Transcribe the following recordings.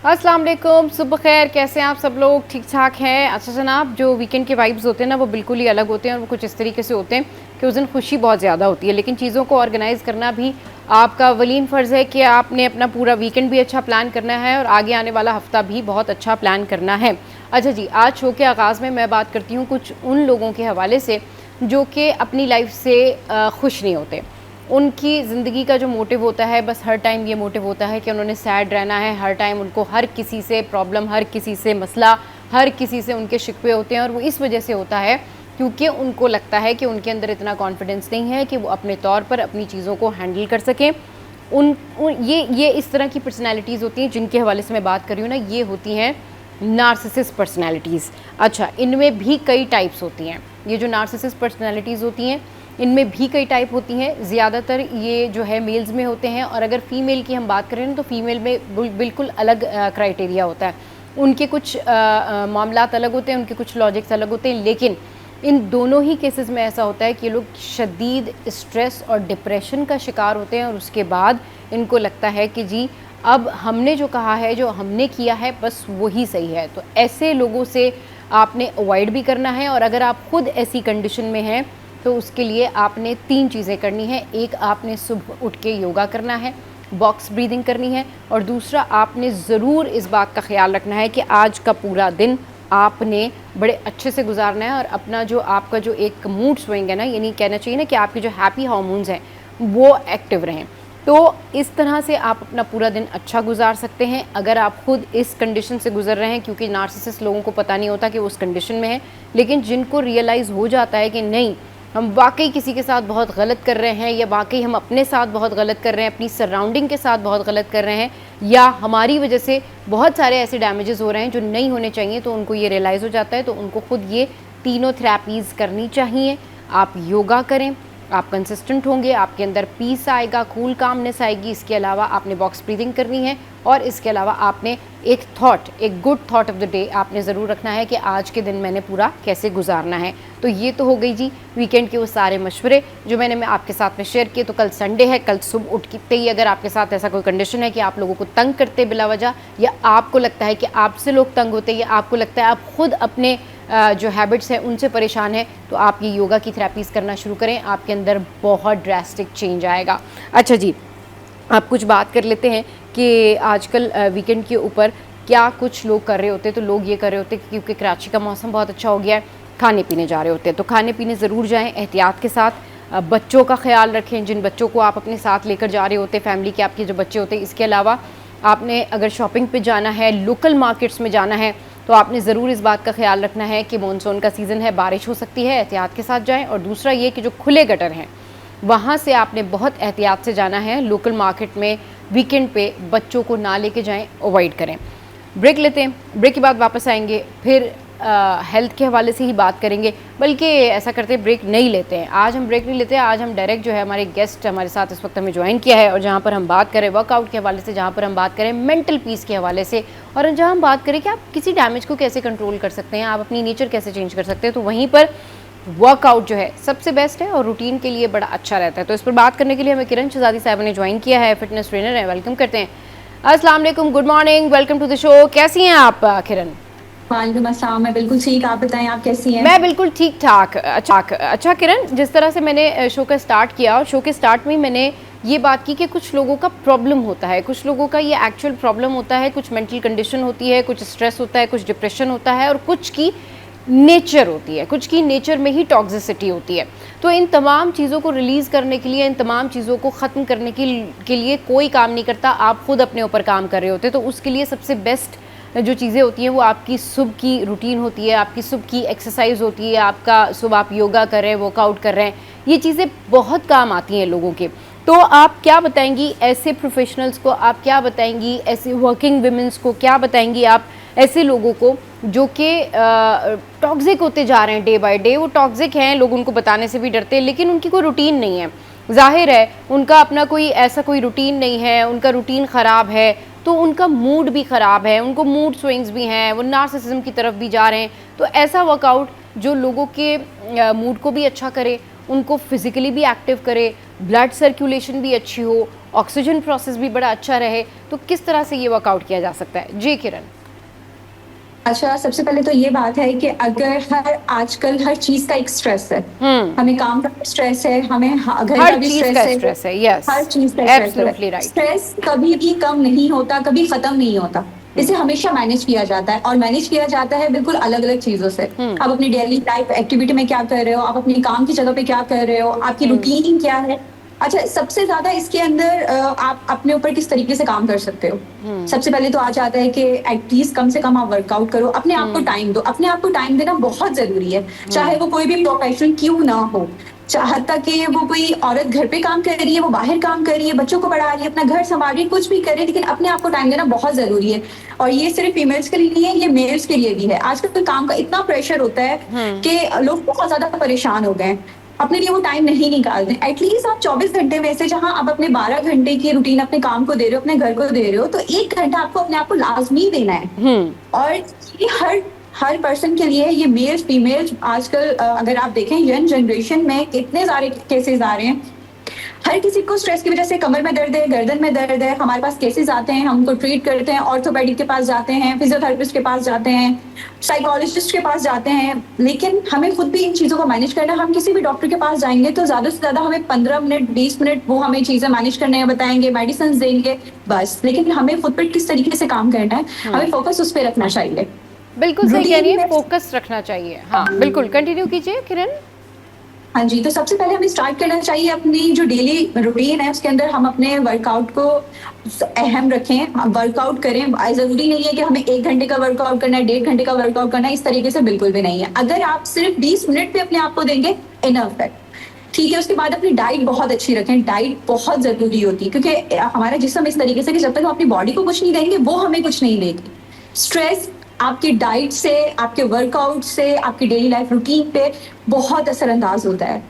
अस्सलाम वालेकुम, सुबह खैर। कैसे हैं आप सब लोग? ठीक ठाक हैं? अच्छा जनाब, जो वीकेंड के वाइब्स होते हैं ना वो बिल्कुल ही अलग होते हैं और वो कुछ इस तरीके से होते हैं कि उस दिन खुशी बहुत ज़्यादा होती है, लेकिन चीज़ों को ऑर्गेनाइज़ करना भी आपका वलीन फ़र्ज़ है कि आपने अपना पूरा वीकेंड भी अच्छा प्लान करना है और आगे आने वाला हफ़्ता भी बहुत अच्छा प्लान करना है। अच्छा जी, आज शो के आगाज़ में मैं बात करती हूँ कुछ उन लोगों के हवाले से जो कि अपनी लाइफ से खुश नहीं होते। उनकी ज़िंदगी का जो मोटिव होता है, बस हर टाइम ये मोटिव होता है कि उन्होंने सैड रहना है। हर टाइम उनको हर किसी से प्रॉब्लम, हर किसी से मसला, हर किसी से उनके शिकवे होते हैं और वो इस वजह से होता है क्योंकि उनको लगता है कि उनके अंदर इतना कॉन्फिडेंस नहीं है कि वो अपने तौर पर अपनी चीज़ों को हैंडल कर सकें। ये इस तरह की पर्सनैलिटीज़ होती हैं जिनके हवाले से मैं बात कर रही हूँ ना, ये होती हैं नार्सिसिस्ट पर्सनैलिटीज़। अच्छा, इनमें भी कई टाइप्स होती हैं। ये जो नार्सिसिस्ट पर्सनैलिटीज़ होती हैं इनमें भी कई टाइप होती हैं। ज़्यादातर ये जो है मेल्स में होते हैं और अगर फ़ीमेल की हम बात करें तो फ़ीमेल में बिल्कुल अलग क्राइटेरिया होता है। उनके कुछ मामलात अलग होते हैं, उनके कुछ लॉजिक्स अलग होते हैं, लेकिन इन दोनों ही केसेस में ऐसा होता है कि लोग शदीद स्ट्रेस और डिप्रेशन का शिकार होते हैं और उसके बाद इनको लगता है कि जी अब हमने जो कहा है, जो हमने किया है, बस वही सही है। तो ऐसे लोगों से आपने अवॉइड भी करना है और अगर आप खुद ऐसी कंडीशन में हैं तो उसके लिए आपने 3 चीज़ें करनी है। एक, आपने सुबह उठ के योगा करना है, बॉक्स ब्रीदिंग करनी है और दूसरा आपने ज़रूर इस बात का ख्याल रखना है कि आज का पूरा दिन आपने बड़े अच्छे से गुजारना है और अपना जो आपका जो एक मूड स्विंग है ना, यानी कहना चाहिए ना कि आपके जो हैप्पी हार्मोन्स हैं वो एक्टिव रहें। तो इस तरह से आप अपना पूरा दिन अच्छा गुजार सकते हैं अगर आप खुद इस कंडीशन से गुजर रहे हैं, क्योंकि नार्सिसिस्ट लोगों को पता नहीं होता कि वो उस कंडीशन में है, लेकिन जिनको रियलाइज़ हो जाता है कि नहीं, हम वाकई किसी के साथ बहुत गलत कर रहे हैं या वाकई हम अपने साथ बहुत गलत कर रहे हैं, अपनी सराउंडिंग के साथ बहुत गलत कर रहे हैं या हमारी वजह से बहुत सारे ऐसे डैमेजेस हो रहे हैं जो नहीं होने चाहिए, तो उनको ये रियलाइज़ हो जाता है। तो उनको खुद ये तीनों थेरेपीज़ करनी चाहिए। आप योगा करें, आप कंसिस्टेंट होंगे, आपके अंदर पीस आएगा, कूल कामनेस आएगी। इसके अलावा आपने बॉक्स ब्रीदिंग करनी है और इसके अलावा आपने एक good thought of the day आपने ज़रूर रखना है कि आज के दिन मैंने पूरा कैसे गुजारना है। तो ये तो हो गई जी वीकेंड के वो सारे मशवरे जो मैंने आपके साथ में शेयर किए। तो कल संडे है, कल सुबह उठते ही अगर आपके साथ ऐसा कोई कंडीशन है कि आप लोगों को तंग करते बिला वजह, या आपको लगता है कि आपसे लोग तंग होते हैं, या आपको लगता है आप खुद अपने जो हैबिट्स हैं उनसे परेशान है, तो आप ये योगा की थेरेपीज़ करना शुरू करें। आपके अंदर बहुत ड्रास्टिक चेंज आएगा। अच्छा जी, आप कुछ बात कर लेते हैं कि आजकल वीकेंड के ऊपर क्या कुछ लोग कर रहे होते हैं। तो लोग ये कर रहे होते हैं क्योंकि कराची का मौसम बहुत अच्छा हो गया है, खाने पीने जा रहे होते हैं। तो खाने पीने ज़रूर जाएं, एहतियात के साथ। बच्चों का ख्याल रखें, जिन बच्चों को आप अपने साथ लेकर जा रहे होते हैं, फैमिली के आपके जो बच्चे होते हैं। इसके अलावा आपने अगर शॉपिंग पे जाना है, लोकल मार्केट्स में जाना है, तो आपने ज़रूर इस बात का ख्याल रखना है कि मॉनसून का सीज़न है, बारिश हो सकती है, एहतियात के साथ जाएं। और दूसरा ये कि जो खुले गटर हैं वहाँ से आपने बहुत एहतियात से जाना है। लोकल मार्केट में वीकेंड पे बच्चों को ना लेके जाएं, अवॉइड करें। ब्रेक लेते हैं, ब्रेक के बाद वापस आएंगे, फिर हेल्थ के हवाले से ही बात करेंगे। बल्कि ऐसा करते हैं, ब्रेक नहीं लेते हैं आज, हम ब्रेक नहीं लेते हैं आज, हम डायरेक्ट जो है हमारे गेस्ट हमारे साथ इस वक्त हमें ज्वाइन किया है और जहाँ पर हम बात करें वर्कआउट के हवाले से, जहाँ पर हम बात करें मेंटल पीस के हवाले से, और जहाँ हम बात करें कि आप किसी डैमेज को कैसे कंट्रोल कर सकते हैं, आप अपनी नेचर कैसे चेंज कर सकते हैं। तो वहीं पर वर्कआउट जो है सबसे बेस्ट है और रूटीन के लिए बड़ा अच्छा रहता है। तो इस पर बात करने के लिए हमें किरण शहजादी साहब ने ज्वाइन किया है, फिटनेस ट्रेनर है। वेलकम करते हैं। अस्सलाम वालेकुम, good morning, welcome to the show. कैसी हैं आप किरण? वालेकुम अस्सलाम। मैं बिल्कुल ठीक, आप बताएं आप कैसी हैं? मैं बिल्कुल ठीक ठाक। अच्छा किरण, जिस तरह से मैंने शो का स्टार्ट किया और शो के स्टार्ट में मैंने ये बात की कि कुछ लोगों का प्रॉब्लम होता है, कुछ लोगों का ये एक्चुअल प्रॉब्लम होता है, कुछ मेंटल कंडीशन होती है, कुछ स्ट्रेस होता है, कुछ डिप्रेशन होता है और कुछ की नेचर होती है, कुछ की नेचर में ही टॉक्सिसिटी होती है। तो इन तमाम चीज़ों को रिलीज़ करने के लिए, इन तमाम चीज़ों को ख़त्म करने के लिए कोई काम नहीं करता, आप खुद अपने ऊपर काम कर रहे होते। तो उसके लिए सबसे बेस्ट जो चीज़ें होती हैं वो आपकी सुबह की रूटीन होती है, आपकी सुबह की एक्सरसाइज होती है, आपका सुबह आप योगा कर रहे हैं, वर्कआउट कर रहे हैं, ये चीज़ें बहुत काम आती हैं लोगों के। तो आप क्या बताएंगी ऐसे प्रोफेशनल्स को, आप क्या बताएंगी ऐसे वर्किंग वुमेन्स को, क्या बताएंगी आप ऐसे लोगों को जो कि टॉक्सिक होते जा रहे हैं डे बाय डे? वो टॉक्सिक हैं, लोग उनको बताने से भी डरते हैं, लेकिन उनकी कोई रूटीन नहीं है। जाहिर है उनका अपना कोई रूटीन नहीं है, उनका रूटीन ख़राब है, तो उनका मूड भी ख़राब है, उनको मूड स्विंग्स भी हैं, वो नार्सिसिज्म की तरफ भी जा रहे हैं। तो ऐसा वर्कआउट जो लोगों के मूड को भी अच्छा करे, उनको फिज़िकली भी एक्टिव करे, ब्लड सर्कुलेशन भी अच्छी हो, ऑक्सीजन प्रोसेस भी बड़ा अच्छा रहे, तो किस तरह से ये वर्कआउट किया जा सकता है? जी किरण। अच्छा, सबसे पहले तो ये बात है कि अगर आजकल हर चीज का एक स्ट्रेस है, हमें काम का स्ट्रेस है, हमें घर हर का भी चीज स्ट्रेस का है, स्ट्रेस है, यस, हर चीज का स्ट्रेस है। Absolutely right. स्ट्रेस कभी भी कम नहीं होता, कभी खत्म नहीं होता, इसे हमेशा मैनेज किया जाता है, और मैनेज किया जाता है बिल्कुल अलग अलग चीजों से। आप अपनी डेली लाइफ एक्टिविटी में क्या कर रहे हो, आप अपने काम की जगह पे क्या कर रहे हो, आपकी रूटीन क्या है। अच्छा, सबसे ज्यादा इसके अंदर आप अपने ऊपर किस तरीके से काम कर सकते हो। सबसे पहले तो आ जाता है कि एटलीस्ट कम से कम आप वर्कआउट करो, अपने आप को टाइम दो। अपने आप को टाइम देना बहुत जरूरी है, चाहे वो कोई भी प्रोफेशन क्यों ना हो। चाहता कि वो कोई औरत घर पे काम कर रही है, वो बाहर काम कर रही है, बच्चों को पढ़ा रही है, अपना घर संभाल रही है, कुछ भी करे, लेकिन अपने आप को टाइम देना बहुत जरूरी है। और ये सिर्फ फीमेल्स के लिए नहीं है, ये मेल्स के लिए भी है। आजकल काम का इतना प्रेशर होता है कि लोग बहुत ज्यादा परेशान हो गए, अपने लिए वो टाइम नहीं निकालते। एटलीस्ट आप 24 घंटे में से जहां आप अपने 12 घंटे की रूटीन अपने काम को दे रहे हो, अपने घर को दे रहे हो, तो 1 घंटा आपको अपने आप को लाजमी देना है। और ये हर हर पर्सन के लिए, ये मेल्स फीमेल्स, आजकल अगर आप देखें यंग जनरेशन में इतने सारे केसेस आ रहे हैं। हर किसी को स्ट्रेस की वजह से कमर में दर्द है, गर्दन में दर्द है। हमारे पास केसेस आते हैं, हम उनको ट्रीट करते हैं, ऑर्थोपेडिक के पास जाते हैं, फिजियोथेरेपिस्ट के पास जाते हैं, साइकोलॉजिस्ट के पास जाते हैं। लेकिन हमें खुद भी इन चीजों को मैनेज करना। हम किसी भी डॉक्टर के पास जाएंगे तो ज्यादा से ज्यादा हमें 15 मिनट 20 मिनट वो हमें चीजें मैनेज करने बताएंगे, मेडिसिन देंगे, बस। लेकिन हमें खुद पर किस तरीके से काम करना है, हमें फोकस उस पर रखना चाहिए। बिल्कुल सही कह रही है, फोकस रखना चाहिए। हाँ बिल्कुल, कंटिन्यू कीजिए किरण। हाँ जी, तो सबसे पहले हमें स्टार्ट करना चाहिए अपनी जो डेली रूटीन है उसके अंदर हम अपने वर्कआउट को अहम रखें, वर्कआउट करें। जरूरी नहीं है कि हमें 1 घंटे का वर्कआउट करना है, 1.5 घंटे का वर्कआउट करना है, इस तरीके से बिल्कुल भी नहीं है। अगर आप सिर्फ 20 मिनट पे अपने आप को देंगे, इनफ है, ठीक है। उसके बाद अपनी डाइट बहुत अच्छी रखें, डाइट बहुत जरूरी होती है, क्योंकि हमारा जिस्म इस तरीके से कि जब तक हम अपनी बॉडी को कुछ नहीं देंगे वो हमें कुछ नहीं देगी। स्ट्रेस आपकी डाइट से, आपके वर्कआउट से, आपकी डेली लाइफ रूटीन पे बहुत असरअंदाज होता है।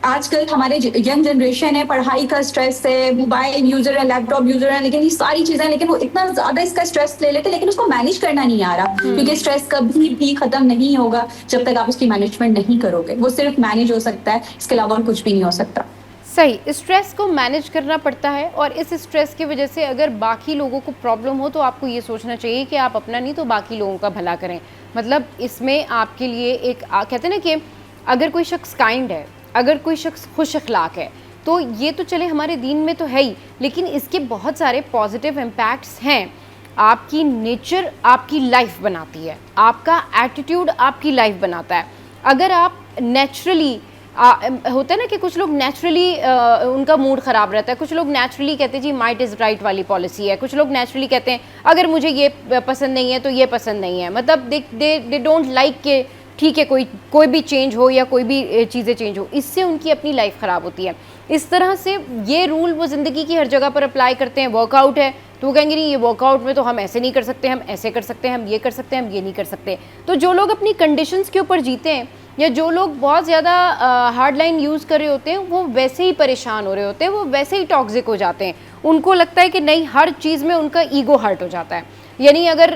आजकल हमारे यंग जनरेशन है, पढ़ाई का स्ट्रेस है, मोबाइल यूजर है, लैपटॉप यूजर है, लेकिन ये सारी चीजें, लेकिन वो इतना ज्यादा इसका स्ट्रेस ले लेते हैं, लेकिन उसको मैनेज करना नहीं आ रहा, क्योंकि स्ट्रेस कभी भी खत्म नहीं होगा जब तक आप उसकी मैनेजमेंट नहीं करोगे। वो सिर्फ मैनेज हो सकता है, इसके अलावा और कुछ भी नहीं हो सकता। सही, स्ट्रेस को मैनेज करना पड़ता है, और इस स्ट्रेस की वजह से अगर बाकी लोगों को प्रॉब्लम हो तो आपको ये सोचना चाहिए कि आप अपना नहीं तो बाकी लोगों का भला करें। मतलब इसमें आपके लिए एक कहते हैं ना कि अगर कोई शख्स काइंड है, अगर कोई शख्स खुश अखलाक है, तो ये तो चले हमारे दीन में तो है ही, लेकिन इसके बहुत सारे पॉजिटिव इम्पैक्ट्स हैं। आपकी नेचर आपकी लाइफ बनाती है, आपका एटीट्यूड आपकी लाइफ बनाता है। अगर आप नेचुरली होता है ना कि कुछ लोग नेचुरली उनका मूड ख़राब रहता है, कुछ लोग नेचुरली कहते हैं जी माइट इज़ राइट वाली पॉलिसी है, कुछ लोग नेचुरली कहते हैं अगर मुझे ये पसंद नहीं है तो ये पसंद नहीं है। मतलब दे डोंट लाइक के ठीक है कोई भी चेंज हो या कोई भी चीज़ें चेंज हो, इससे उनकी अपनी लाइफ ख़राब होती है। इस तरह से ये रूल वो ज़िंदगी की हर जगह पर अप्लाई करते हैं। वर्कआउट है तो वो कहेंगे नहीं, ये वर्कआउट में तो हम ऐसे नहीं कर सकते, हम ऐसे कर सकते हैं, हम ये कर सकते हैं, हम ये नहीं कर सकते। तो जो लोग अपनी कंडीशंस के ऊपर जीते हैं, या जो लोग बहुत ज़्यादा हार्ड लाइन यूज़ कर रहे होते हैं, वो वैसे ही परेशान हो रहे होते हैं, वो वैसे ही टॉक्सिक हो जाते हैं। उनको लगता है कि नहीं, हर चीज़ में उनका ईगो हर्ट हो जाता है। यानी अगर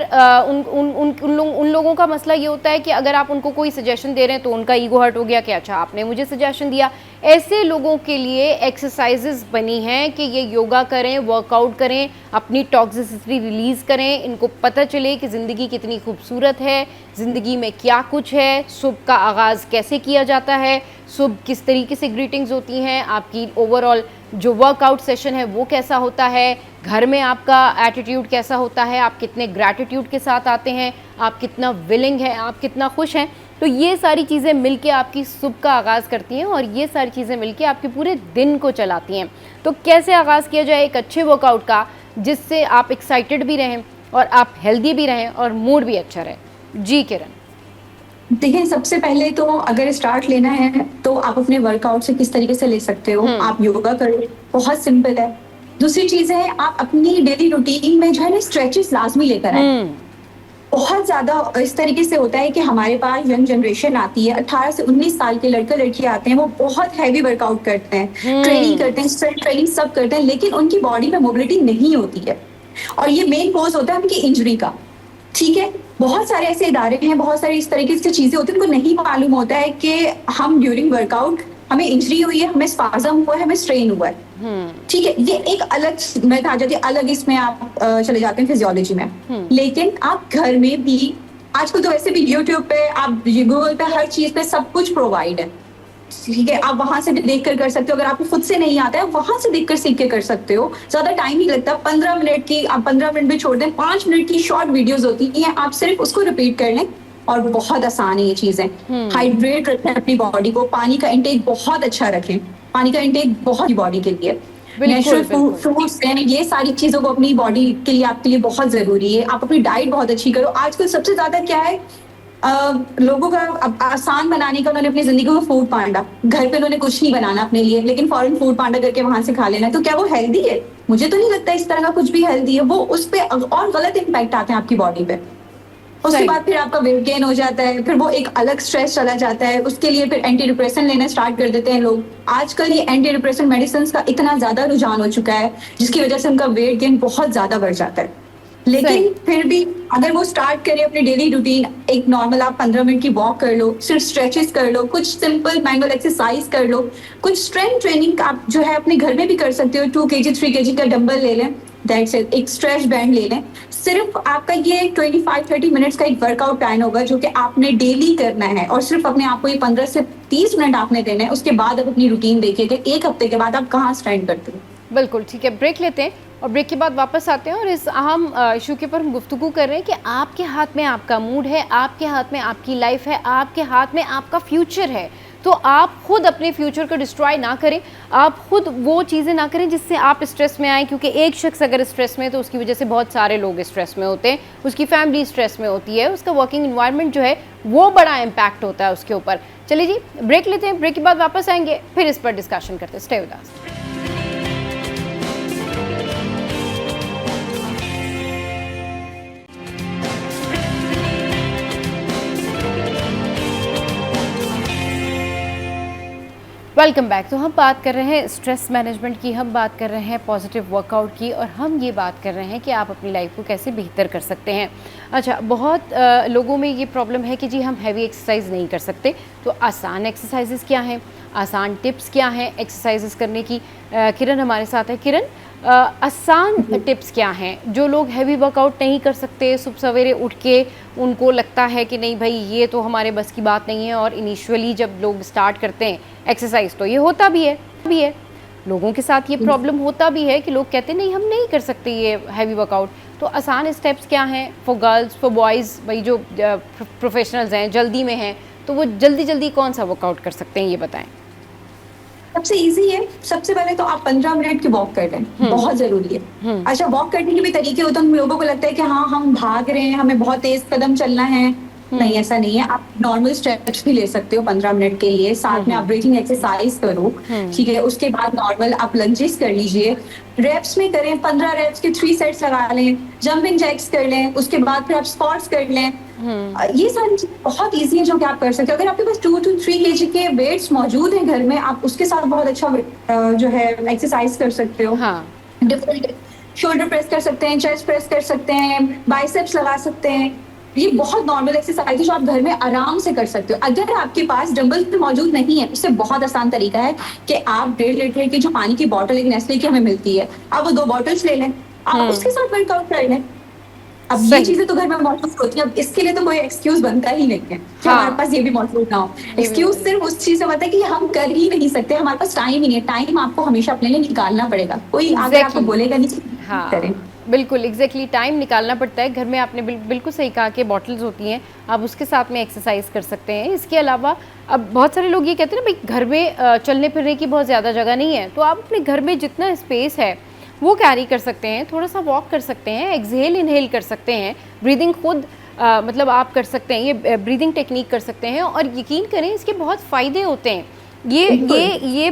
उन लोगों का मसला ये होता है कि अगर आप उनको कोई सजेशन दे रहे हैं तो उनका ईगो हर्ट हो गया कि अच्छा आपने मुझे सजेशन दिया। ऐसे लोगों के लिए एक्सरसाइजेस बनी हैं कि ये योगा करें, वर्कआउट करें, अपनी टॉक्सिसिटी रिलीज़ करें, इनको पता चले कि ज़िंदगी कितनी खूबसूरत है, ज़िंदगी में क्या कुछ है, सुबह का आगाज़ कैसे किया जाता है, सुबह किस तरीके से ग्रीटिंग्स होती हैं, आपकी ओवरऑल जो वर्कआउट सेशन है वो कैसा होता है, घर में आपका एटीट्यूड कैसा होता है, आप कितने ग्रैटिट्यूड के साथ आते हैं, आप कितना विलिंग है, आप कितना खुश हैं। तो ये सारी चीज़ें मिलके आपकी सुबह का आगाज़ करती हैं, और ये सारी चीज़ें मिलके आपके पूरे दिन को चलाती हैं। तो कैसे आगाज़ किया जाए एक अच्छे वर्कआउट का, जिससे आप एक्साइटेड भी रहें और आप हेल्दी भी रहें और मूड भी अच्छा रहे। जी किरण। देखिए, सबसे पहले तो अगर स्टार्ट लेना है तो आप अपने वर्कआउट से किस तरीके से ले सकते हो। आप योगा करें, बहुत सिंपल है। दूसरी चीज है, आप अपनी डेली रूटीन में जो है ना स्ट्रेचेस लाजमी लेकर आए। बहुत ज्यादा इस तरीके से होता है कि हमारे पास यंग जनरेशन आती है, 18 से 19 साल के लड़के लड़की आते हैं, वो बहुत हैवी वर्कआउट करते हैं, ट्रेनिंग करते हैं, स्ट्रेंथ ट्रेनिंग सब करते हैं, लेकिन उनकी बॉडी में मोबिलिटी नहीं होती है, और ये मेन कॉज होता है उनकी इंजरी का। ठीक है, बहुत सारे ऐसे इदारे हैं, बहुत सारी इस तरीके से चीजें होती हैं, उनको नहीं मालूम होता है कि हम ड्यूरिंग वर्कआउट हमें इंजरी हुई है, हमें स्पाज्म हुआ है, हमें स्ट्रेन हुआ है, ठीक है, ये एक अलग मैथ आ जाती है, अलग इसमें आप चले जाते हैं फिजियोलॉजी में। लेकिन आप घर में भी आजकल तो वैसे भी यूट्यूब पे, आप गूगल पे, हर चीज पे सब कुछ प्रोवाइड है, ठीक है, आप वहां से भी देख कर सकते हो। अगर आपको खुद से नहीं आता है, वहां से देख कर सीख के कर सकते हो, ज्यादा टाइम नहीं लगता। 15 मिनट की, आप 15 मिनट भी छोड़ दें, 5 मिनट की शॉर्ट वीडियोस होती हैं, आप सिर्फ उसको रिपीट कर लें और बहुत आसान है ये चीजें। हाइड्रेट रखें अपनी बॉडी को, पानी का इंटेक बहुत अच्छा रखें, पानी का इंटेक बहुत बॉडी के लिए, नेचुरल फ्रूट्स हैं, ये सारी चीजों को अपनी बॉडी के लिए, आपके लिए बहुत जरूरी है। आप अपनी डाइट बहुत अच्छी करो। आजकल सबसे ज्यादा क्या है, लोगों का आसान बनाने का, उन्होंने अपनी जिंदगी को फूड पांडा, घर पे उन्होंने कुछ नहीं बनाना अपने लिए, लेकिन फॉरेन फूड पांडा करके वहां से खा लेना है। तो क्या वो हेल्दी है? मुझे तो नहीं लगता इस तरह का कुछ भी हेल्दी है। वो उस पे और गलत इम्पैक्ट आते हैं आपकी बॉडी पे। उसके बाद फिर आपका वेट गेन हो जाता है, फिर वो एक अलग स्ट्रेस चला जाता है, उसके लिए फिर एंटी डिप्रेशन लेना स्टार्ट कर देते हैं लोग। आजकल ये एंटी डिप्रेशन मेडिसिन का इतना ज्यादा रुझान हो चुका है, जिसकी वजह से उनका वेट गेन बहुत ज्यादा बढ़ जाता है। लेकिन फिर भी अगर वो स्टार्ट करे अपनी डेली रूटीन, एक नॉर्मल आप 15 मिनट की वॉक कर लो, सिर्फ स्ट्रेचेस कर लो, कुछ सिंपल मैनुअल एक्सरसाइज कर लो, कुछ स्ट्रेंथ ट्रेनिंग आप जो है अपने घर में भी कर सकते हो। 2 kg 3 kg का डंबल ले लें, दैट्स इट, एक स्ट्रेच बैंड ले लें। सिर्फ आपका ये 25-30 मिनट्स का एक वर्कआउट प्लान होगा, जो कि आपने डेली करना है, और सिर्फ अपने आप को ये 15 से 30 मिनट आपने देना है। उसके बाद आप अपनी रूटीन देखिए कि एक हफ्ते के बाद आप कहाँ स्टैंड करते हो। बिल्कुल ठीक है, ब्रेक लेते हैं और ब्रेक के बाद वापस आते हैं और इस अहम इशू के ऊपर हम गुफ्तगू कर रहे हैं कि आपके हाथ में आपका मूड है, आपके हाथ में आपकी लाइफ है, आपके हाथ में आपका फ्यूचर है। तो आप खुद अपने फ्यूचर को डिस्ट्रॉय ना करें, आप खुद वो चीज़ें ना करें जिससे आप स्ट्रेस में आएँ, क्योंकि एक शख्स अगर स्ट्रेस में है तो उसकी वजह से बहुत सारे लोग स्ट्रेस में होते हैं, उसकी फैमिली स्ट्रेस में होती है, उसका वर्किंग इन्वायरमेंट जो है वो बड़ा इम्पैक्ट होता है उसके ऊपर। चलिए जी, ब्रेक लेते हैं, ब्रेक के बाद वापस आएंगे, फिर इस पर डिस्कशन करते हैं। Stay with us. Welcome back. तो हम बात कर रहे हैं स्ट्रेस मैनेजमेंट की, हम बात कर रहे हैं पॉजिटिव वर्कआउट की, और हम ये बात कर रहे हैं कि आप अपनी लाइफ को कैसे बेहतर कर सकते हैं। अच्छा, बहुत लोगों में ये प्रॉब्लम है कि जी हम हैवी एक्सरसाइज नहीं कर सकते, तो आसान एक्सरसाइजेस क्या हैं, आसान टिप्स क्या हैं एक्सरसाइजेस करने की। किरण हमारे साथ है। किरण, आसान टिप्स क्या हैं जो लोग हैवी वर्कआउट नहीं कर सकते, सुबह सवेरे उठ के उनको लगता है कि नहीं भाई ये तो हमारे बस की बात नहीं है, और इनिशियली जब लोग स्टार्ट करते हैं एक्सरसाइज तो ये होता भी है लोगों के साथ ये प्रॉब्लम होता भी है कि लोग कहते हैं नहीं हम नहीं कर सकते ये हैवी वर्कआउट। तो आसान स्टेप्स क्या हैं फॉर गर्ल्स, फॉर बॉयज़, भाई जो प्रोफेशनल्स हैं, जल्दी में हैं, तो वो जल्दी कौन सा वर्कआउट कर सकते हैं, ये बताएं। सबसे इजी है, सबसे पहले तो आप 15 मिनट की वॉक कर लें, बहुत जरूरी है। अच्छा, वॉक करने के भी तरीके होते हैं, हम लोगों को लगता है कि हाँ हम भाग रहे हैं, हमें बहुत तेज कदम चलना है। नहीं, ऐसा नहीं है। आप नॉर्मल स्ट्रेच भी ले सकते हो 15 मिनट के लिए, साथ में आप ब्रीथिंग एक्सरसाइज करो, ठीक है। उसके बाद नॉर्मल आप लंजेस कर लीजिए, रेप्स में करें, 15 रेप्स के 3 सेट्स लगा लें, जंपिंग जैक्स कर लें, उसके बाद फिर आप स्क्वाट्स कर लें। ये सारी चीजें बहुत इजी है जो कि आप कर सकते हो। अगर आपके पास 2 to 3 kg के वेट्स मौजूद हैं घर में, आप उसके साथ बहुत अच्छा जो है एक्सरसाइज कर सकते हो। डिफरेंट शोल्डर प्रेस कर सकते हैं, चेस्ट प्रेस कर सकते हैं, बाइसेप्स लगा सकते हैं। ये बहुत नॉर्मल एक्सरसाइज है जो आप घर में आराम से कर सकते हो। अगर आपके पास डंबल मौजूद नहीं है, उससे बहुत आसान तरीका है कि आप 1.5 लीटर की जो पानी की बॉटल एक नेस्ले की हमें मिलती है, आप वो 2 बॉटल्स ले लें, आप उसके साथ वर्कआउट कर लें। अब ये चीजें तो घर में मौजूद होती है, अब इसके लिए तो कोई एक्सक्यूज बनता ही नहीं है कि हमारे पास ये भी मौजूद ना हो। एक्सक्यूज सिर्फ उस चीज से बनता है कि हम कर ही नहीं सकते, हमारे पास टाइम ही नहीं है। टाइम आपको हमेशा अपने लिए निकालना पड़ेगा, कोई आगे आपको बोलेगा नहीं करें। बिल्कुल एग्जैक्टली टाइम निकालना पड़ता है। घर में आपने बिल्कुल सही कहा कि बॉटल्स होती हैं, आप उसके साथ में एक्सरसाइज कर सकते हैं। इसके अलावा अब बहुत सारे लोग ये कहते हैं ना भाई घर में चलने फिरने की बहुत ज़्यादा जगह नहीं है, तो आप अपने घर में जितना स्पेस है वो कैरी कर सकते हैं, थोड़ा सा वॉक कर सकते हैं, एक्सहेल इनहेल कर सकते हैं, ब्रीदिंग खुद मतलब आप कर सकते हैं, ये ब्रीदिंग टेक्निक कर सकते हैं, और यकीन करें इसके बहुत फ़ायदे होते हैं। ये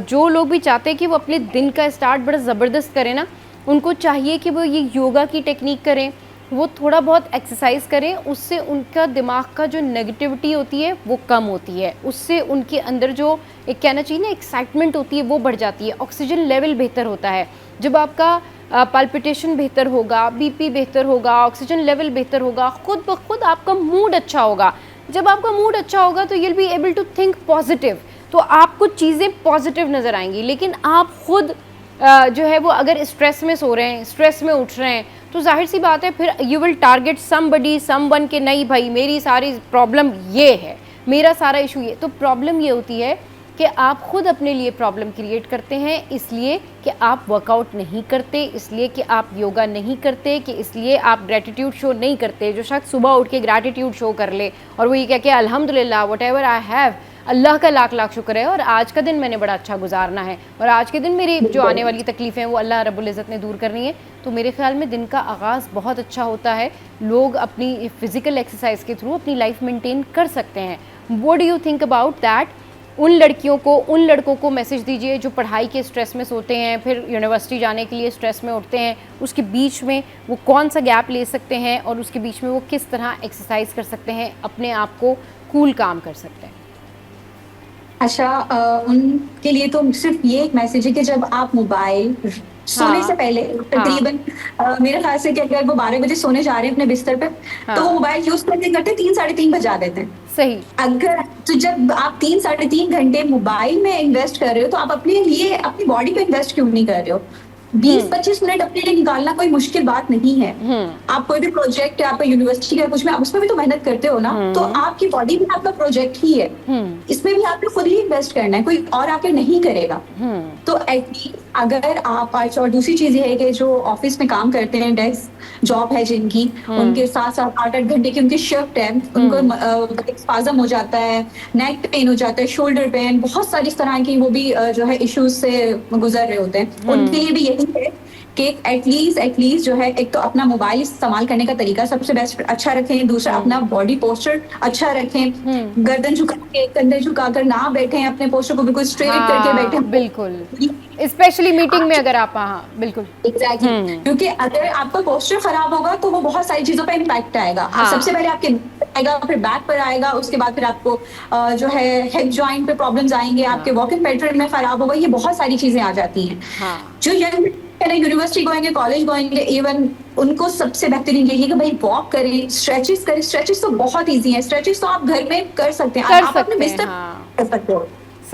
जो लोग भी चाहते हैं कि वो अपने दिन का स्टार्ट बड़ा ज़बरदस्त करें ना, उनको चाहिए कि वो ये योगा की टेक्निक करें, वो थोड़ा बहुत एक्सरसाइज करें, उससे उनका दिमाग का जो नेगेटिविटी होती है वो कम होती है, उससे उनके अंदर जो एक कहना चाहिए ना एक्साइटमेंट होती है वो बढ़ जाती है, ऑक्सीजन लेवल बेहतर होता है। जब आपका पल्पिटेशन बेहतर होगा, बीपी बेहतर होगा, ऑक्सीजन लेवल बेहतर होगा, खुद ब खुद आपका मूड अच्छा होगा। जब आपका मूड अच्छा होगा तो you'll be able to think positive. तो आपको चीज़ें पॉजिटिव नज़र आएंगी। लेकिन आप खुद जो है वो अगर स्ट्रेस में सो रहे हैं, स्ट्रेस में उठ रहे हैं, तो जाहिर सी बात है फिर you will target somebody someone के नहीं भाई मेरी सारी प्रॉब्लम ये है, मेरा सारा इशू ये। तो प्रॉब्लम ये होती है कि आप खुद अपने लिए प्रॉब्लम क्रिएट करते हैं, इसलिए कि आप वर्कआउट नहीं करते, इसलिए कि आप योगा नहीं करते, कि इसलिए आप ग्रैटिट्यूड शो नहीं करते। जो शख्स सुबह उठ के ग्रैटिट्यूड शो कर ले और वो ये कह के अल्हम्दुलिल्लाह वट एवर आई हैव, अल्लाह का लाख लाख शुक्र है और आज का दिन मैंने बड़ा अच्छा गुजारना है और आज के दिन मेरी जो आने वाली तकलीफ़ें हैं वो अल्लाह रब्बुल इज़्ज़त ने दूर करनी है, तो मेरे ख्याल में दिन का आगाज़ बहुत अच्छा होता है। लोग अपनी फ़िज़िकल एक्सरसाइज के थ्रू अपनी लाइफ मेंटेन कर सकते हैं। What do you think about that? उन लड़कियों को, उन लड़कों को मैसेज दीजिए जो पढ़ाई के स्ट्रेस में सोते हैं, फिर यूनिवर्सिटी जाने के लिए स्ट्रेस में उठते हैं, उसके बीच में वो कौन सा गैप ले सकते हैं और उसके बीच में वो किस तरह एक्सरसाइज कर सकते हैं, अपने आप को कूल काम कर सकते हैं। अच्छा, उनके लिए तो सिर्फ ये एक मैसेज है कि जब आप मोबाइल सोने से पहले तकरीबन मेरे ख्याल से कि अगर वो 12 बजे सोने जा रहे हैं अपने बिस्तर पे, तो वो मोबाइल यूज करते करते 3 साढ़े 3 बजा देते हैं। सही। अगर तो जब आप 3 साढ़े 3 घंटे मोबाइल में इन्वेस्ट कर रहे हो तो आप अपने लिए अपनी बॉडी पे इन्वेस्ट क्यों नहीं कर रहे हो? 20-25 मिनट अपने लिए निकालना कोई मुश्किल बात नहीं है। आप कोई भी प्रोजेक्ट या आप यूनिवर्सिटी का कुछ में आप उसमें भी तो मेहनत करते हो ना, तो आपकी बॉडी भी आपका प्रोजेक्ट ही है, इसमें भी आपने खुद ही इन्वेस्ट करना है, कोई और आके नहीं करेगा। तो एटलीस्ट अगर आप, और दूसरी चीज ये है कि जो ऑफिस में काम करते हैं, डेस्क जॉब है जिनकी, उनके साथ साथ 8-8 घंटे की उनकी शिफ्ट है, उनको स्पाज्म हो जाता है, नेक पेन हो जाता है, शोल्डर पेन, बहुत सारी इस तरह की वो भी जो है इश्यूज से गुजर रहे होते हैं। उनके लिए भी यही है कि एटलीस्ट जो है, एक तो अपना मोबाइल इस्तेमाल करने का तरीका सबसे बेस्ट अच्छा रखें, दूसरा अपना बॉडी पोस्चर अच्छा रखें, गर्दन झुका के, कंधे झुकाकर ना बैठें, अपने पोस्चर को बिल्कुल स्ट्रेट करके बैठें। बिल्कुल, स्पेशली मीटिंग में अगर आप, हाँ बिल्कुल एग्जैक्टली, क्योंकि अगर आपका पोस्चर खराब होगा तो वो बहुत सारी चीजों पर इम्पैक्ट आएगा। सबसे पहले आपके आएगा, फिर बैक पर आएगा, उसके बाद फिर आपको जो है हिप जॉइंट पे प्रॉब्लम्स आएंगे, आपके वॉकिंग पैटर्न में खराब होगा, ये बहुत सारी चीजें आ जाती हैं। जो यंग यूनिवर्सिटी गोएंगे, कॉलेज गोएंगे, इवन उनको सबसे बेहतरीन यही है कि भाई वॉक करें, स्ट्रेचेस करें। स्ट्रेचेस तो बहुत इजी है, स्ट्रेचेस तो आप घर में कर सकते हैं, आप अपने बिस्तर कर सकते हो,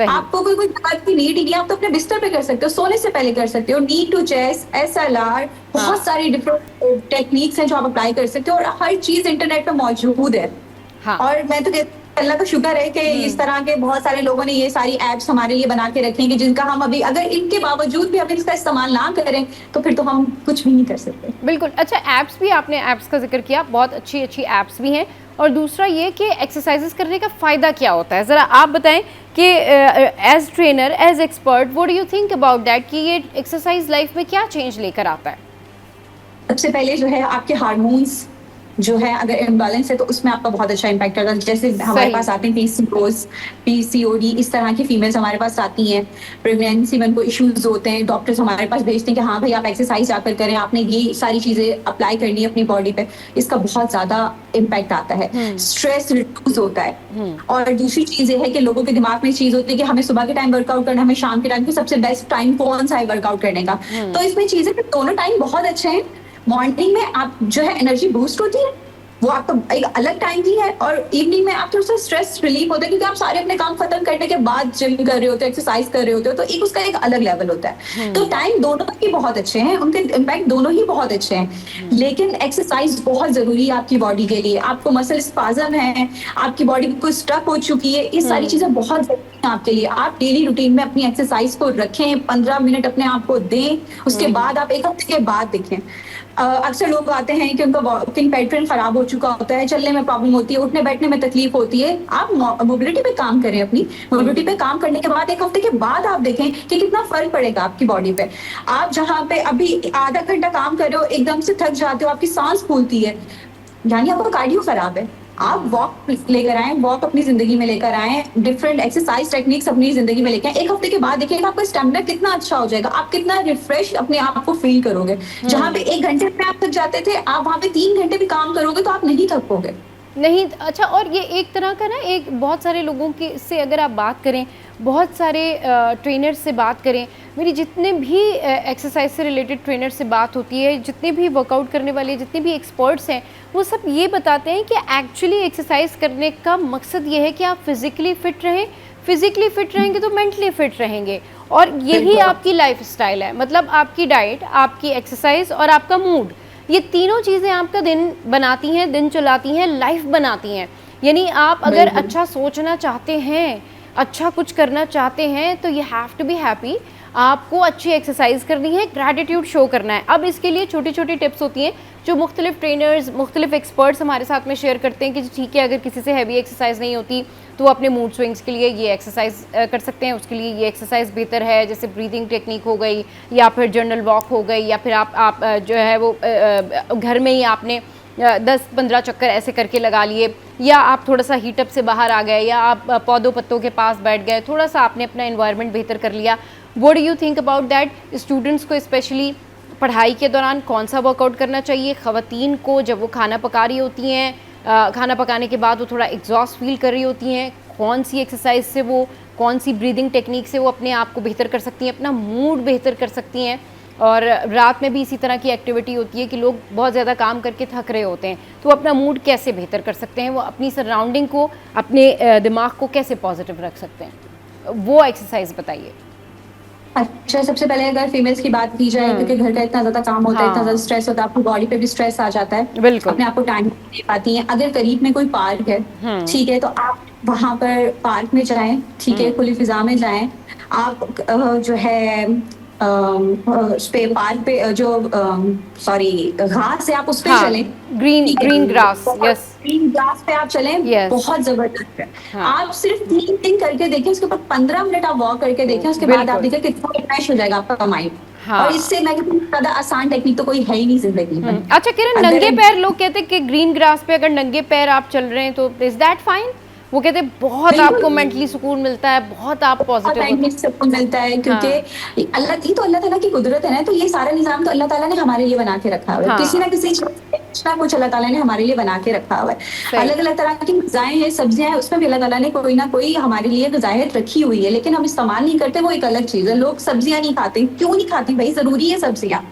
आपको कोई दवाई की नीड ही नहीं, आप तो अपने बिस्तर पे कर सकते हो, सोने से पहले कर सकते हो। नी टू चेस्ट, SLR, बहुत सारी डिफरेंट टेक्निक्स हैं जो आप अप्लाई कर सकते हो और हर चीज इंटरनेट पे मौजूद है। और मैं तो अल्लाह का शुक्र है कि इस तरह के बहुत सारे लोगों ने ये सारी एप्स हमारे लिए बना के रखी हैं, जिनका हम अभी, अगर इनके बावजूद भी हम इसका इस्तेमाल ना करें तो फिर तो हम कुछ भी नहीं कर सकते। बिल्कुल। अच्छा, एप्स भी, आपने एप्स का जिक्र किया, बहुत अच्छी अच्छी एप्स भी हैं, और दूसरा ये कि एक्सरसाइजेस करने का फ़ायदा क्या होता है, ज़रा आप बताएं कि as trainer, as expert, what do you think about that, कि ये एक्सरसाइज लाइफ में क्या चेंज लेकर आता है? सबसे पहले जो है आपके हार्मोन्स जो है अगर इम्बैलेंस है तो उसमें आपका बहुत अच्छा इम्पैक्ट करता है। जैसे हमारे पास आते हैं PCOD, इस तरह की फीमेल्स हमारे पास आती हैं, प्रेगनेंसी में उनको इश्यूज होते हैं, डॉक्टर्स हमारे पास भेजते हैं कि हाँ भाई आप एक्सरसाइज आकर करें, आपने ये सारी चीजें अप्लाई करनी है अपनी बॉडी पे, इसका बहुत ज्यादा इम्पैक्ट आता है, स्ट्रेस रिड्यूस होता है। और दूसरी चीज ये है कि लोगों के दिमाग में चीज होती है कि हमें सुबह के टाइम वर्कआउट करना, हमें शाम के टाइम, सबसे बेस्ट टाइम कौन सा है वर्कआउट करने का। तो इसमें चीजें दोनों टाइम बहुत अच्छे हैं। मॉर्निंग में आप जो है एनर्जी बूस्ट होती है, वो आपका एक अलग टाइम ही है, और इवनिंग में आप थोड़ा सा स्ट्रेस रिलीफ होता है क्योंकि आप सारे अपने काम खत्म करने के बाद जिम कर रहे होते हो, एक्सरसाइज कर रहे होते हो, तो एक उसका एक अलग लेवल होता है। तो टाइम दोनों ही बहुत अच्छे हैं, उनके इम्पैक्ट दोनों ही बहुत अच्छे हैं, लेकिन एक्सरसाइज बहुत जरूरी है आपकी बॉडी के लिए। आपको मसल स्पाज्म है, आपकी बॉडी बिल्कुल स्टक हो चुकी है, ये सारी चीजें बहुत जरूरी है आपके लिए। आप डेली रूटीन में अपनी एक्सरसाइज को रखें, 15 मिनट अपने आप को दें, उसके बाद आप एक हफ्ते के बाद देखें। अक्सर लोग आते हैं कि उनका वॉकिंग पैटर्न खराब हो चुका होता है, चलने में प्रॉब्लम होती है, उठने बैठने में तकलीफ होती है। आप मोबिलिटी पे काम करें, अपनी मोबिलिटी पे काम करने के बाद एक हफ्ते के बाद आप देखें कि कितना फर्क पड़ेगा आपकी बॉडी पे। आप जहाँ पे अभी आधा घंटा काम कर रहे हो, एकदम से थक जाते हो, आपकी सांस फूलती है, यानी आपका कार्डियो खराब है। आप वॉक लेकर आए, वॉक अपनी जिंदगी में लेकर आए, डिफरेंट एक्सरसाइज टेक्निक्स अपनी जिंदगी में लेकर आए, एक हफ्ते के बाद देखिएगा आपका स्टेमिना कितना अच्छा हो जाएगा, आप कितना रिफ्रेश अपने आप को फील करोगे। जहाँ पे 1 घंटे में आप थक जाते थे, आप वहाँ पे 3 घंटे भी काम करोगे तो आप नहीं थकोगे। नहीं, अच्छा, और ये एक तरह का ना, एक बहुत सारे लोगों के से अगर आप बात करें, बहुत सारे ट्रेनर से बात करें, मेरी जितने भी एक्सरसाइज से रिलेटेड ट्रेनर से बात होती है, जितने भी वर्कआउट करने वाले, जितने भी एक्सपर्ट्स हैं, वो सब ये बताते हैं कि एक्चुअली एक्सरसाइज करने का मकसद ये है कि आप फिज़िकली फ़िट रहें, फिजिकली फिट रहेंगे तो मेंटली फिट रहेंगे। और यही आपकी लाइफ स्टाइल है, मतलब आपकी डाइट, आपकी एक्सरसाइज और आपका मूड, ये तीनों चीज़ें आपका दिन बनाती हैं, दिन चलाती हैं, लाइफ बनाती हैं। यानी आप अगर अच्छा सोचना चाहते हैं, अच्छा कुछ करना चाहते हैं, तो you have to be happy. आपको अच्छी एक्सरसाइज करनी है, ग्रैटिट्यूड शो करना है। अब इसके लिए छोटी छोटी टिप्स होती हैं जो मुख्तलिफ ट्रेनर्स, मुख्तलिफ एक्सपर्ट्स हमारे साथ में शेयर करते हैं कि ठीक है, अगर किसी से हैवी एक्सरसाइज नहीं होती तो वो अपने मूड स्विंग्स के लिए ये एक्सरसाइज कर सकते हैं, उसके लिए ये एक्सरसाइज बेहतर है, जैसे ब्रीदिंग टेक्निक हो गई, या फिर जनरल वॉक हो गई, या फिर आप जो है वो घर में ही आपने 10-15 चक्कर ऐसे करके लगा लिए, या आप थोड़ा सा हीटअप से बाहर आ गए, या आप पौधों पत्तों के पास बैठ गए, थोड़ा सा आपने अपना इन्वायरमेंट बेहतर कर लिया। What do you think about that? Students को स्पेशली पढ़ाई के दौरान कौन सा वर्कआउट करना चाहिए? ख़वातीन को जब वो खाना पका रही होती हैं, खाना पकाने के बाद वो थोड़ा एग्जॉस्ट फील कर रही होती हैं, कौन सी एक्सरसाइज से वो, कौन सी ब्रीदिंग टेक्निक से वो अपने आप को बेहतर कर सकती हैं, अपना मूड बेहतर कर सकती हैं? और रात में भी इसी तरह की एक्टिविटी होती है कि लोग बहुत ज़्यादा काम करके थक रहे होते हैं, तो अपना मूड कैसे बेहतर कर सकते हैं, वो अपनी सराउंडिंग को, अपने दिमाग को कैसे पॉजिटिव रख सकते हैं, वो एक्सरसाइज बताइए। अच्छा, सबसे पहले अगर फीमेल्स की बात की जाए, क्योंकि घर का इतना ज्यादा काम होता है, इतना ज्यादा स्ट्रेस होता है, आपकी बॉडी पे भी स्ट्रेस आ जाता है, बिल्कुल, अपने आप को टाइम नहीं दे पाती हैं। अगर करीब में कोई पार्क है, ठीक है, तो आप वहां पर पार्क में जाएं, ठीक है, खुली फिजा में जाएं। आप जो है उस पे पार्क पे जो सॉरी घास है, आप उस पे चलें, green grass, yes, green grass पे आप चलें, बहुत जबरदस्त है। आप सिर्फ 3 दिन करके देखें, उसके बाद 15 मिनट आप वॉक करके देखें, उसके बाद आप देखें कितना फ्रेश हो जाएगा आपका माइंड। और इससे मैं कहती हूँ ज्यादा आसान टेक्निक तो कोई है ही नहीं जिंदगी में। अच्छा किरण, नंगे पैर, लोग कहते हैं कि ग्रीन ग्रास पे अगर नंगे पैर आप चल रहे हैं तो इज दैट फाइन? वो कहते हैं बहुत आपको मेंटली सुकून मिलता है, बहुत आप पॉजिटिव होते हैं, सुकून मिलता है, क्योंकि अल्लाह ही तो, अल्लाह ताला की कुदरत है ना, तो ये सारा निजाम तो अल्लाह ताला ने हमारे लिए बना के रखा हुआ है। किसी ना किसी कुछ ना कुछ अल्लाह ताला ने हमारे लिए बना के रखा हुआ है। अलग अलग तरह की ग़िज़ाएं हैं, सब्जियां हैं, उसमें भी अल्लाह ताला ने कोई ना कोई हमारे लिए ग़िज़ायत रखी हुई है, लेकिन हम इस्तेमाल नहीं करते, वो एक अलग चीज है। लोग सब्जियां नहीं खाते, क्यों नहीं खाते भाई? जरूरी है सब्जियां।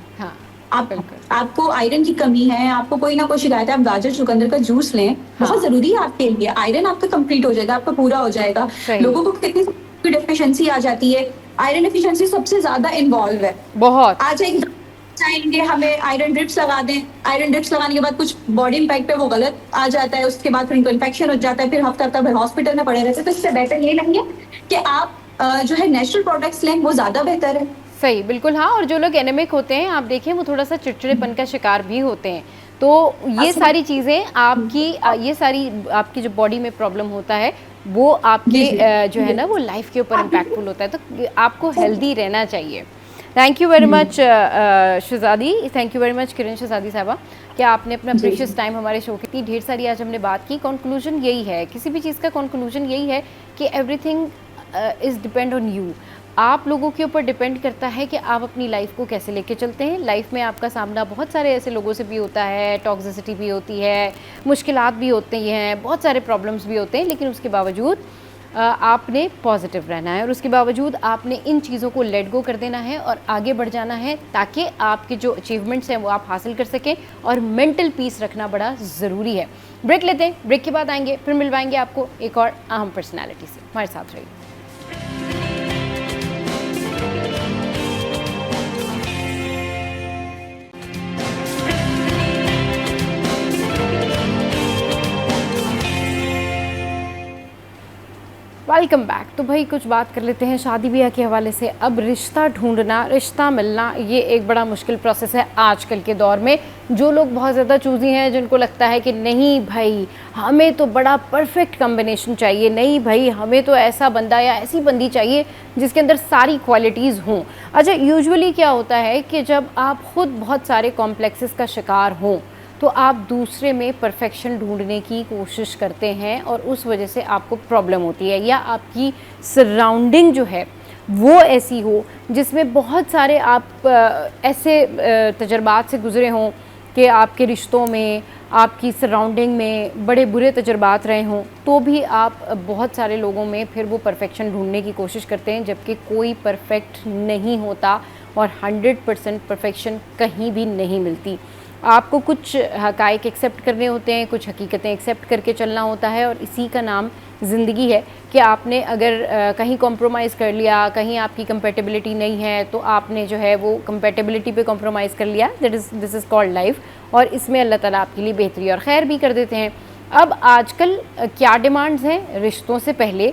आपको आयरन की कमी है, आपको कोई ना कोई शिकायत है, आप गाजर चुकंदर का जूस लें, बहुत जरूरी है आपके लिए। आयरन आपका कंप्लीट हो जाएगा, आपका पूरा हो जाएगा। लोगों को कितनी डिफिशियंसी आ जाती है, आयरन डिफिशियंसी सबसे ज्यादा इन्वॉल्व है, बहुत। आज एक चाहेंगे हमें आयरन ड्रिप्स लगा दें, आयरन ड्रिप्स लगाने के बाद कुछ बॉडी इम्पैक्ट पे वो गलत आ जाता है, उसके बाद फिर उनको इन्फेक्शन हो जाता है, फिर हफ्ता हफ्ता भर हॉस्पिटल में पड़े रहते हैं। तो इससे बेटर ये लेंगे कि आप जो है नेचुरल प्रोडक्ट्स लें, वो ज्यादा बेहतर है। सही, बिल्कुल। हाँ, और जो लोग एनेमिक होते हैं, आप देखें, वो थोड़ा सा चिड़चिड़ेपन का शिकार भी होते हैं। तो ये सारी चीज़ें आपकी, ये सारी आपकी जो बॉडी में प्रॉब्लम होता है, वो आपके जो है ना, वो लाइफ के ऊपर इम्पैक्टफुल होता है। तो आपको हेल्दी रहना चाहिए। Thank you very much Shahzadi, thank you very much किरण शहजादी साहबा, कि आपने अपना प्रीशियस टाइम हमारे शो की इतनी ढेर सारी आज हमने बात की। कंक्लूजन यही है, किसी भी चीज़ का कंक्लूजन यही है कि everything is depend on you. आप लोगों के ऊपर डिपेंड करता है कि आप अपनी लाइफ को कैसे लेके चलते हैं। लाइफ में आपका सामना बहुत सारे ऐसे लोगों से भी होता है, टॉक्सिसिटी भी होती है, मुश्किलात भी होती हैं, बहुत सारे प्रॉब्लम्स भी होते हैं, लेकिन उसके बावजूद आपने पॉजिटिव रहना है, और उसके बावजूद आपने इन चीज़ों को लेट गो कर देना है और आगे बढ़ जाना है, ताकि आपके जो अचीवमेंट्स हैं वो आप हासिल कर सकें। और मेंटल पीस रखना बड़ा ज़रूरी है। ब्रेक लेते हैं, ब्रेक के बाद आएंगे, फिर मिलवाएंगे आपको एक और अहम पर्सनैलिटी से। हमारे साथ रहिए। Welcome back. तो भाई कुछ बात कर लेते हैं शादी ब्याह के हवाले से। अब रिश्ता ढूंढना, रिश्ता मिलना, ये एक बड़ा मुश्किल प्रोसेस है आजकल के दौर में। जो लोग बहुत ज़्यादा चूज़ी हैं, जिनको लगता है कि नहीं भाई हमें तो बड़ा परफेक्ट कॉम्बिनेशन चाहिए, नहीं भाई हमें तो ऐसा बंदा या ऐसी बंदी चाहिए जिसके अंदर सारी क्वालिटीज़ हों। अच्छा, यूजुअली क्या होता है कि जब आप ख़ुद बहुत सारे कॉम्प्लेक्सेस का शिकार हों, तो आप दूसरे में परफेक्शन ढूंढने की कोशिश करते हैं, और उस वजह से आपको प्रॉब्लम होती है। या आपकी सराउंडिंग जो है वो ऐसी हो जिसमें बहुत सारे आप ऐसे तजर्बात से गुज़रे हों कि आपके रिश्तों में, आपकी सराउंडिंग में बड़े बुरे तजर्बात रहे हों, तो भी आप बहुत सारे लोगों में फिर वो परफेक्शन ढूंढने की कोशिश करते हैं, जबकि कोई परफेक्ट नहीं होता और 100% परफेक्शन कहीं भी नहीं मिलती। आपको कुछ हकाइक एक्सेप्ट करने होते हैं, कुछ हकीकतें एक्सेप्ट करके चलना होता है, और इसी का नाम ज़िंदगी है कि आपने अगर कहीं कॉम्प्रोमाइज़ कर लिया, कहीं आपकी कंपेटिबिलिटी नहीं है, तो आपने जो है वो कंपेटिबिलिटी पे कॉम्प्रोमाइज़ कर लिया, दिस इज़ कॉल्ड लाइफ। और इसमें अल्लाह ताला आपके लिए बेहतरी और खैर भी कर देते हैं। अब आजकल क्या डिमांड्स हैं रिश्तों से पहले,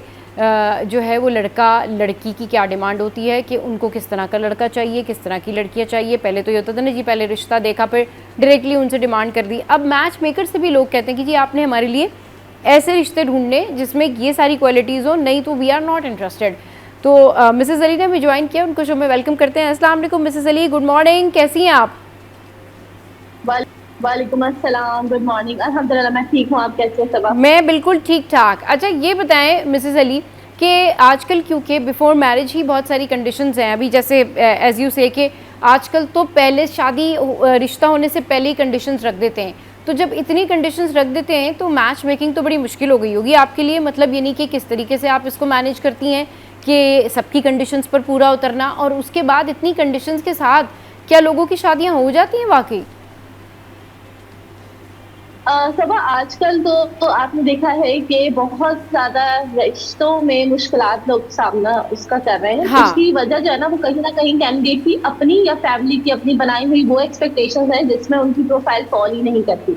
जो है वो लड़का लड़की की क्या डिमांड होती है कि उनको किस तरह का लड़का चाहिए, किस तरह की लड़कियां चाहिए। पहले तो ये होता था ना जी, पहले रिश्ता देखा फिर डायरेक्टली उनसे डिमांड कर दी। अब मैच मेकर से भी लोग कहते हैं कि जी आपने हमारे लिए ऐसे रिश्ते ढूंढने जिसमें ये सारी क्वालिटीज़ हो, नहीं तो वी आर नॉट इंटरेस्टेड। तो मिसेज़ अली ने हमें ज्वाइन किया, उनको शो में वेलकम करते हैं। अस्सलाम वालेकुम मिसेज़ अली, गुड मॉर्निंग, कैसी हैं आप? वालेकुम अस्सलाम, गुड मॉर्निंग। अल्हम्दुलिल्लाह मैं ठीक हूँ, आप कैसे हैं सब? मैं बिल्कुल ठीक ठाक। अच्छा ये बताएं मिसेज़ अली कि आजकल क्योंकि बिफोर मैरिज ही बहुत सारी कंडीशंस हैं, अभी जैसे एज यू से कि आजकल तो पहले शादी रिश्ता होने से पहले ही कंडीशंस रख देते हैं, तो जब इतनी कंडीशंस रख देते हैं तो मैच मेकिंग तो बड़ी मुश्किल हो गई होगी आपके लिए। मतलब ये नहीं कि किस तरीके से आप इसको मैनेज करती हैं कि सबकी कंडीशंस पर पूरा उतरना, और उसके बाद इतनी कंडीशंस के साथ क्या लोगों की शादियाँ हो जाती हैं वाकई? सबा आजकल तो आपने देखा है कि बहुत ज्यादा रिश्तों में मुश्किलात लोग सामना उसका कर रहे हैं। हाँ। उसकी वजह जो है ना वो कहीं ना कहीं कैंडिडेट की अपनी या फैमिली की अपनी बनाई हुई वो एक्सपेक्टेशंस है जिसमें उनकी प्रोफाइल फॉल ही नहीं करती।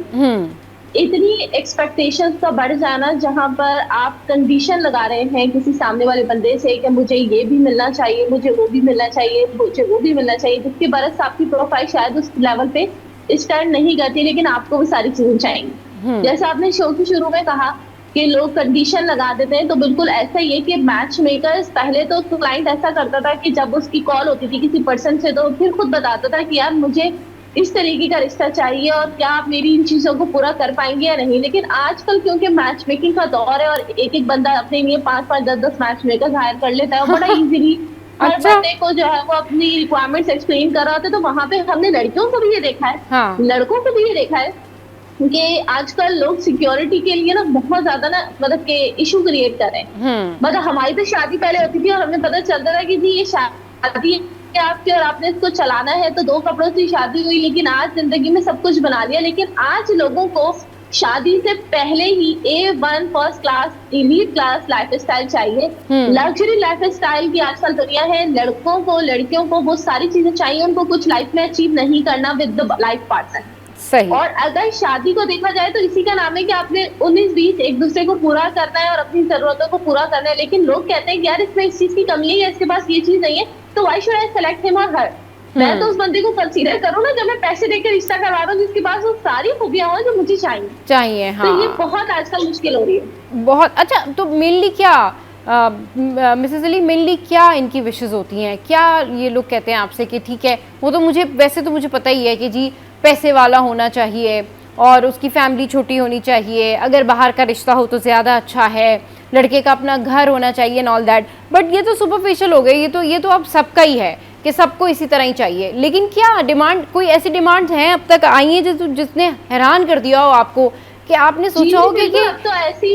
इतनी एक्सपेक्टेशंस का बढ़ जाना जहां पर आप कंडीशन लगा रहे हैं किसी सामने वाले बंदे से कि मुझे ये भी मिलना चाहिए, मुझे वो भी मिलना चाहिए, मुझे वो भी मिलना चाहिए, जिसके बरस आपकी प्रोफाइल शायद उस लेवल पे स्टैंड नहीं करती, लेकिन आपको वो सारी चीजें चाहिए। जैसे आपने शो के शुरू में कहा कि लोग कंडीशन लगा देते हैं, तो बिल्कुल ऐसा ही है कि मैच मेकर्स पहले तो क्लाइंट ऐसा करता था कि जब उसकी कॉल होती थी किसी पर्सन से तो फिर खुद बताता था कि यार मुझे इस तरीके का रिश्ता चाहिए और क्या आप मेरी इन चीजों को पूरा कर पाएंगे या नहीं। लेकिन आजकल क्योंकि मैच मेकिंग का दौर है और एक एक बंदा अपने लिए 5-5, 10-10 मैच मेकर हायर कर लेता है, बड़ा इजीली हर बंदे को जो है वो अपनी रिक्वायरमेंट्स एक्सप्लेन कर रहा होता है। तो वहां पे हमने लड़कियों को भी ये देखा है, हाँ। लड़कों को भी ये देखा है कि आजकल लोग सिक्योरिटी के लिए ना बहुत ज्यादा ना मतलब के इशू क्रिएट कर रहे हैं। मतलब हमारी तो शादी पहले होती थी और हमें पता चलता था कि जी ये शादी आपकी और आपने इसको चलाना है, तो 2 कपड़ों से शादी हुई। लेकिन आज जिंदगी में सब कुछ बना लिया। लेकिन आज लोगों को शादी से पहले ही A1 first class elite class lifestyle चाहिए, लग्जरी लाइफस्टाइल की आजकल दुनिया है। लड़कों को लड़कियों को वो सारी चीजें चाहिए, उनको कुछ लाइफ में अचीव नहीं करना विद द लाइफ पार्टनर। सही। और अगर शादी को देखा जाए तो इसी का नाम है कि आपने 19-20 एक दूसरे को पूरा करना है और अपनी जरूरतों को पूरा करना है। लेकिन लोग कहते हैं कि यार इसमें इस चीज की कमी है या इसके पास ये चीज नहीं है, तो why should I select him और हर। मैं तो उस बंदे को कंसीडर करूँ ना जब मैं पैसे देकर रिश्ता करवा रहा हूँ जिसके पास वो सारी खूबियां हो जो मुझे चाहिए। हाँ। तो ये बहुत आजकल मुश्किल हो रही है। बहुत अच्छा। तो मेनली क्या मिसेस अली, मेनली क्या इनकी विशेस होती हैं? क्या ये लोग कहते हैं आपसे कि ठीक है वो तो मुझे वैसे तो मुझे पता ही है कि जी पैसे वाला होना चाहिए और उसकी फैमिली छोटी होनी चाहिए, अगर बाहर का रिश्ता हो तो ज़्यादा अच्छा है, लड़के का अपना घर होना चाहिए एंड ऑल दैट। बट ये तो सुपरफिशियल हो गई, ये तो अब सबका ही है कि सबको इसी तरह ही चाहिए। लेकिन क्या डिमांड, कोई ऐसी डिमांड्स हैं अब तक आई हैं जिसने हैरान कर दिया हो आपको कि आपने सोचा हो कि तो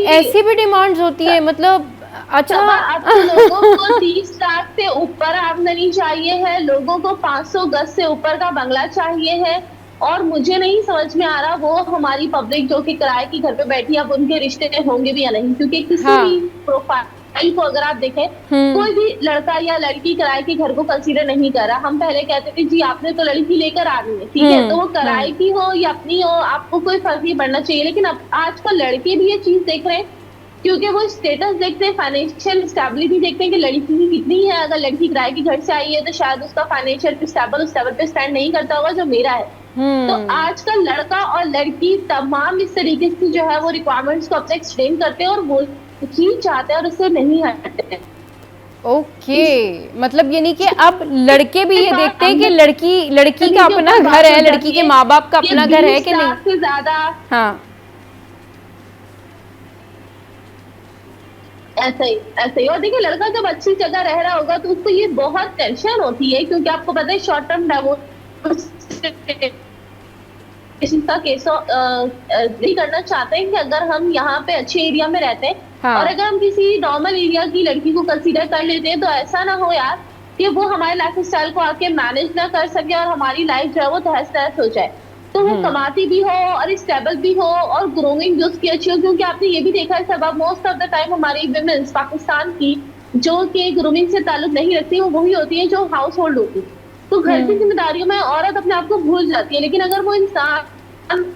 ऐसी भी डिमांड्स होती है? मतलब अच्छा, अब तो लोगों को 30 लाख से ऊपर आमदनी चाहिए है, लोगों को 500 गज से ऊपर का बंगला चाहिए है। और मुझे नहीं समझ में आ रहा वो हमारी पब्लिक जो कि किराए की घर पे बैठी अब उनके रिश्ते होंगे भी या नहीं, क्योंकि किसी भी प्रोफाइल को अगर आप देखें कोई भी लड़का या लड़की किराए के घर को कंसीडर नहीं कर रहा। हम पहले कहते थे जी आपने तो लड़की लेकर आ रही है, ठीक है, तो वो किराए की हो या अपनी हो आपको कोई फर्क नहीं पड़ना चाहिए। लेकिन अब आजकल लड़के भी ये चीज देख रहे हैं क्योंकि वो स्टेटस देखते हैं, फाइनेंशियल स्टेबिलिटी देखते हैं कि लड़की की कितनी है। अगर लड़की किराए के घर से आई है तो शायद उसका फाइनेंशियल स्टेबल उस लेवल पे स्टैंड नहीं करता होगा जो मेरा है। तो आजकल लड़का और लड़की तमाम इस तरीके से जो है वो रिक्वायरमेंट्स को अपने एक्सटेंड करते हैं और वो ही चाहते हैं और उससे नहीं हटते। ओके, मतलब ये नहीं कि अब लड़के भी ये देखते हैं कि लड़की का अपना घर है, लड़की के माँ बाप का अपना घर है कि नहीं, से ज्यादा। हाँ ऐसे ही। और देखिए लड़का जब अच्छी जगह रह रहा होगा तो उसको ये बहुत टेंशन होती है, क्योंकि आपको पता है शॉर्ट टर्म डिवोर्स का केस नहीं करना चाहते हैं कि अगर हम यहाँ पे अच्छे एरिया में रहते हैं, हाँ। और अगर हम किसी नॉर्मल एरिया की लड़की को कंसीडर कर लेते हैं तो ऐसा ना हो यार कि वो हमारे लाइफ स्टाइल को आके मैनेज ना कर सके और हमारी लाइफ जो है वो तहस नहस हो जाए। तो वो कमाती भी हो और स्टेबल भी हो और ग्रोइंग जो उसकी अच्छी हो, क्योंकि आपने ये भी देखा है सब मोस्ट ऑफ द टाइम हमारी विमेन्स पाकिस्तान की जो कि ग्रूमिंग से ताल्लुक नहीं रखती वो वही होती है जो हाउस होल्ड होती है। तो घर की जिम्मेदारियों में औरत अपने आप को भूल जाती है, लेकिन अगर वो इंसान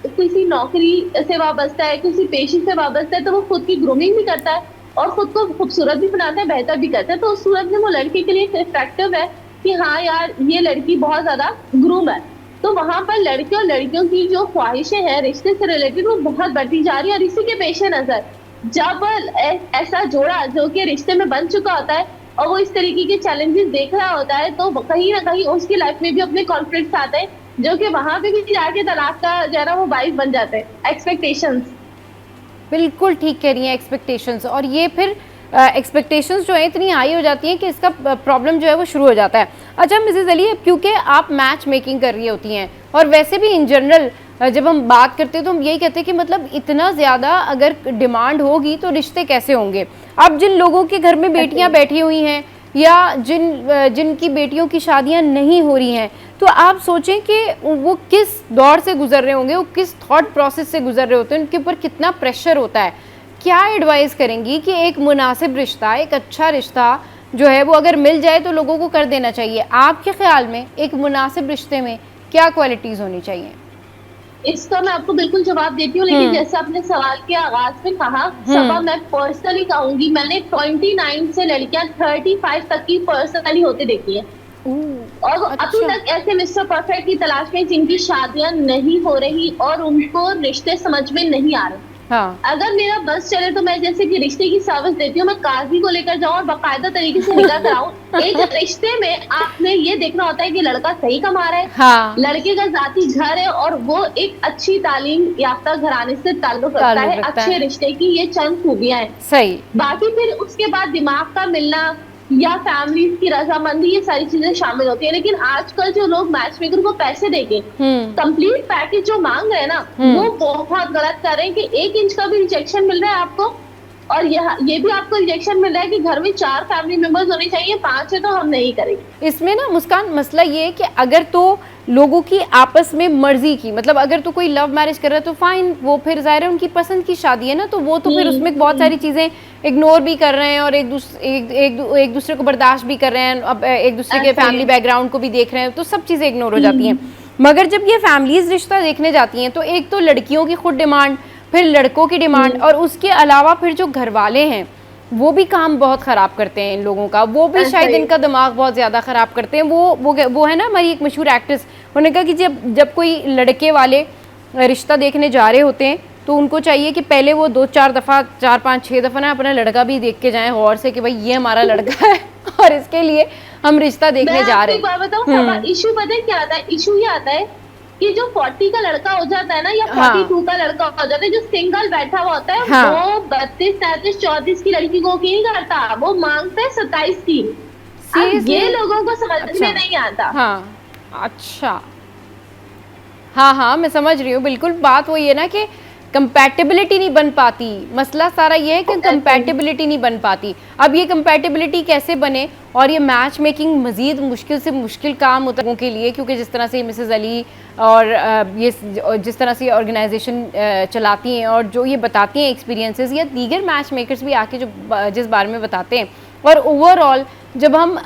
किसी नौकरी से वाबस्ता है, किसी पेशे से वाबस्ता है, तो वो खुद की ग्रूमिंग भी करता है और खुद को खूबसूरत भी बनाता है, बेहतर भी करता है। तो उस सूरत में वो लड़के के लिए इफेक्टिव है कि हाँ यार ये लड़की बहुत ज्यादा ग्रूम है। तो वहां पर लड़के और लड़कियों की जो ख्वाहिशें हैं रिश्ते से रिलेटेड वो बहुत बढ़ती जा रही है। और इसी के पेश नजर जब ऐसा जोड़ा जो कि रिश्ते में बन चुका होता है और वो इस तरीके के चैलेंजेस देख रहा होता है, तो कहीं ना कहीं उसकी लाइफ में भी अपने कॉन्फ्लिक्ट्स आते हैं, जो कि वहां पे भी जाके तलाक का जो है ना वो बाइस बन जाते हैं। एक्सपेक्टेशंस, बिल्कुल ठीक कह रही हैं, एक्सपेक्टेशंस। और ये फिर एक्सपेक्टेशंस जो है इतनी हाई हो जाती हैं कि इसका प्रॉब्लम जो है वो शुरू हो जाता है। अच्छा मिसेज अली, क्योंकि आप मैच मेकिंग कर रही होती हैं और वैसे भी इन जनरल जब हम बात करते हैं तो हम यही कहते हैं कि मतलब इतना ज़्यादा अगर डिमांड होगी तो रिश्ते कैसे होंगे। अब जिन लोगों के घर में बेटियां बैठी हुई हैं या जिनकी बेटियों की शादियां नहीं हो रही हैं, तो आप सोचें कि वो किस दौर से गुजर रहे होंगे, वो किस थॉट प्रोसेस से गुजर रहे होते हैं, उनके ऊपर कितना प्रेशर होता है। क्या एडवाइस करेंगी कि एक मुनासिब रिश्ता, एक अच्छा रिश्ता जो है वो अगर मिल जाए तो लोगों को कर देना चाहिए? आपके ख्याल में एक मुनासिब रिश्ते में क्या क्वालिटीज़ होनी चाहिए? इसका मैं आपको बिल्कुल जवाब देती हूँ, लेकिन जैसे आपने सवाल के आगाज में कहा, सबा मैं पर्सनली कहूंगी, मैंने 29 से लड़कियां 35 तक की पर्सनली होते देखी है और अच्छा। अभी तक ऐसे मिस्टर परफेक्ट की तलाश में जिनकी शादियां नहीं हो रही और उनको रिश्ते समझ में नहीं आ रहे। हाँ। अगर मेरा बस चले तो मैं जैसे कि रिश्ते की सर्विस देती हूँ, मैं काजी को लेकर जाऊँ और बाकायदा तरीके से निकाह कराऊं। एक रिश्ते में आपने ये देखना होता है कि लड़का सही कमा रहा है, हाँ। लड़के का जाती घर है और वो एक अच्छी तालीम याफ्ता घराने से ताल्लुक रखता है। अच्छे रिश्ते की ये चंद खूबियां हैं। सही। बाकी फिर उसके बाद दिमाग का मिलना या फैमिली की रजामंदी, ये सारी चीजें शामिल होती है। लेकिन आजकल जो लोग मैच मेकर को पैसे देके कंप्लीट पैकेज जो मांग रहे हैं ना, वो बहुत गलत कर रहे हैं कि 1 इंच का भी रिजेक्शन मिल रहा है आपको, और ये भी आपको रिजेक्शन मिल रहा है कि घर में 4 फैमिली मेंबर्स होने चाहिए, 5 है तो हम नहीं करेंगे। इसमें ना मुस्कान मसला ये है कि अगर तो लोगों की आपस में मर्जी की, मतलब अगर तो कोई लव मैरिज कर रहा है तो फाइन, वो फिर जाहिर है उनकी पसंद की शादी है ना, तो वो तो फिर उसमें बहुत सारी चीज़ें इग्नोर भी कर रहे हैं और एक दूसरे को बर्दाश्त भी कर रहे हैं, अब एक दूसरे के फैमिली बैकग्राउंड को भी देख रहे हैं, तो सब चीज़ें इग्नोर हो जाती हैं। मगर जब ये फैमिलीज रिश्ता देखने जाती हैं तो एक तो लड़कियों की खुद डिमांड, फिर लड़कों की डिमांड, और उसके अलावा फिर जो घर वाले हैं वो भी काम बहुत ख़राब करते हैं इन लोगों का, वो भी शायद इनका दिमाग बहुत ज़्यादा ख़राब करते हैं। वो है ना हमारी एक मशहूर एक्ट्रेस, उन्होंने कहा कि जब कोई लड़के वाले रिश्ता देखने जा रहे होते हैं तो उनको चाहिए कि पहले वो 2-4 दफ़ा 4-5-6 दफ़ा ना अपना लड़का भी देख के जाएं गौर से कि भाई ये हमारा लड़का है और इसके लिए हम रिश्ता देखने जा रहे हैं। मैं बताऊं इशू पता है क्या आता है? इशू ये आता है कि जो 40 का लड़का हो जाता है ना या 42 का लड़का हो जाता है, जो सिंगल बैठा हुआ होता है, वो 32, 33, 34 की लड़की को नहीं करता, वो मांगता है 27 की। ये लोगों को समझ में नहीं आता। हाँ, अच्छा, हाँ मैं समझ रही हूँ। बिल्कुल बात वही है ना कि कंपैटिबिलिटी नहीं बन पाती। मसला सारा ये है कि कंपैटिबिलिटी नहीं बन पाती। अब ये कंपैटिबिलिटी कैसे बने, और ये मैच मेकिंग मज़ीद मुश्किल से मुश्किल काम होता है लोगों के लिए, क्योंकि जिस तरह से मिसेस अली और ये जिस तरह से ऑर्गेनाइजेशन चलाती हैं और जो ये बताती हैं एक्सपीरियंसेस, या दीगर मैच मेकर्स भी आके जो जिस बारे में बताते हैं, और ओवरऑल जब हम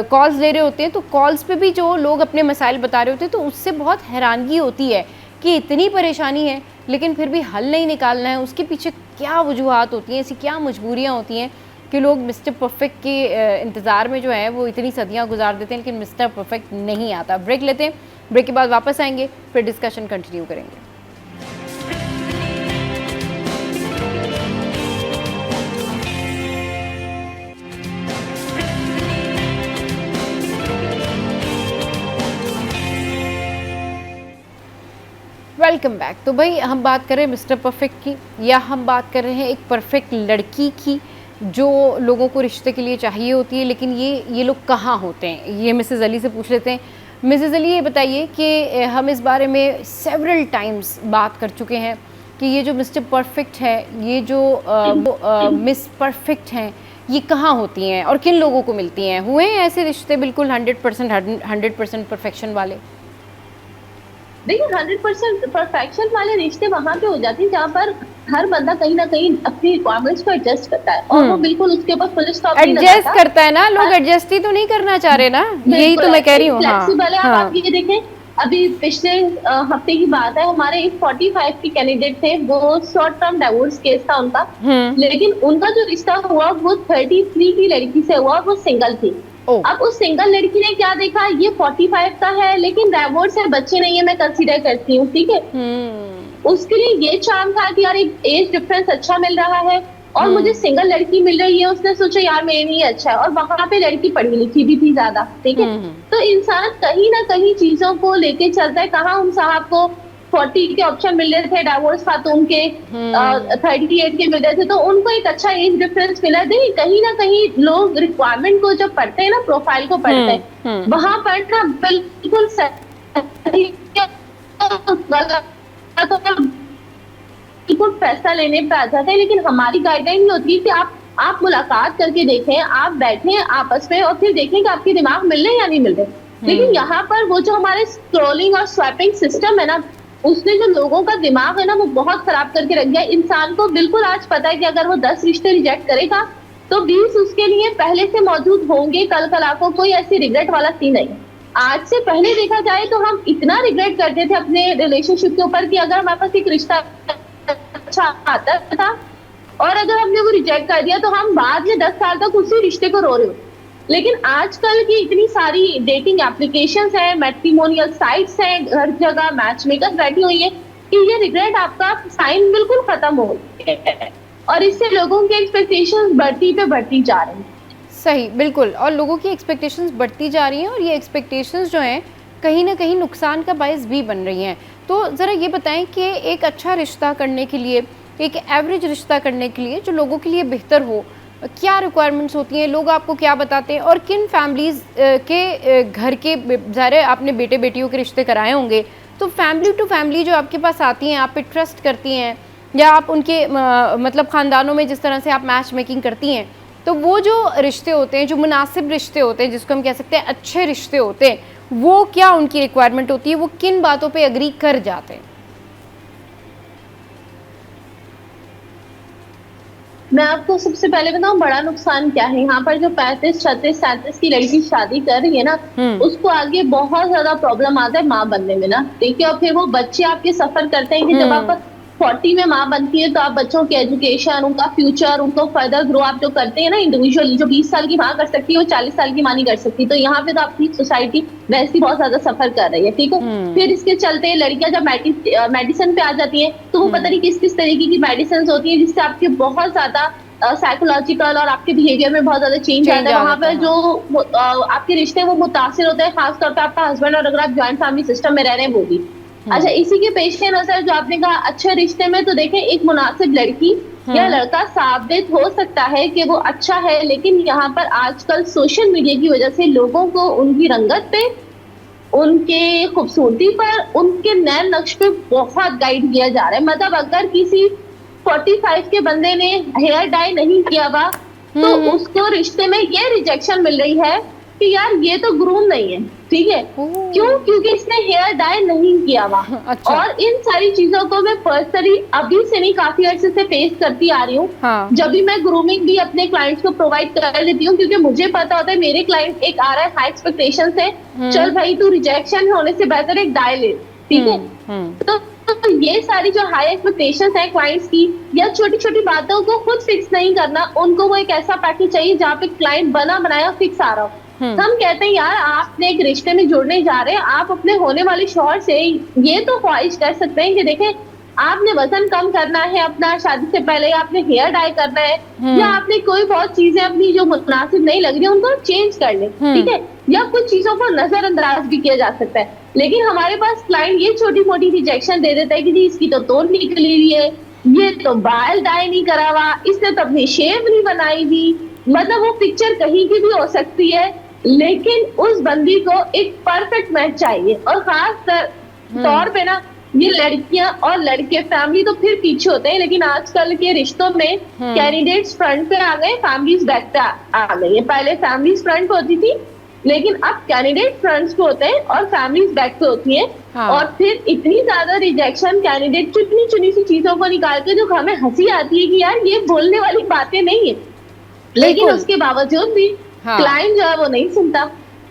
कॉल्स ले रहे होते हैं तो कॉल्स पे भी जो लोग अपने मसाइल बता रहे होते हैं, तो उससे बहुत हैरानगी होती है कि इतनी परेशानी है लेकिन फिर भी हल नहीं निकालना है। उसके पीछे क्या वजूहात होती हैं, ऐसी क्या मजबूरियाँ होती हैं कि लोग मिस्टर परफेक्ट के इंतज़ार में जो है वो इतनी सदियाँ गुजार देते हैं, लेकिन मिस्टर परफेक्ट नहीं आता। ब्रेक लेते हैं, ब्रेक के बाद वापस आएंगे, फिर डिस्कशन कंटिन्यू करेंगे। Welcome back. तो भाई हम बात कर रहे हैं मिस्टर परफेक्ट की, या हम बात कर रहे हैं एक परफेक्ट लड़की की जो लोगों को रिश्ते के लिए चाहिए होती है, लेकिन ये लोग कहाँ होते हैं, ये मिसेस अली से पूछ लेते हैं। मिसेस अली, ये बताइए कि हम इस बारे में सेवरल टाइम्स बात कर चुके हैं कि ये जो मिस्टर परफेक्ट है, ये जो मिस परफेक्ट हैं, ये कहाँ होती हैं और किन लोगों को मिलती हैं? हुए हैं ऐसे रिश्ते बिल्कुल 100% परफेक्शन वाले? देखिए 100% परफेक्शन वाले रिश्ते वहां पे हो जाते हैं जहाँ पर हर बंदा कहीं ना कहीं अपनी रिक्वायरमेंट्स को एडजस्ट करता है और वो बिल्कुल उसके ऊपर फुल स्टॉप नहीं एडजस्ट लगाता। करता है ना, लोग एडजस्ट ही तो नहीं करना चाह रहे ना, यही तो मैं कह रही हूँ। हाँ फ्लेक्सिबल है। अब हाँ आप ये देखें, अभी पिछले हफ्ते की बात है, हमारे एक 45 के कैंडिडेट थे, वो शॉर्ट टर्म डाइवोर्स केस था उनका, लेकिन उनका जो रिश्ता हुआ वो 33 की लड़की से हुआ, वो सिंगल थी। अब उस सिंगल लड़की ने क्या देखा, ये 45 का है लेकिन डाइवोर्स है, बच्चे नहीं है, मैं कंसीडर करती हूँ, ठीक है। उसके लिए ये चार्म था कि यार एक एज डिफरेंस अच्छा मिल रहा है और मुझे सिंगल लड़की मिल रही है, उसने सोचा यार मेरे लिए अच्छा है, और वहां पे लड़की पढ़ी लिखी भी थी ज्यादा, ठीक है। तो इंसान कहीं ना कहीं चीजों को लेके चलता है। कहाँ हम साहब को 40 के ऑप्शन मिल रहे थे, डाइवोर्स खातून के 38 के मिल रहे थे, तो उनको एक अच्छा एज डिफरेंस मिला। देखिए कहीं ना कहीं लोग रिक्वायरमेंट को जब पढ़ते हैं ना, प्रोफाइल को पढ़ते हैं, वहां पर ना बिल्कुल सही बिल्कुल फैसला लेने पे आ जाते हैं। लेकिन हमारी गाइडलाइन होती है कि आप मुलाकात करके देखें, आप बैठें आपस में और फिर देखें कि आपके दिमाग मिल रहे या नहीं मिल रहे। लेकिन यहाँ पर वो जो हमारे स्क्रॉलिंग और स्वैपिंग सिस्टम है ना, उसने जो लोगों का दिमाग है ना वो बहुत खराब करके रख दिया। इंसान को बिल्कुल आज पता है कि अगर वो 10 रिश्ते रिजेक्ट करेगा तो 20 उसके लिए पहले से मौजूद होंगे, कल कला को कोई ऐसी रिग्रेट वाला सीन नहीं। आज से पहले देखा जाए तो हम इतना रिग्रेट करते थे अपने रिलेशनशिप के ऊपर कि अगर हमारे पास एक रिश्ता अच्छा आता था और अगर हमने वो रिजेक्ट कर दिया तो हम बाद में 10 साल तक उसी रिश्ते को रो रहे हो। लेकिन आजकल की इतनी सारी डेटिंग एप्लीकेशंस हैं, मैट्रिमोनियल साइट्स हैं, हर जगह मैच मेकर्स बैठी हुई है कि ये रिग्रेट आपका साइन बिल्कुल खत्म हो गया है और इससे लोगों की एक्सपेक्टेशंस बढ़ती पे बढ़ती जा रही हैं। सही, बिल्कुल, और लोगों की एक्सपेक्टेशंस बढ़ती जा रही हैं और ये एक्सपेक्टेशंस जो हैं कहीं ना कहीं नुकसान का बायस भी बन रही हैं। तो ज़रा ये बताएं कि एक अच्छा रिश्ता करने के लिए, एक एवरेज रिश्ता करने के लिए जो लोगों के लिए बेहतर हो, क्या रिक्वायरमेंट्स होती हैं, लोग आपको क्या बताते हैं, और किन फैमिलीज़ के घर के, ज़ाहिर आपने बेटे बेटियों के रिश्ते कराए होंगे, तो फैमिली टू फैमिली जो आपके पास आती हैं, आप पे ट्रस्ट करती हैं, या आप उनके मतलब ख़ानदानों में जिस तरह से आप मैच मेकिंग करती हैं, तो वो जो रिश्ते होते हैं, जो मुनासिब रिश्ते होते हैं, जिसको हम कह सकते हैं अच्छे रिश्ते होते हैं, वो क्या उनकी रिक्वायरमेंट होती है, वो किन बातों पे एग्री कर जाते हैं? मैं आपको सबसे पहले बताऊं बड़ा नुकसान क्या है। यहाँ पर जो 35, 36, 37 की लड़की शादी कर रही है ना, उसको आगे बहुत ज्यादा प्रॉब्लम आता है माँ बनने में ना, ठीक है। और फिर वो बच्चे आपके सफर करते हैं कि जब आप 40 में माँ बनती है तो आप बच्चों के एजुकेशन, उनका फ्यूचर, उनको फर्दर ग्रो आप जो करते हैं ना इंडिविजुअली, जो 20 साल की माँ कर सकती है वो 40 साल की माँ नहीं कर सकती। तो यहाँ पे तो आपकी सोसाइटी वैसे बहुत ज्यादा सफर कर रही है, ठीक है। फिर इसके चलते लड़कियां जब मेडिसिन पे आ जाती है तो वो पता नहीं किस किस तरीके की मेडिसिन होती है जिससे आपके बहुत ज्यादा साइकोलॉजिकल और आपके बिहेवियर में बहुत ज्यादा चेंज आता है। वहां पर जो आपके रिश्ते वो मुतासिर होते हैं, खासतौर पर आपका हस्बैंड, और अगर आप ज्वाइंट फैमिली सिस्टम में रह रहे हैं वो भी। अच्छा, इसी के पेश नजर जो आपने कहा अच्छे रिश्ते में, तो देखें एक मुनासिब लड़की या लड़का साबित हो सकता है कि वो अच्छा है, लेकिन यहाँ पर आजकल सोशल मीडिया की वजह से लोगों को उनकी रंगत पे, उनके खूबसूरती पर, उनके नैन नक्श पे बहुत गाइड किया जा रहा है। मतलब अगर किसी 45 के बंदे ने हेयर डाई नहीं किया हुआ तो उसको रिश्ते में ये रिजेक्शन मिल रही है कि यार ये तो ग्रूम नहीं है, ठीक है। क्यों? क्योंकि इसने हेयर डाई नहीं किया हुआ। अच्छा। और इन सारी चीजों को मैं पर्सनली अभी से नहीं, काफी अर्से से फेस करती आ रही हूँ। हाँ। जब भी मैं ग्रूमिंग भी अपने क्लाइंट्स को प्रोवाइड कर देती हूँ, क्योंकि मुझे पता होता है मेरे क्लाइंट एक आ रहा है हाई एक्सपेक्टेशन से, चल भाई तू रिजेक्शन होने से बेहतर एक डाई ले, ठीक है। तो ये सारी जो हाई एक्सपेक्टेशंस है क्लाइंट्स की, या छोटी छोटी बातों को खुद फिक्स नहीं करना, उनको वो एक ऐसा पैकेज चाहिए जहाँ पे क्लाइंट बना बनाया फिक्स आ रहा हो। हम कहते हैं यार आपने एक रिश्ते में जुड़ने जा रहे हैं, आप अपने होने वाले शौहर से ये तो ख्वाहिश कर सकते हैं कि देखें आपने वजन कम करना है अपना शादी से पहले, आपने हेयर डाई करना है, या आपने कोई बहुत चीजें अपनी जो मुनासिब नहीं लग रही है उनको चेंज कर ले, ठीक है। या कुछ चीजों को नजरअंदाज भी किया जा सकता है। लेकिन हमारे पास क्लाइंट ये छोटी मोटी रिजेक्शन दे देता है कि जी इसकी तो तोड़ निकली हुई है, ये तो बाल डाई नहीं करा हुआ, इसने तो अपनी शेव नहीं बनाई हुई। मतलब वो पिक्चर कहीं की भी हो सकती है, लेकिन उस बंदी को एक परफेक्ट मैच चाहिए। और खास तौर पे ना ये लड़कियां और लड़के फैमिली तो फिर पीछे होते हैं, लेकिन आजकल के रिश्तों में कैंडिडेट्स फ्रंट पे आ गए, फैमिलीज बैक पे आ गई है। पहले फैमिलीज फ्रंट पे होती थी, लेकिन अब कैंडिडेट फ्रंट्स पे होते हैं और फैमिलीज बैक पे होती हैं। हाँ। और फिर इतनी ज्यादा रिजेक्शन, कैंडिडेट चुनी चुनी सी चीजों को निकाल के, जो हमें हंसी आती है कि यार ये बोलने वाली बातें नहीं है, लेकिन उसके बावजूद भी क्लाइंट जो है वो नहीं सुनता।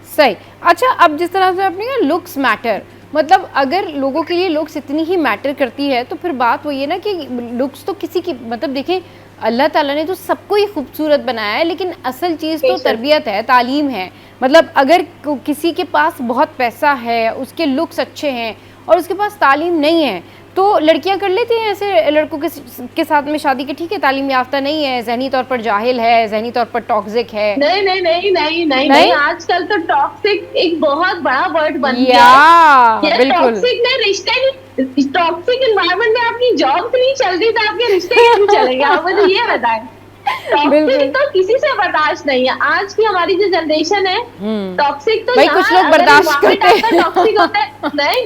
सही। अच्छा, अब जिस तरह से आपने लुक्स मैटर, मतलब अगर लोगों के लिए लुक्स इतनी ही मैटर करती है तो फिर बात वही है ना कि लुक्स तो किसी की, मतलब देखें अल्लाह ताला ने तो सबको ही खूबसूरत बनाया है, लेकिन असल चीज़ तो तरबियत है, तालीम है। मतलब अगर किसी के पास बहुत पैसा है, उसके लुक्स अच्छे हैं और उसके पास तालीम नहीं है, तो लड़कियां कर लेती हैं ऐसे लड़कों के साथ में शादी के, ठीक है तालीम याफ्ता नहीं है, जहनी तौर पर जाहिल है, जहनी तौर पर टॉक्सिक है। नहीं नहीं नहीं नहीं नहीं नहीं, आजकल तो टॉक्सिक एक बहुत बड़ा वर्ड बन गया है। बिल्कुल। टॉक्सिक में रिश्ते नहीं, टॉक्सिक एनवायरनमेंट में आपकी जॉब नहीं चल रही तो आपके रिश्ते कैसे चलेंगे? आप मुझे ये बताएं। टॉक्सिक तो किसी से बर्दाश्त नहीं है। आज की हमारी जो जनरेशन है, टॉक्सिक तो भाई कुछ लोग बर्दाश्त करते हैं, टॉक्सिक होता है। नहीं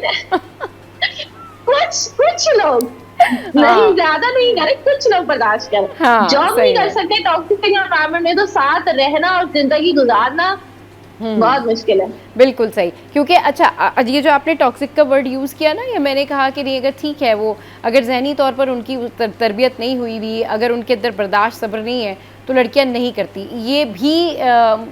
कुछ लोग नहीं, ज्यादा नहीं करे, कुछ लोग बर्दाश्त करें। जॉब नहीं कर सकते टॉक्सिक एनवायरनमेंट में, तो साथ रहना और जिंदगी गुजारना बहुत मुश्किल है। बिल्कुल सही। क्योंकि अच्छा, ये जो आपने टॉक्सिक का वर्ड यूज़ किया ना, ये मैंने कहा कि नहीं, अगर ठीक है वो अगर जहनी तौर पर उनकी तरबियत नहीं हुई भी, अगर उनके अंदर बर्दाश्त सब्र नहीं है तो लड़कियां नहीं करती। ये भी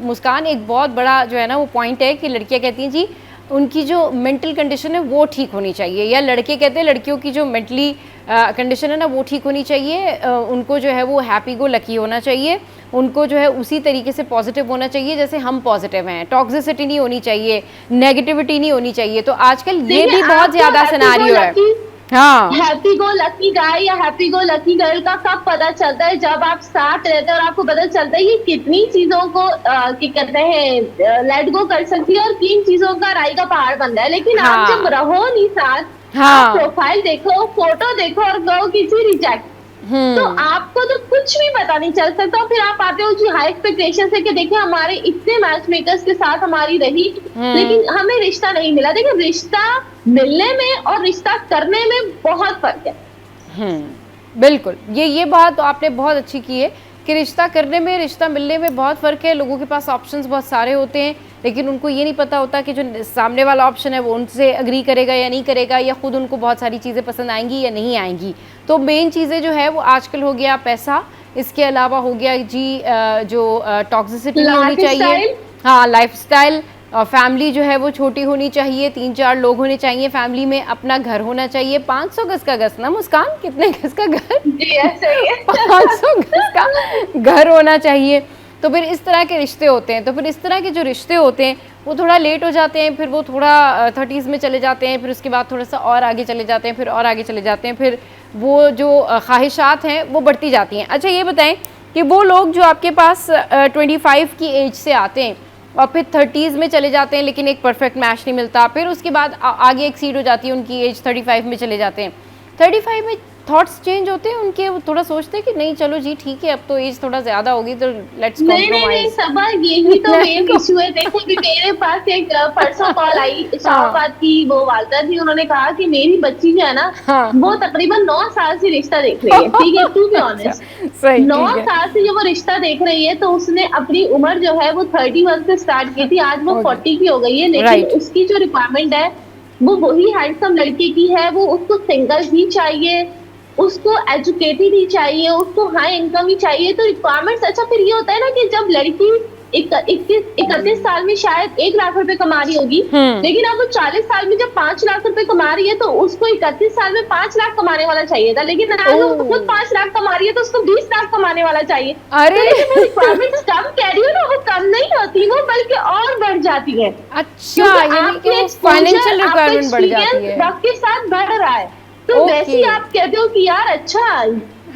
मुस्कान एक बहुत बड़ा जो है ना वो पॉइंट है कि लड़कियां कहती हैं जी उनकी जो मेंटल कंडीशन है वो ठीक होनी चाहिए, या लड़के कहते हैं लड़कियों की जो मेंटली कंडीशन है ना वो ठीक होनी चाहिए। उनको जो है वो हैप्पी गो लकी होना चाहिए, उनको जो है उसी तरीके से पॉजिटिव होना चाहिए जैसे हम पॉजिटिव हैं। टॉक्सिसिटी नहीं होनी चाहिए, नेगेटिविटी नहीं होनी चाहिए। तो आजकल ये भी बहुत ज़्यादा सिनेरियो है। हाँ, हैप्पी गो लकी गाय या हैप्पी गो लकी गर्ल का कब पता चलता है? जब आप साथ रहते हैं और आपको पता चलता है कि कितनी चीजों को क्या कहते हैं लेट गो कर सकती है और किन चीजों का राई का पहाड़ बनता है। लेकिन हाँ। आप जब रहो नहीं साथ, आप प्रोफाइल देखो, फोटो देखो और कहो किसी रिजेक्ट, तो आपको तो कुछ भी पता नहीं चल सकता। फिर आप आते हो जी हाई एक्सपेक्टेशन से कि देखिए हमारे इतने मैच मेकर्स के साथ हमारी रही, लेकिन हमें रिश्ता नहीं मिला। देखिए रिश्ता मिलने में और रिश्ता करने में बहुत फर्क है। बिल्कुल, ये बात तो आपने बहुत अच्छी की है कि रिश्ता करने में, रिश्ता मिलने में बहुत फ़र्क है। लोगों के पास ऑप्शंस बहुत सारे होते हैं, लेकिन उनको ये नहीं पता होता कि जो सामने वाला ऑप्शन है वो उनसे अग्री करेगा या नहीं करेगा, या खुद उनको बहुत सारी चीज़ें पसंद आएंगी या नहीं आएंगी। तो मेन चीज़ें जो है वो आजकल हो गया पैसा, इसके अलावा हो गया जी जो टॉक्सिसिटी नहीं होनी चाहिए, हाँ लाइफस्टाइल, और फैमिली जो है वो छोटी होनी चाहिए, 3-4 लोग होने चाहिए फैमिली में, अपना घर होना चाहिए 500 गज का गज ना मुस्कान, कितने गज का घर? 500 गज का घर होना चाहिए। तो फिर इस तरह के रिश्ते होते हैं। तो फिर इस तरह के जो रिश्ते होते हैं वो थोड़ा लेट हो जाते हैं, फिर वो थोड़ा 30s में चले जाते हैं, फिर उसके बाद थोड़ा सा और आगे चले जाते हैं, फिर और आगे चले जाते हैं, फिर वो जो ख्वाहिशात हैं वो बढ़ती जाती हैं। अच्छा ये बताएं कि वो लोग जो आपके पास 25 की एज से आते हैं और फिर 30s में चले जाते हैं, लेकिन एक परफेक्ट मैच नहीं मिलता, फिर उसके बाद आगे एक्सीड हो जाती है उनकी एज, 35 में चले जाते हैं। 35 में थॉट्स चेंज होते हैं उनके, वो थोड़ा सोचते हैं कि नहीं चलो जी ठीक है अब तो एज थोड़ा ज्यादा होगी तो लेट्स कॉम्प्रोमाइज। नहीं सबा, यही तो मेन इशू है। देखो भी मेरे पास एक परसों कॉल आई शाहबाद की, वो वालदा थी, उन्होंने कहा कि मेरी बच्ची जो है ना वो तकरीबन 9 साल से रिश्ता देख रही है। ठीक है, टू बी ऑनेस्ट 9 साल से जो वो रिश्ता देख रही है, तो उसने अपनी उम्र जो है वो 31 से स्टार्ट की थी, आज वो 40 की हो गई है। लेकिन उसकी जो रिक्वायरमेंट है वो वही हैंडसम लड़के की है। वो उसको सिंगल भी चाहिए, उसको एजुकेटेड ही चाहिए, उसको हाई इनकम ही चाहिए। तो रिक्वायरमेंट्स, अच्छा फिर ये होता है ना कि जब लड़की 31 साल में शायद 1 लाख रुपए कमा रही होगी, लेकिन अब वो 40 साल में जब 5 लाख रुपए कमा रही है तो उसको 31 साल में 5 लाख कमाने वाला चाहिए था, लेकिन आज वो खुद 5 लाख कमा रही है तो उसको 20 लाख कमाने वाला चाहिए। अरे तो रिक्वायरमेंट्स कम कह रही हो ना, वो कम नहीं होती, वो बल्कि और बढ़ जाती है। अच्छा, यानी कि फाइनेंशियल रिक्वायरमेंट बढ़ जाती है, वक्त के साथ बढ़ रहा है। तो वैसे ही आप कहते हो कि यार अच्छा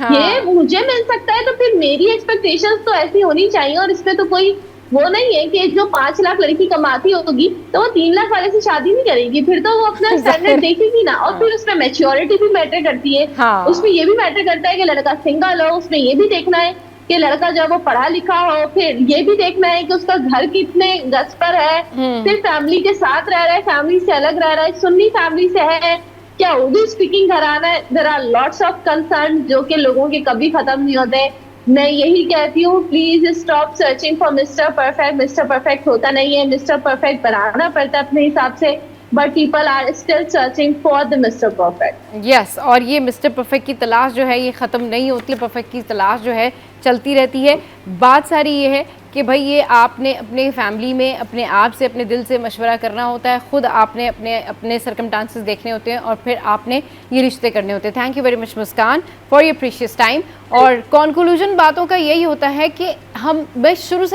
ये मुझे मिल सकता है, तो फिर मेरी एक्सपेक्टेशंस तो ऐसी होनी चाहिए। और इसमें तो कोई वो नहीं है कि जो 5 लाख लड़की कमाती होगी तो वो 3 लाख वाले से शादी नहीं करेगी, फिर तो वो अपना स्टैंडर्ड देखेगी ना। और फिर उसमें मैच्योरिटी भी मैटर करती है, उसमें ये भी मैटर करता है कि लड़का सिंगल हो, उसमें ये भी देखना है कि लड़का जब वो पढ़ा लिखा हो, फिर ये भी देखना है कि उसका घर कितने गज पर है, फिर फैमिली के साथ रह रहा है, फैमिली से अलग रह रहा है, सुन्नी फैमिली से है, क्या उर्दू स्पीकिंग घराना है। There are lots of concern जो कि लोगों के कभी खत्म नहीं होते। मैं यही कहती हूँ, please stop searching for mister perfect. Mister perfect होता नहीं है, मिस्टर परफेक्ट बनाना पड़ता है अपने हिसाब से, but people are still searching for the mister perfect. Yes, और ये मिस्टर परफेक्ट की तलाश जो है ये ख़त्म नहीं होती, परफेक्ट की तलाश जो है चलती रहती है। बात सारी ये है कि भाई ये आपने अपने फैमिली में अपने आप से, अपने दिल से मशवरा करना होता है, ख़ुद आपने अपने अपने सर्कमस्टांसेस देखने होते हैं और फिर आपने ये रिश्ते करने होते हैं। Thank you very much Muskan for your precious time. और कंक्लूजन बातों का यही होता है कि मैं शुरू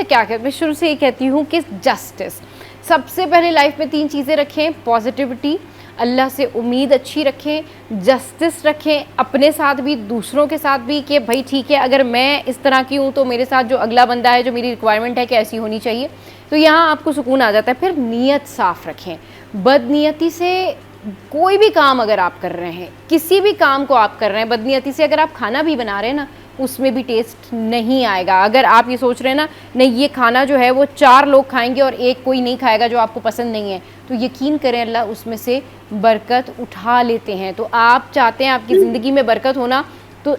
से ये कहती हूँ कि जस्टिस सबसे पहले लाइफ में 3 चीज़ें रखें। पॉजिटिविटी, अल्लाह से उम्मीद अच्छी रखें, जस्टिस रखें अपने साथ भी, दूसरों के साथ भी, कि भाई ठीक है अगर मैं इस तरह की हूँ तो मेरे साथ जो अगला बंदा है, जो मेरी रिक्वायरमेंट है कि ऐसी होनी चाहिए, तो यहाँ आपको सुकून आ जाता है। फिर नीयत साफ़ रखें। बदनीयती से कोई भी काम अगर आप कर रहे हैं, किसी भी काम को आप कर रहे हैं बदनीयती से, अगर आप खाना भी बना रहे हैं ना, उसमें भी टेस्ट नहीं आएगा। अगर आप ये सोच रहे हैं ना नहीं ये खाना जो है वो 4 लोग खाएंगे और एक कोई नहीं खाएगा जो आपको पसंद नहीं है, तो यकीन करें अल्लाह उसमें से बरकत उठा लेते हैं। तो आप चाहते हैं आपकी ज़िंदगी में बरकत होना, तो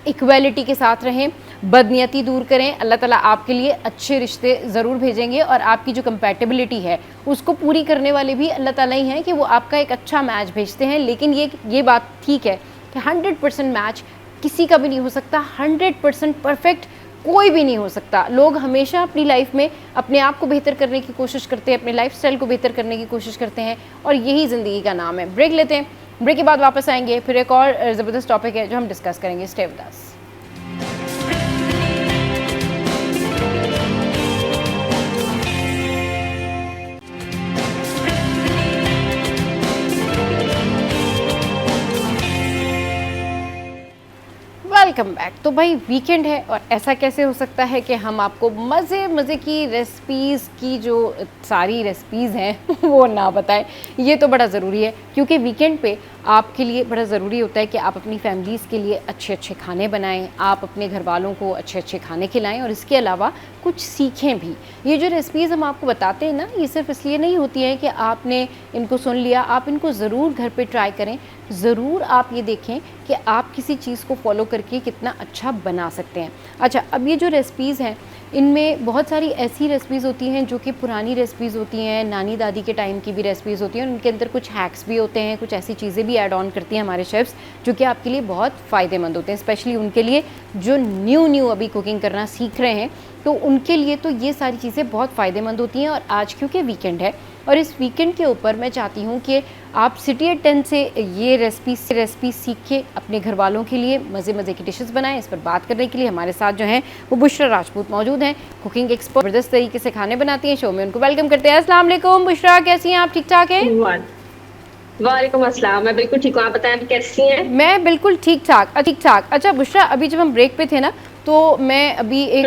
इक्वालिटी के साथ रहें, बदनीयती दूर करें। अल्लाह ताला आपके लिए अच्छे रिश्ते ज़रूर भेजेंगे और आपकी जो कंपैटिबिलिटी है उसको पूरी करने वाले भी अल्लाह ताला ही हैं कि वो आपका एक अच्छा मैच भेजते हैं। लेकिन ये बात ठीक है कि 100% मैच किसी का भी नहीं हो सकता, 100% परफेक्ट कोई भी नहीं हो सकता। लोग हमेशा अपनी लाइफ में अपने आप को बेहतर करने की कोशिश करते हैं, अपने लाइफस्टाइल को बेहतर करने की कोशिश करते हैं और यही ज़िंदगी का नाम है। ब्रेक लेते हैं, ब्रेक के बाद वापस आएंगे, फिर एक और ज़बरदस्त टॉपिक है जो हम डिस्कस करेंगे। Stay with us. Welcome back. तो भाई वीकेंड है और ऐसा कैसे हो सकता है कि हम आपको मज़े की रेसिपीज़ की जो सारी रेसिपीज़ हैं वो ना बताएं। ये तो बड़ा ज़रूरी है क्योंकि वीकेंड पे आपके लिए बड़ा ज़रूरी होता है कि आप अपनी फैमिलीज़ के लिए अच्छे अच्छे खाने बनाएं, आप अपने घर वालों को अच्छे अच्छे खाने खिलाएं और इसके अलावा कुछ सीखें भी। ये जो रेसिपीज़ हम आपको बताते हैं ना, ये सिर्फ इसलिए नहीं होती है कि आपने इनको सुन लिया, आप इनको ज़रूर घर पे ट्राई करें। ज़रूर आप ये देखें कि आप किसी चीज़ को फॉलो करके कितना अच्छा बना सकते हैं। अच्छा, अब ये जो रेसिपीज़ हैं इनमें बहुत सारी ऐसी रेसिपीज़ होती हैं जो कि पुरानी रेसिपीज़ होती हैं, नानी दादी के टाइम की भी रेसिपीज़ होती हैं और उनके अंदर कुछ हैक्स भी होते हैं, कुछ ऐसी चीज़ें भी ऐड ऑन करती हैं हमारे शेफ्स जो कि आपके लिए बहुत फ़ायदेमंद होते हैं, स्पेशली उनके लिए जो न्यू अभी कुकिंग करना सीख रहे हैं, तो उनके लिए तो ये सारी चीज़ें बहुत फ़ायदेमंद होती हैं। और आज क्योंकि वीकेंड है और इस वीकेंड के ऊपर मैं चाहती हूँ कि आप सिटी एट 10 से ये रेसिपी सीख के अपने घर वालों के लिए मज़े की डिशेस बनाएं। इस पर बात करने के लिए हमारे साथ जो हैं वो बुशरा राजपूत मौजूद हैं, कुकिंग एक्सपर्ट, ज़बरदस्त तरीके से खाने बनाती हैं। शो में उनको वेलकम करते हैं। अस्सलाम वालेकुम बुशरा, कैसी हैं आप? ठीक ठाक हैं? वालेकुम अस्सलाम, मैं बिल्कुल ठीक हूँ, आप बताएं आप कैसी हैं? मैं बिल्कुल ठीक ठाक। अच्छा बुशरा, अभी जब हम ब्रेक पे थे ना तो मैं अभी एक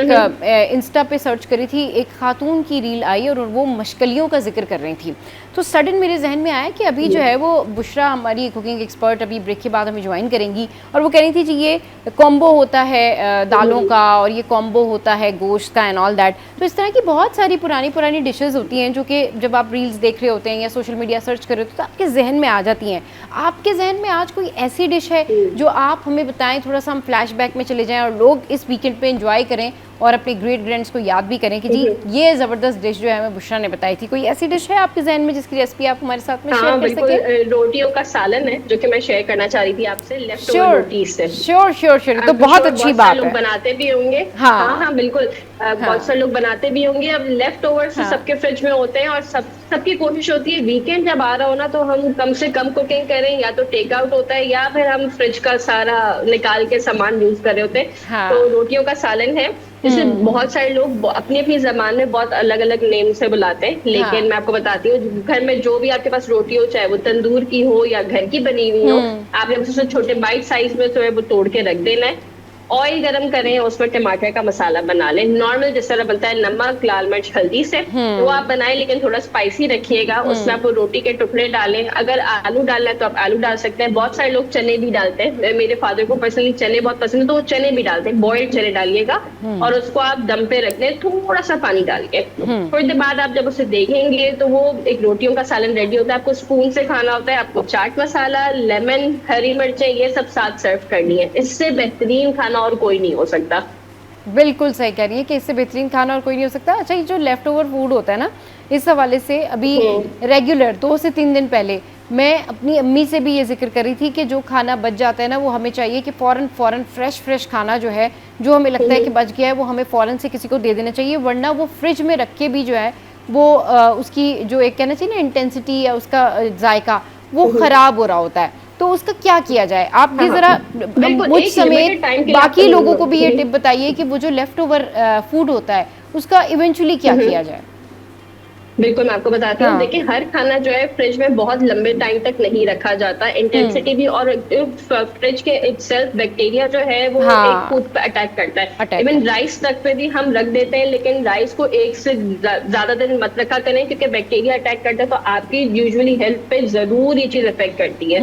इंस्टा पे सर्च करी थी, एक खातून की रील आई और वो मशकलियों का जिक्र कर रही थी, तो सडन मेरे जहन में आया कि अभी जो है वो बुशरा हमारी कुकिंग एक्सपर्ट अभी ब्रेक के बाद हमें ज्वाइन करेंगी और वो कह रही थी जी ये कॉम्बो होता है दालों का और ये कॉम्बो होता है गोश्त का एंड ऑल दैट। तो इस तरह की बहुत सारी पुरानी डिशेज़ होती हैं जो कि जब आप रील्स देख रहे होते हैं या सोशल मीडिया सर्च कर रहे होते हैं तो आपके जहन में आ जाती हैं। आपके जहन में आज कोई ऐसी डिश है जो आप हमें बताएं, थोड़ा सा हम फ्लैशबैक में चले जाएं और लोग इस वीकेंड पे एंजॉय करें और अपने ग्रेट ग्रैंड्स को याद भी करें कि जी ये ज़बरदस्त डिश जो है हमें बुशरा ने बताई थी। कोई ऐसी डिश है आपके जहन में जिसकी रेसिपी आप हमारे साथ में शेयर कर सकें? रोटियों का सालन है जो कि मैं शेयर करना चाह रही थी आपसे, लेफ्ट ओवर रोटी से। श्योर, तो बहुत अच्छी बात है। लोग बनाते भी होंगे, हाँ बिल्कुल, बहुत सारे लोग बनाते भी होंगे। अब लेफ्ट ओवर सबके फ्रिज में होते हैं और सबकी कोशिश होती है वीकेंड जब आ रहा हो ना तो हम कम से कम कुकिंग करें, या तो टेक आउट होता है या फिर हम फ्रिज का सारा निकाल के सामान यूज कर रहे होते हैं। तो रोटियों का सालन है जिसे बहुत सारे लोग अपनी अपनी जबान में बहुत अलग अलग नेम से बुलाते हैं, लेकिन मैं आपको बताती हूँ घर में जो भी आपके पास रोटी हो, चाहे वो तंदूर की हो या घर की बनी हुई हो, आपने सबसे छोटे बाइट साइज में जो है वो तोड़ के रख देना है। ऑयल गरम करें, उसमें टमाटर का मसाला बना लें, नॉर्मल जिस तरह बनता है, नमक, लाल मिर्च, हल्दी से, वो आप बनाएं लेकिन थोड़ा स्पाइसी रखिएगा। उसमें आप रोटी के टुकड़े डालें, अगर आलू डालना है तो आप आलू डाल सकते हैं। बहुत सारे लोग चने भी डालते हैं, मेरे फादर को पर्सनली चने बहुत पसंद है तो वो चने भी डालते हैं। बॉइल्ड चने डालिएगा और उसको आप दम पे रख लें थोड़ा सा पानी डाल के। थोड़ी देर बाद आप जब उसे देखेंगे तो वो एक रोटियों का सालन रेडी होता है। आपको स्पून से खाना होता है, आपको चाट मसाला, लेमन, हरी मिर्चें, ये सब साथ सर्व करनी है। इससे बेहतरीन खाना और कोई नहीं हो सकता। बिल्कुल सही कह रही है कि इससे बेहतरीन खाना और कोई नहीं हो सकता। अच्छा, ये जो लेफ्ट ओवर फूड होता है ना, इस हवाले से अभी रेगुलर 2 से 3 दिन पहले मैं अपनी अम्मी से भी ये जिक्र कर रही थी कि जो खाना बच जाता है ना, वो हमें चाहिए कि फ़ौरन फ्रेश खाना जो है, जो हमें लगता है कि बच गया है, वो हमें फ़ौरन से किसी को दे देना चाहिए, वरना वो फ्रिज में रख के भी जो है वो उसकी जो एक कहना चाहिए ना इंटेंसिटी या उसका जायका वो ख़राब हो रहा होता है। तो उसका क्या किया जाए? आप ये ज़रा मुझ समेत बाकी लोगों को भी ये टिप बताइए कि वो जो लेफ्ट ओवर फूड होता है उसका इवेंचुअली क्या किया जाए। बिल्कुल, मैं आपको बताती हूँ। देखिए, हर खाना जो है फ्रिज में बहुत लंबे टाइम तक नहीं रखा जाता, इंटेंसिटी भी, और फ्रिज के इटसेल्फ बैक्टीरिया जो है वो एक फूड पे अटैक करता है। इवन राइस तक पे भी हम रख देते हैं, लेकिन राइस को 1 से ज्यादा दिन मत रखा करें, क्योंकि बैक्टीरिया अटैक करता है तो आपकी यूजुअली हेल्थ पे जरूर ये चीज अफेक्ट करती है।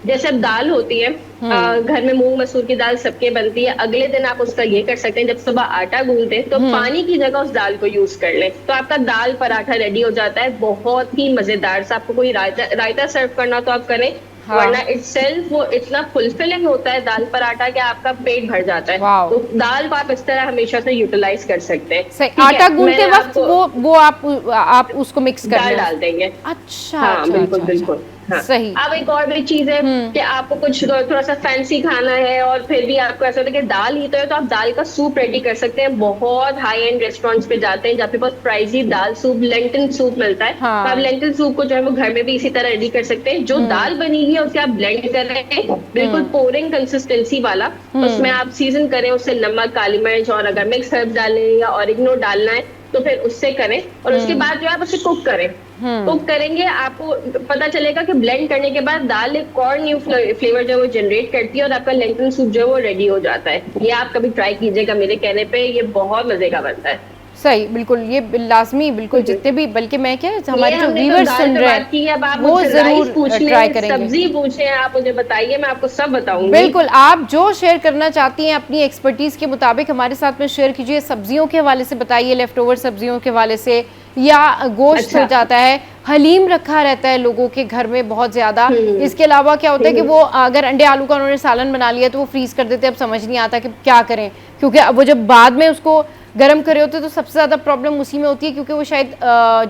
जैसे अब दाल होती है, घर में मूंग मसूर की दाल सबके बनती है, अगले दिन आप उसका ये कर सकते हैं, जब सुबह आटा गूंदते हैं तो पानी की जगह उस दाल को यूज कर लें, तो आपका दाल पराठा रेडी हो जाता है, बहुत ही मजेदार सा। आपको कोई रायता सर्व करना तो आप करें, वरना इटसेल्फ वो इतना फुलफिलिंग होता है दाल पराठा कि आपका पेट भर जाता है। तो दाल को आप इस तरह हमेशा से यूटिलाइज कर सकते हैं। आटा गूंदते वक्त वो आप उसको मिक्स कर दाल डाल देंगे। अच्छा, हाँ, बिल्कुल बिल्कुल। हाँ। सही। अब एक और भी चीज है कि आपको कुछ थोड़ा सा फैंसी खाना है और फिर भी आपको ऐसा होता है कि दाल ही तो है, तो आप दाल का सूप रेडी कर सकते हैं। बहुत हाई एंड रेस्टोरेंट्स पे जाते हैं जहाँ पे बहुत प्राइसी दाल सूप, लेंटिल सूप मिलता है। हाँ। तो आप लेंटिल सूप को जो है वो घर में भी इसी तरह रेडी कर सकते हैं। जो दाल बनी हुई है उसे आप ब्लेंड कर रहे हैं, बिल्कुल पोरिंग कंसिस्टेंसी वाला, उसमें आप सीजन करें, उससे नमक, काली मिर्च, और अगर मिक्स हर्ब डालें या ऑरिगेनो डालना है तो फिर उससे करें, और उसके बाद जो है आप उसे कुक करें। कुक करेंगे, आपको पता चलेगा कि ब्लेंड करने के बाद दाल एक कॉर्न न्यू फ्लेवर जो है वो जनरेट करती है, और आपका लेंटिल सूप जो है वो रेडी हो जाता है। ये आप कभी ट्राई कीजिएगा मेरे कहने पे, ये बहुत मजे का बनता है। सही, बिल्कुल, ये लाजमी, बिल्कुल, जितने भी, बल्कि मैं क्या हमारे जो व्यूअर्स सुन रहे हैं वो जरूर ट्राई करेंगे। सब्जी पूछे, आप मुझे बताइए, मैं आपको सब बताऊंगी। बिल्कुल, आप जो शेयर करना चाहती हैं अपनी एक्सपर्टीज के मुताबिक हमारे साथ में शेयर कीजिए। सब्जियों के हवाले से बताइए, लेफ्ट ओवर सब्जियों के हवाले से, या गोश्त हो जाता है, हलीम रखा रहता है लोगों के घर में बहुत ज्यादा। इसके अलावा क्या होता है कि वो अगर अंडे आलू का उन्होंने सालन बना लिया तो वो फ्रीज कर देते हैं। अब समझ नहीं आता कि क्या करें, क्योंकि अब वो जब बाद में उसको गर्म करे होते तो सबसे ज्यादा प्रॉब्लम उसी में होती है, क्योंकि वो शायद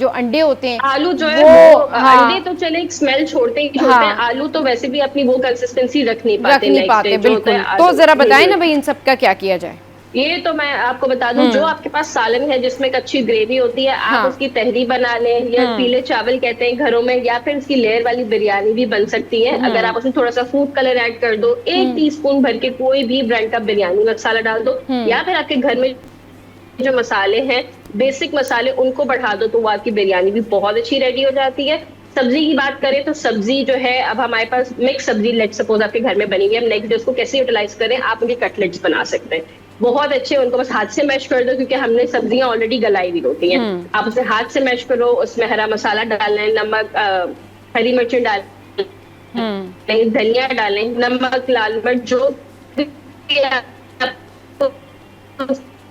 जो अंडे होते हैं, आलू जो है वो अंडे तो चले एक स्मेल छोड़ते ही छोड़ते हैं, आलू तो वैसे भी अपनी वो कंसिस्टेंसी रख नहीं पाते। बिल्कुल, तो जरा बताएं ना भाई इन सब का क्या किया जाए। ये तो मैं आपको बता दूं, जो आपके पास सालन है जिसमें एक अच्छी ग्रेवी होती है, आप उसकी तहरी बना लें, या पीले चावल कहते हैं घरों में, या फिर उसकी लेयर वाली बिरयानी भी बन सकती है। अगर आप उसमें थोड़ा सा फूड कलर ऐड कर दो, 1 टीस्पून भर के कोई भी ब्रांड का बिरयानी मसाला डाल दो, या फिर आपके घर में जो मसाले हैं बेसिक मसाले उनको बढ़ा दो, तो वो आपकी बिरयानी भी बहुत अच्छी रेडी हो जाती है। सब्जी की बात करें तो सब्जी जो है, अब हमारे पास मिक्स सब्जी लेट सपोज आपके घर में बनी हुई है, हम नेक्स्ट डे उसको कैसे यूटिलाइज करें, आप उनके कटलेट्स बना सकते हैं बहुत अच्छे। उनको बस हाथ से मैश कर दो, क्योंकि हमने सब्जियां ऑलरेडी गलाई हुई होती हैं। आप उसे हाथ से मैश करो, उसमें हरा मसाला डालना है, नमक, हरी मिर्ची डालें, धनिया डालें, नमक, लाल मिर्च, जो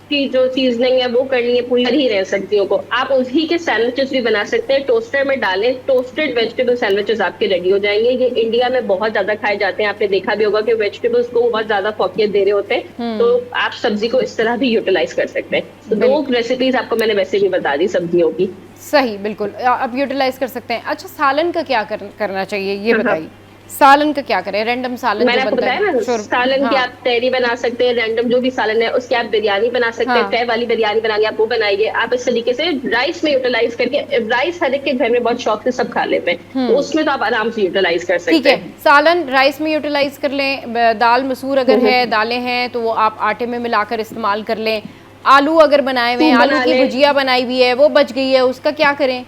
की जो सीजनिंग है वो करनी है पूरी ही रह सब्जियों को। आप उसी के सैंडविचेस भी बना सकते हैं, टोस्टर में डालें, टोस्टेड वेजिटेबल सैंडविचेस आपके रेडी हो जाएंगे। ये इंडिया में बहुत ज्यादा खाए जाते हैं, आपने देखा भी होगा कि वेजिटेबल्स को बहुत ज्यादा फोकियत दे रहे होते हैं, तो आप सब्जी को इस तरह भी यूटिलाइज कर सकते हैं। तो 2 रेसिपीज आपको मैंने वैसे भी बता दी सब्जियों की। सही, बिल्कुल, आप यूटिलाइज कर सकते हैं। अच्छा, सालन का क्या करना चाहिए ये बताइए। सालन का क्या करें? रैंडम सालन मैंने आपको बताया ना, सालन की आप तहरी बना सकते हैं, रैंडम जो भी सालन है उसकी आप बिरयानी बना सकते हैं। तह वाली बिरयानी बनानी आप वो बनाइए। आप इस तरीके से राइस में यूटिलाइज करके, राइस हर एक के घर में बहुत शौक से सब खा लेते हैं, तो उसमें तो आप आराम से यूटिलाइज कर सकते हैं। ठीक है, सालन राइस में यूटिलाइज कर लें। दाल मसूर अगर है, दालें हैं तो वो आप आटे में मिलाकर इस्तेमाल कर लें। आलू अगर बनाए हुए हैं, आलू की भुजिया बनाई हुई है, वो बच गई है, उसका क्या करें?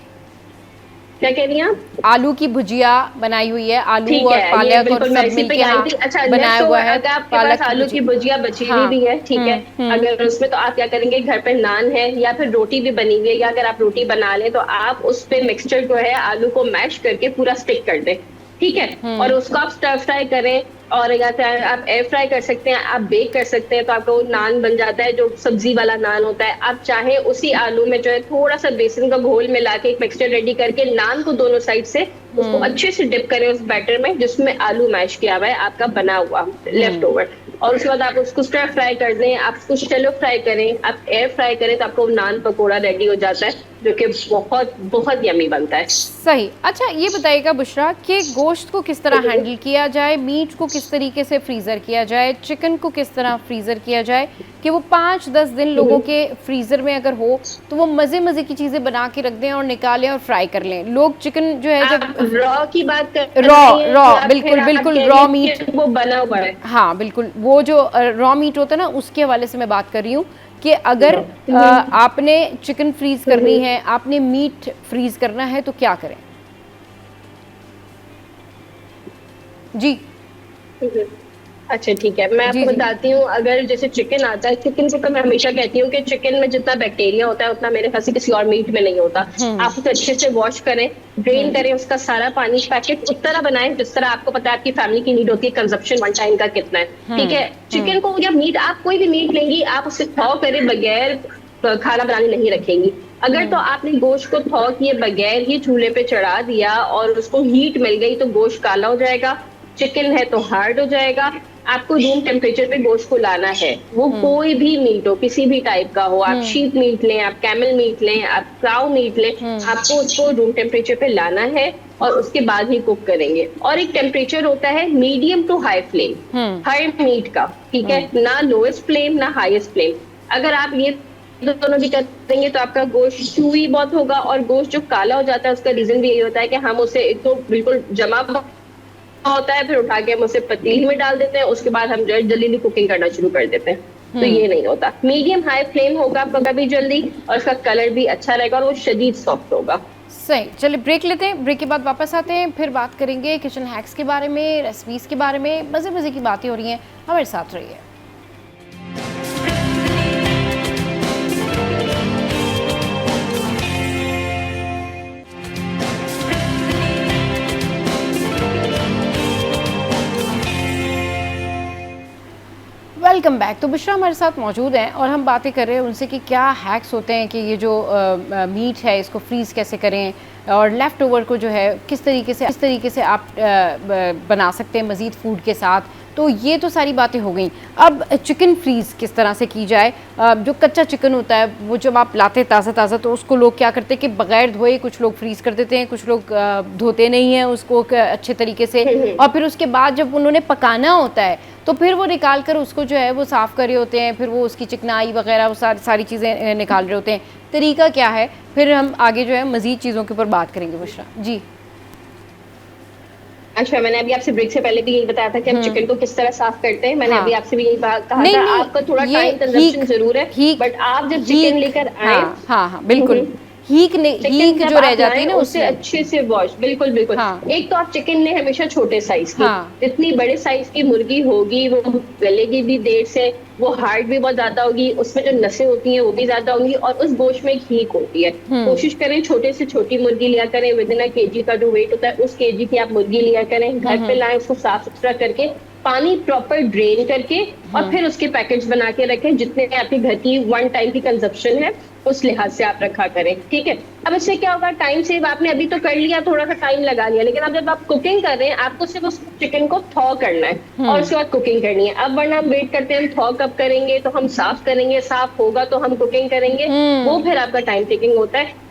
क्या कह रही हैं आप? आलू की भुजिया बनाई हुई है, आलू और पालक और सब मिलके अच्छा बनाया हुआ है। अगर आपके पास आलू की भुजिया बची हुई भी है, ठीक है, अगर उसमें तो आप क्या करेंगे, घर पे नान है या फिर रोटी भी बनी हुई है, या अगर आप रोटी बना लें तो आप उस पे मिक्सचर जो है आलू को मैश करके पूरा स्टिक कर दें, ठीक है, और उसको आप स्टर फ्राई करें, और या फिर आप एयर फ्राई कर सकते हैं, आप बेक कर सकते हैं, तो आपका वो नान बन जाता है जो सब्जी वाला नान होता है। आप चाहे उसी आलू में जो है थोड़ा सा बेसन का घोल मिला के एक मिक्सचर रेडी करके नान को दोनों साइड से उसको अच्छे से डिप करें उस बैटर में जिसमें आलू मैश किया हुआ है आपका बना हुआ लेफ्ट ओवर, और उसके बाद आप उसको स्टर फ्राई कर दें, आप उसको शैलो फ्राई करें, आप एयर फ्राई करें तो आपको नान पकोड़ा रेडी हो जाता है जो कि बहुत बहुत यमी बनता है। सही। अच्छा ये बताइएगा बुशरा कि गोश्त को किस तरह हैंडल किया जाए, मीट को किस तरीके से फ्रीज़र किया जाए, चिकन को किस तरह फ्रीज़र किया जाए कि वो 5-10 दिन लोगों के फ्रीज़र में अगर हो तो वो मज़े मज़े की चीज़ें बना के रख दें और निकालें और फ्राई कर लें। लोग चिकन जो है जब रॉ की बात कर रॉ बिल्कुल बिल्कुल रॉ मीट वो बना हुआ है, हाँ बिल्कुल, वो जो रॉ मीट होता है ना उसके हवाले से मैं बात कर रही हूँ कि अगर आपने चिकन फ्रीज करनी है, आपने मीट फ्रीज करना है तो क्या करें? जी अच्छा ठीक है, मैं आपको बताती हूँ। अगर जैसे चिकन आता है, चिकन को तो मैं हमेशा कहती हूँ कि चिकन में जितना बैक्टीरिया होता है उतना मेरे ख्याल से किसी और मीट में नहीं होता। आप उसे अच्छे से वॉश करें, ड्रेन करें उसका सारा पानी, पैकेट उस तरह बनाएं जिस तरह आपको पता है आपकी फैमिली की नीड होती है, कंजप्शन वन टाइम का कितना है, ठीक है। चिकन को या मीट, आप कोई भी मीट लेंगी आप उसे थॉ करे बगैर खाना बनाने नहीं रखेंगी। अगर तो आपने गोश्त को थॉ किए बगैर ही चूल्हे पे चढ़ा दिया और उसको हीट मिल गई तो गोश्त काला हो जाएगा, चिकन है तो हार्ड हो जाएगा। आपको रूम टेम्परेचर पे गोश्त को लाना है, वो कोई भी मीट हो, किसी भी टाइप का हो, आप शीप मीट लें, आप कैमल मीट लें, आप काउ मीट लें, आपको उसको रूम टेम्परेचर पे लाना है और उसके बाद ही कुक करेंगे। और एक टेम्परेचर होता है मीडियम टू हाई फ्लेम हर मीट का, ठीक है, ना लोएस्ट फ्लेम ना हाईएस्ट फ्लेम। अगर आप ये दोनों भी कर देंगे तो आपका गोश्त चूई बहुत होगा, और गोश्त जो काला हो जाता है उसका रीजन भी यही होता है कि हम उसे एक तो बिल्कुल जमा होता है, फिर उठा के हम उसे पतीली में डाल देते हैं, उसके बाद हम जो है जल्दी कुकिंग करना शुरू कर देते हैं। तो ये नहीं होता, मीडियम हाई फ्लेम होगा आपका कभी जल्दी, और उसका कलर भी अच्छा रहेगा और वो शदीद सॉफ्ट होगा। सही। चलिए ब्रेक लेते हैं, ब्रेक के बाद वापस आते हैं, फिर बात करेंगे किचन हैक्स के बारे में, रेसिपीज के बारे में, मज़े मज़े की बातें हो रही हैं, हमारे साथ रहिए। Welcome back. तो बुशरा हमारे साथ मौजूद हैं और हम बातें कर रहे हैं उनसे कि क्या हैक्स होते हैं कि ये जो मीट है इसको फ्रीज़ कैसे करें और लेफ़्ट ओवर को जो है किस तरीके से आप बना सकते हैं मज़ीद फूड के साथ। तो ये तो सारी बातें हो गई। अब चिकन फ्रीज़ किस तरह से की जाए। जो कच्चा चिकन होता है वो जब आप लाते ताज़ा तो उसको लोग क्या करते हैं कि बग़ैर धोए कुछ लोग फ्रीज़ कर देते हैं, कुछ लोग धोते नहीं हैं उसको अच्छे तरीके से, और फिर उसके बाद जब उन्होंने पकाना होता है तो फिर वो निकाल कर उसको जो है वो साफ़ कर रहे होते हैं, फिर वो उसकी चिकनाई वगैरह वो सारी चीज़ें निकाल रहे होते हैं। तरीका क्या है, फिर हम आगे जो है मज़ीद चीज़ों के ऊपर बात करेंगे बुशरा जी। अच्छा, मैंने अभी आपसे ब्रेक से पहले भी यही बताया था कि हम चिकन को किस तरह साफ करते हैं। मैंने अभी आपसे भी यही कहा था, आपका थोड़ा टाइम कंजप्शन जरूर है, बट आप जब चिकन लेकर आए, हाँ बिल्कुल, हीक जो रह जाती है ना उससे अच्छे से वॉश, बिल्कुल बिल्कुल। एक तो आप चिकन ले हमेशा छोटे साइज की, जितनी बड़े साइज की मुर्गी होगी वो गलेगी भी देर से, वो हार्ड भी बहुत ज्यादा होगी, उसमें जो नसें होती हैं वो भी ज्यादा होंगी, और उस गोश्त में हीक होती है। कोशिश करें छोटे से छोटी मुर्गी लिया करें, विदिन अ केजी का जो वेट होता है उस केजी की आप मुर्गी लिया करें, घर पे लाएं, उसको साफ सुथरा करके पानी प्रॉपर ड्रेन करके और फिर उसके पैकेट्स बना के रखें, जितने आपके घर की वन टाइम की कंजप्शन है उस लिहाज से आप रखा करें, ठीक है। अब इससे क्या होगा, टाइम सेव आपने अभी तो कर लिया, थोड़ा सा टाइम लगा लिया, लेकिन अब जब आप कुकिंग कर रहे हैं आपको सिर्फ उस चिकन को थॉ करना है और उसके बाद कुकिंग करनी है। अब वरना हम वेट करते हैं, हम थॉ कब करेंगे, तो हम साफ करेंगे, साफ होगा तो हम कुकिंग करेंगे, वो फिर आपका टाइम टेकिंग होता है।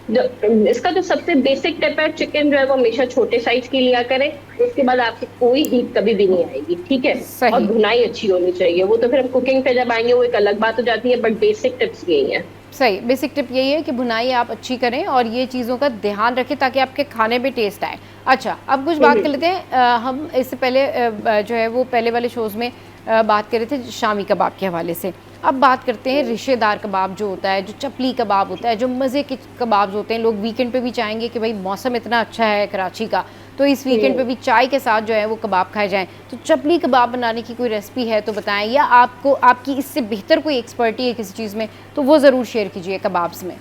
इसका जो सबसे बेसिक टिप है, चिकन जो है वो हमेशा छोटे साइज की लिया करें, उसके बाद आपको कोई हीट कभी भी नहीं आएगी, ठीक है। और भुनाई अच्छी होनी चाहिए, वो तो फिर हम कुकिंग पे जब आएंगे वो एक अलग बात हो जाती है, बट बेसिक टिप्स यही है। सही, बेसिक टिप यही है कि भुनाई आप अच्छी करें और ये चीज़ों का ध्यान रखें ताकि आपके खाने में टेस्ट आए। अच्छा, अब कुछ बात कर लेते हैं। हम इससे पहले जो है वो पहले वाले शोज़ में बात कर रहे थे शामी कबाब के हवाले से। अब बात करते हैं रिश्तेदार कबाब जो होता है, जो चपली कबाब होता है, जो मज़े के कबाब होते हैं। लोग वीकेंड पे भी चाहेंगे कि भाई मौसम इतना अच्छा है कराची का, तो इस वीकेंड पे भी चाय के साथ जो है वो कबाब खाए जाएं। तो चपली कबाब बनाने की कोई रेसिपी है तो बताएं, या आपको आपकी इससे बेहतर कोई एक्सपर्टी है किसी चीज़ में तो वो ज़रूर शेयर कीजिए कबाब्स में।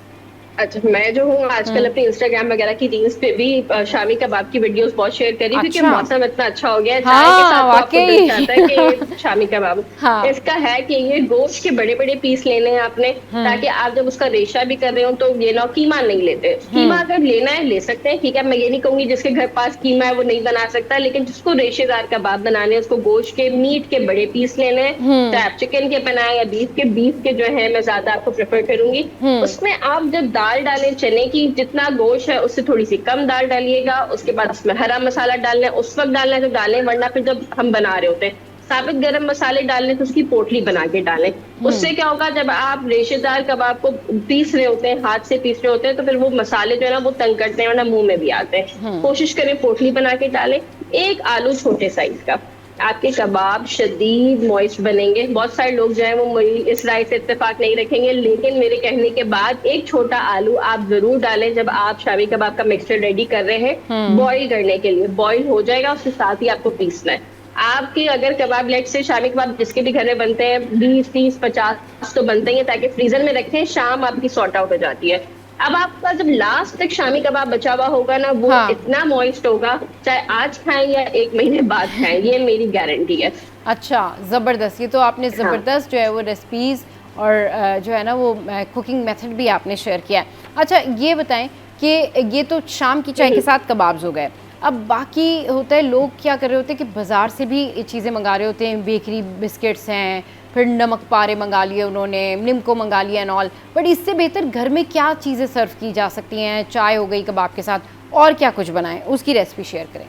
अच्छा, मैं जो हूँ आजकल अपने इंस्टाग्राम वगैरह की रील्स पे भी शामी कबाब की वीडियोस बहुत शेयर करी, क्योंकि अच्छा। मौसम इतना अच्छा हो गया है, चाय के हाँ साथ तो आपको मिल जाता है वाकई। कि शामी कबाब। हाँ। इसका है कि ये गोश्त के बड़े बड़े पीस लेने हैं आपने, ताकि आप जब उसका रेशा भी कर रहे हो तो ये ना कीमा नहीं लेते। कीमा अगर लेना है ले सकते हैं, ठीक है, मैं ये नहीं कहूंगी जिसके घर पास कीमा है वो नहीं बना सकता, लेकिन जिसको रेशेदार कबाब बनाने हैं उसको गोश्त के मीट के बड़े पीस लेने हैं, चाहे आप चिकन के बनाए या बीफ के जो है मैं ज्यादा आपको प्रेफर करूंगी। उसमें आप जब दाल डालें चने की, जितना गोश्त है उससे थोड़ी सी कम दाल डालिएगा, उसके बाद उसमें हरा मसाला डालना है, उस वक्त डालना है तो डालें, वरना फिर जब हम बना रहे होते हैं साबित गरम मसाले डालने तो उसकी पोटली बना के डालें। उससे क्या होगा, जब आप रेशेदार कबाब को पीस रहे होते हैं, हाथ से पीस रहे होते हैं, तो फिर वो मसाले जो है ना वो तंग करते हैं वरना मुंह में भी आते हैं। कोशिश करें पोटली बना के डालें। एक आलू छोटे साइज का, आपके कबाब शदीद मॉइस्ट बनेंगे। बहुत सारे लोग जो है वो इस राय से इत्तेफाक नहीं रखेंगे, लेकिन मेरे कहने के बाद एक छोटा आलू आप जरूर डालें जब आप शामी कबाब का मिक्सचर रेडी कर रहे हैं बॉईल करने के लिए। बॉईल हो जाएगा, उसके साथ ही आपको पीसना है। आपके अगर कबाब लेट से शामी कबाब जिसके भी घर में बनते हैं 20 30 50 तो बनते ही हैं, ताकि फ्रीजर में रखें, शाम आपकी सॉर्ट आउट हो जाती है। अब आपका जब लास्ट तक शामी कबाब बचा हुआ होगा ना वो इतना मॉइस्ट होगा, चाहे आज खाएं या 1 महीने बाद खाएं, ये मेरी गारंटी है। अच्छा, ज़बरदस्त। ये तो आपने ज़बरदस्त जो है वो रेसिपीज़ और जो है ना वो कुकिंग मेथड भी आपने शेयर किया है। अच्छा ये बताएं कि ये तो शाम की चाय के साथ कबाब्स हो गए, अब बाकी होता है लोग क्या कर रहे होते हैं कि बाज़ार से भी चीज़ें मंगा रहे होते हैं, बेकरी बिस्किट्स हैं, फिर नमक पारे मंगा लिए उन्होंने, निम्को मंगा लिया एंड ऑल, बट इससे बेहतर घर में क्या चीज़ें सर्व की जा सकती हैं? चाय हो गई कबाब के साथ, और क्या कुछ बनाएं, उसकी रेसिपी शेयर करें।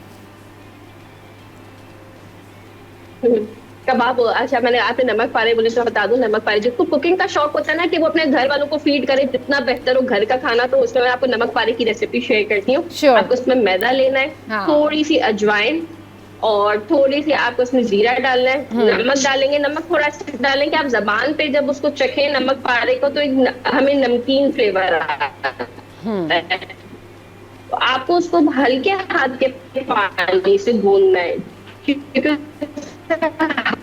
कबाब, अच्छा मैंने आपने नमक पारे बोले तो बता दूं, नमक पारे जिसको कुकिंग का शौक होता है ना कि वो अपने घर वालों को फीड करे जितना बेहतर हो घर का खाना, तो उसमें मैं आपको नमक पारे की रेसिपी शेयर करती हूँ। आपको उसमें मैदा लेना है, थोड़ी सी अजवाइन और थोड़ी सी आपको उसमें जीरा डालना है, नमक डालेंगे, नमक थोड़ा सा डालेंगे आप जबान पे जब उसको चखें नमक पारे को तो हमें नमकीन फ्लेवर आता है। तो आपको उसको हल्के हाथ के पानी से गूंदना है, क्योंकि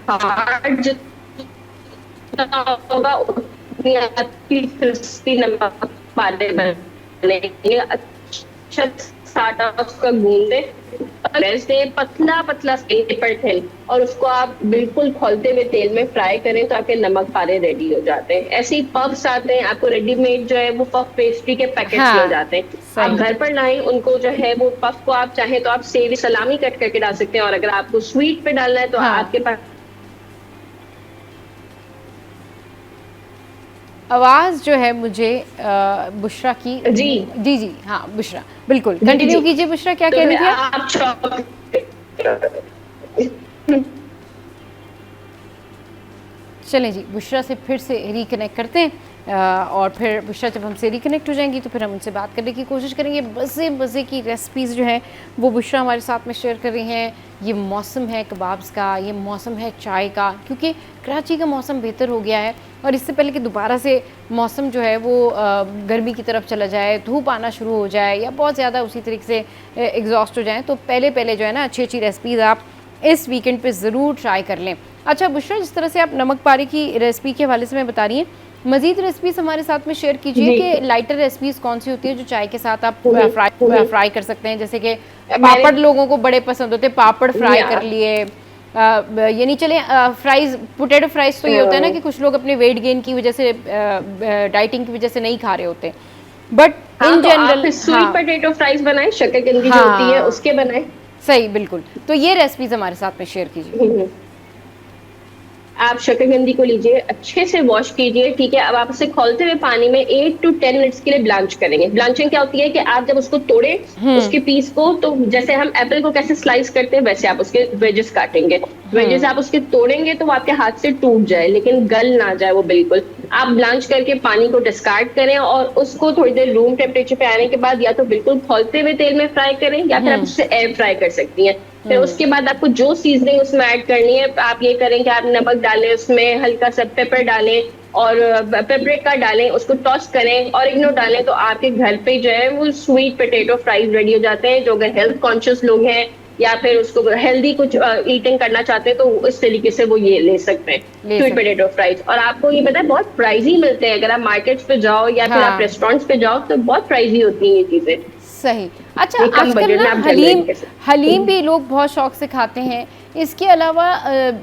हार्ड जितना होगा उतनी आपकी क्रिस्पी नमक पारे बनेंगे। अच्छा साटा उसका गूंदे, वैसे पतला पतला पेपर और उसको आप बिल्कुल खौलते हुए तेल में फ्राई करें तो आपके नमक पारे रेडी हो जाते हैं। ऐसे ही पफ्स आते हैं, आपको रेडीमेड जो है वो पफ पेस्ट्री के पैकेट्स मिल जाते हैं, आप घर पर लाएं उनको, जो है वो पफ को आप चाहें तो आप सेवी सलामी कट करके डाल सकते हैं, और अगर आपको स्वीट पे डालना है तो आपके पास आवाज़ जो है मुझे बुशरा की जी जी जी हाँ बुशरा बिल्कुल कंटिन्यू कीजिए। बुशरा क्या कह रही थी आप? चलें जी, बुशरा से फिर से रिकनेक्ट करते हैं और फिर बुशरा जब हमसे रिकनेक्ट हो जाएंगी तो फिर हम उनसे बात करने की कोशिश करेंगे। मज़े मज़े की रेसिपीज़ जो हैं वो बुशरा हमारे साथ में शेयर कर रही हैं। ये मौसम है कबाब्स का, ये मौसम है चाय का, क्योंकि कराची का मौसम बेहतर हो गया है और इससे पहले कि दोबारा से मौसम जो है वो गर्मी की तरफ चला जाए, धूप आना शुरू हो जाए या बहुत ज़्यादा उसी तरीके से एग्जॉस्ट हो जाए, तो पहले जो है ना अच्छी अच्छी रेसिपीज़ आप इस वीकेंड पे ज़रूर ट्राई कर लें। अच्छा बुशरा, जिस तरह से आप नमक पारे की रेसिपी के हवाले से मैं बता रही हैं, मज़ीद रेसिपीज़ हमारे साथ में शेयर कीजिए कि लाइटर रेसिपीज़ कौन सी होती है जो चाय के साथ आप फ्राई कर सकते हैं। जैसे कि पापड़ लोगों को बड़े पसंद होते हैं, पापड़ फ्राई कर लिए, यानी चले फ्राइज, पोटैटो फ्राइज तो ये होता है ना कि कुछ लोग अपने वेट गेन की वजह से, डाइटिंग की वजह से नहीं खा रहे होते, but in general sweet potato fries बनाए, शकरकंदी जो होती है उसके बनाए। सही, बिल्कुल। तो ये रेसिपीज हमारे साथ में शेयर कीजिए। आप शकरकंदी को लीजिए, अच्छे से वॉश कीजिए, ठीक है। अब आप उसे खौलते हुए पानी में 8 to 10 मिनट्स के लिए ब्लांच करेंगे। ब्लांचिंग क्या होती है कि आप जब उसको तोड़े उसके पीस को, तो जैसे हम एप्पल को कैसे स्लाइस करते हैं वैसे आप उसके वेजेस काटेंगे। वेजेस आप उसके तोड़ेंगे तो वो आपके हाथ से टूट जाए लेकिन गल ना जाए वो बिल्कुल। आप ब्लांच करके पानी को डिस्कार्ड करें और उसको थोड़ी देर रूम टेम्परेचर पे आने के बाद या तो बिल्कुल खौलते हुए तेल में फ्राई करें या फिर आप उससे एयर फ्राई कर सकती हैं। फिर उसके बाद आपको जो सीजनिंग उसमें ऐड करनी है आप ये करें कि आप नमक डालें, उसमें हल्का सा पेपर डालें और पेपरिका डालें, उसको टॉस करें, ऑरिगेनो डालें, तो आपके घर पे जो है वो स्वीट पोटैटो फ्राइज रेडी हो जाते हैं। जो अगर हेल्थ कॉन्शियस लोग हैं या फिर उसको हेल्दी कुछ ईटिंग करना चाहते हैं तो इस तरीके से वो ये ले सकते हैं स्वीट पोटैटो फ्राइज। और आपको ये पता है बहुत प्राइजी मिलते हैं, अगर आप मार्केट्स पे जाओ या फिर आप रेस्टोरेंट्स पे जाओ तो बहुत प्राइजी होती हैं ये चीजें। सही। अच्छा, आजकल ना हलीम भी लोग बहुत शौक से खाते हैं। इसके अलावा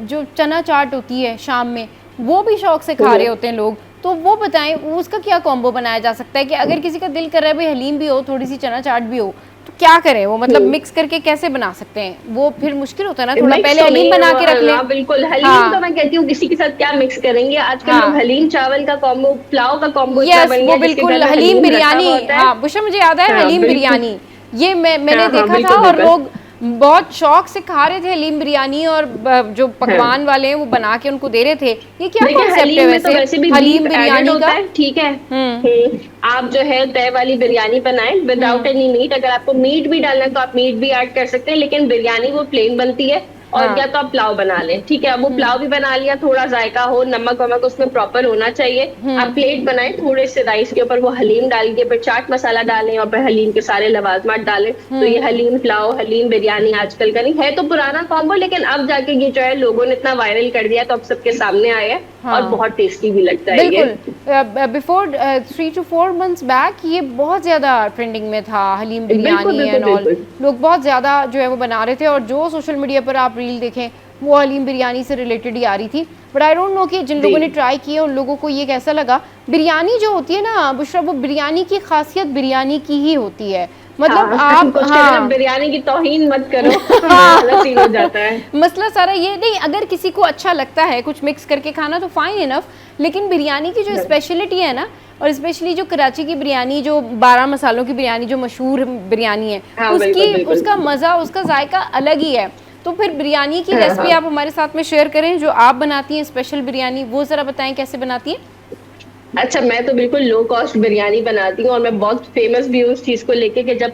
जो चना चाट होती है शाम में, वो भी शौक से खा रहे होते हैं लोग। तो वो बताएं उसका क्या कॉम्बो बनाया जा सकता है कि अगर किसी का दिल कर रहा है भाई हलीम भी हो, थोड़ी सी चना चाट भी हो, तो क्या करें वो, मतलब मिक्स करके कैसे बना सकते हैं? वो फिर मुश्किल होता है ना, थोड़ा पहले हलीम बना के रख लें। बिल्कुल, हलीम तो मैं कहती हूँ किसी के साथ क्या मिक्स करेंगे, आजकल लोग हलीम चावल का कॉम्बो, पुलाव का कॉम्बो इतना बन गया, बिल्कुल हलीम बिरयानी। हाँ बुशरा, मुझे याद है हलीम बिरयानी, ये मैंने देखा था और लोग बहुत शौक से खा रहे थे हलीम बिरयानी, और जो पकवान वाले हैं वो बना के उनको दे रहे थे। ये क्या कॉन्सेप्ट है वैसे हलीम बिरयानी का? ठीक है, आप जो है तय वाली बिरयानी बनाएं विदाउट एनी मीट। अगर आपको मीट भी डालना है तो आप मीट भी ऐड कर सकते हैं, लेकिन बिरयानी वो प्लेन बनती है। और या तो आप पुलाव बना लें, ठीक है, वो पुलाव भी बना लिया, थोड़ा जायका हो, नमक वमक उसमें प्रॉपर होना चाहिए। आप प्लेट बनाएं, थोड़े से राइस के ऊपर वो हलीम डाल के, फिर चाट मसाला डालें और फिर हलीम के सारे लवाजमात डालें। तो ये हलीम पुलाव, हलीम बिरयानी आजकल का नहीं है, तो पुराना कॉम्बो, लेकिन अब जाके ये जो है लोगों ने इतना वायरल कर दिया तो अब सबके सामने आया है और बहुत टेस्टी भी लगता है। बिल्कुल, बिफोर 3 to 4 months बैक ये बहुत ज्यादा ट्रेंडिंग में था हलीम बिरयानी एंड ऑल। लोग बहुत ज्यादा जो है वो बना रहे थे, और जो सोशल मीडिया पर आप रील देखें वो हलीम बिरयानी से रिलेटेड ही आ रही थी। बट आई डोंट नो कि जिन लोगों ने ट्राई किया उन लोगों को ये कैसा लगा। बिरयानी जो होती है ना बुशरा, वो बिरयानी की खासियत बिरयानी की ही होती है, मतलब आप बिरयानी की तौहीन मत करो, सीन हो जाता है। मसला सारा ये नहीं, अगर किसी को अच्छा लगता है कुछ मिक्स करके खाना तो फाइन इनफ, लेकिन बिरयानी की जो स्पेशलिटी है ना, और स्पेशली जो कराची की बिरयानी, जो 12 मसालों की बिरयानी जो मशहूर बिरयानी है, उसका मज़ा, उसका जायका अलग ही है। तो फिर बिरयानी की रेसिपी आप हमारे साथ में शेयर करें जो आप बनाती हैं स्पेशल बिरयानी, वो ज़रा बताएं कैसे बनाती हैं। अच्छा, मैं तो बिल्कुल लो कॉस्ट बिरयानी बनाती हूँ और मैं बहुत फेमस भी हूँ उस चीज को लेके कि जब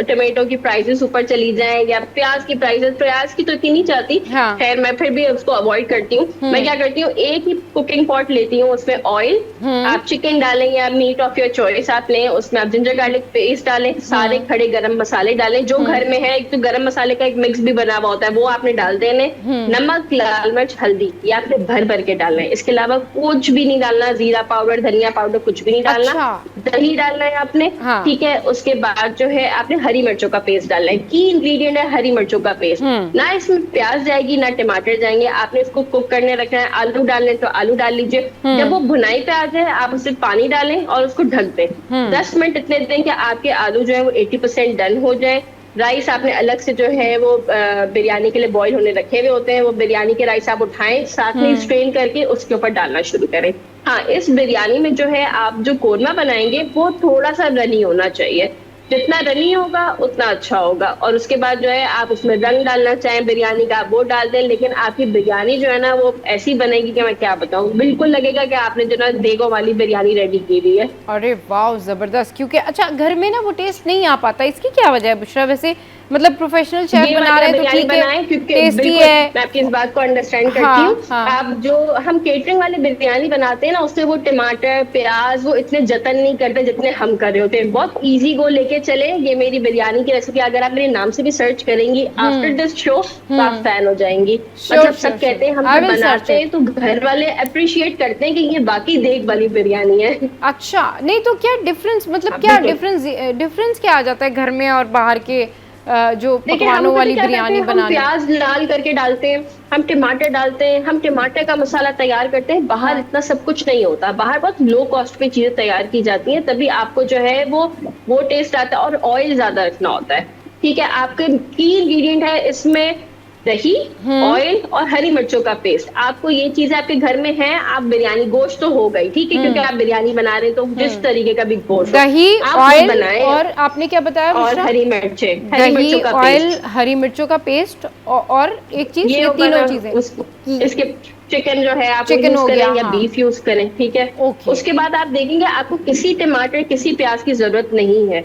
टमाटो की प्राइसेस ऊपर चली जाएं या प्याज की प्राइसेस, प्याज की तो इतनी नहीं चाहती, खैर मैं फिर भी उसको अवॉइड करती हूँ। मैं क्या करती हूँ, एक ही कुकिंग पॉट लेती हूँ, उसमें ऑयल, आप चिकन डालें या मीट ऑफ योर चॉइस आप लें, उसमें आप जिंजर गार्लिक पेस्ट डालें, सारे खड़े गरम मसाले डालें जो घर में है। एक तो गरम मसाले का एक मिक्स भी बना हुआ होता है, वो आपने डाल देने, नमक, लाल मिर्च, हल्दी, ये आपने भर भर के डालना है। इसके अलावा कुछ भी नहीं डालना, जीरा पाउडर, धनिया पाउडर कुछ भी नहीं डालना। अच्छा। दही डालना है आपने, ठीक है। उसके बाद जो है आपने हरी मिर्चों का पेस्ट डालना है, की इंग्रेडिएंट है हरी मिर्चों का पेस्ट। ना इसमें प्याज जाएगी ना टमाटर जाएंगे, आपने इसको कुक करने रखना है। आलू डालने तो आलू डाल लीजिए, जब वो भुनाई पे आ जाए आप उससे पानी डालें और उसको ढक दें। 10 मिनट इतने दें कि आपके आलू जो है वो 80% डन हो जाए। राइस आपने अलग से जो है वो बिरयानी के लिए बॉईल होने रखे हुए होते हैं, वो बिरयानी के राइस आप उठाएं, साथ में स्ट्रेन करके उसके ऊपर डालना शुरू करें। हाँ, इस बिरयानी में जो है आप जो कोरमा बनाएंगे वो थोड़ा सा रनी होना चाहिए, जितना रनी होगा उतना अच्छा होगा। और उसके बाद जो है आप उसमें रंग डालना चाहें बिरयानी का वो डाल दें, लेकिन आपकी बिरयानी जो है ना वो ऐसी बनेगी कि मैं क्या बताऊं, बिल्कुल लगेगा कि आपने जो ना देगो वाली बिरयानी रेडी की हुई है। अरे वाह, जबरदस्त। क्योंकि अच्छा घर में ना वो टेस्ट नहीं आ पाता, इसकी क्या वजह है बुशरा? वैसे मतलब प्रोफेशनल शेफ बना रहे हैं तो ठीक है, टेस्टी है, मैं आपकी इस बात को अंडरस्टैंड करती हूँ। आप जो हम केटरिंग वाले बिरयानी बनाते हैं ना, उससे वो टमाटर प्याज वो इतने जतन नहीं करते जितने हम कर रहे होते हैं। बहुत इजी गो लेके चले, ये मेरी बिरयानी की रेसिपी अगर आप मेरे नाम से भी सर्च करेंगी आफ्टर दिस शो तो आप फैन हो जाएंगी। मतलब सब कहते हैं हम बनाते हैं तो घर वाले अप्रिशिएट करते हैं कि ये बाकी देग वाली बिरयानी है। अच्छा, नहीं तो क्या डिफरेंस, मतलब क्या डिफरेंस क्या आ जाता है घर में और बाहर के जो पकवानों वाली बिरयानी बनाने? प्याज लाल करके डालते हैं, हम टमाटर डालते हैं, हम टमाटर का मसाला तैयार करते हैं। बाहर इतना सब कुछ नहीं होता, बाहर बहुत लो कॉस्ट पे चीजें तैयार की जाती हैं, तभी आपको जो है वो टेस्ट आता है। और ऑयल ज्यादा रखना होता है, ठीक है। आपके की इंग्रेडिएंट है इसमें दही, ऑयल और हरी मिर्चों का पेस्ट। आपको ये चीजें आपके घर में है, आप बिरयानी, गोश्त तो हो गई, ठीक है, क्योंकि आप बिरयानी बना रहे हैं तो जिस तरीके का भी गोश्त, दही, ऑयल और आपने क्या बताया? और हरी मिर्चें, दही, ऑयल, हरी मिर्चों का पेस्ट और एक चीज, ये तीनों चीजें। इसके चिकन जो है आप यूज करें या बीफ यूज करें, ठीक है। उसके बाद आप देखेंगे आपको किसी टमाटर किसी प्याज की जरूरत नहीं है।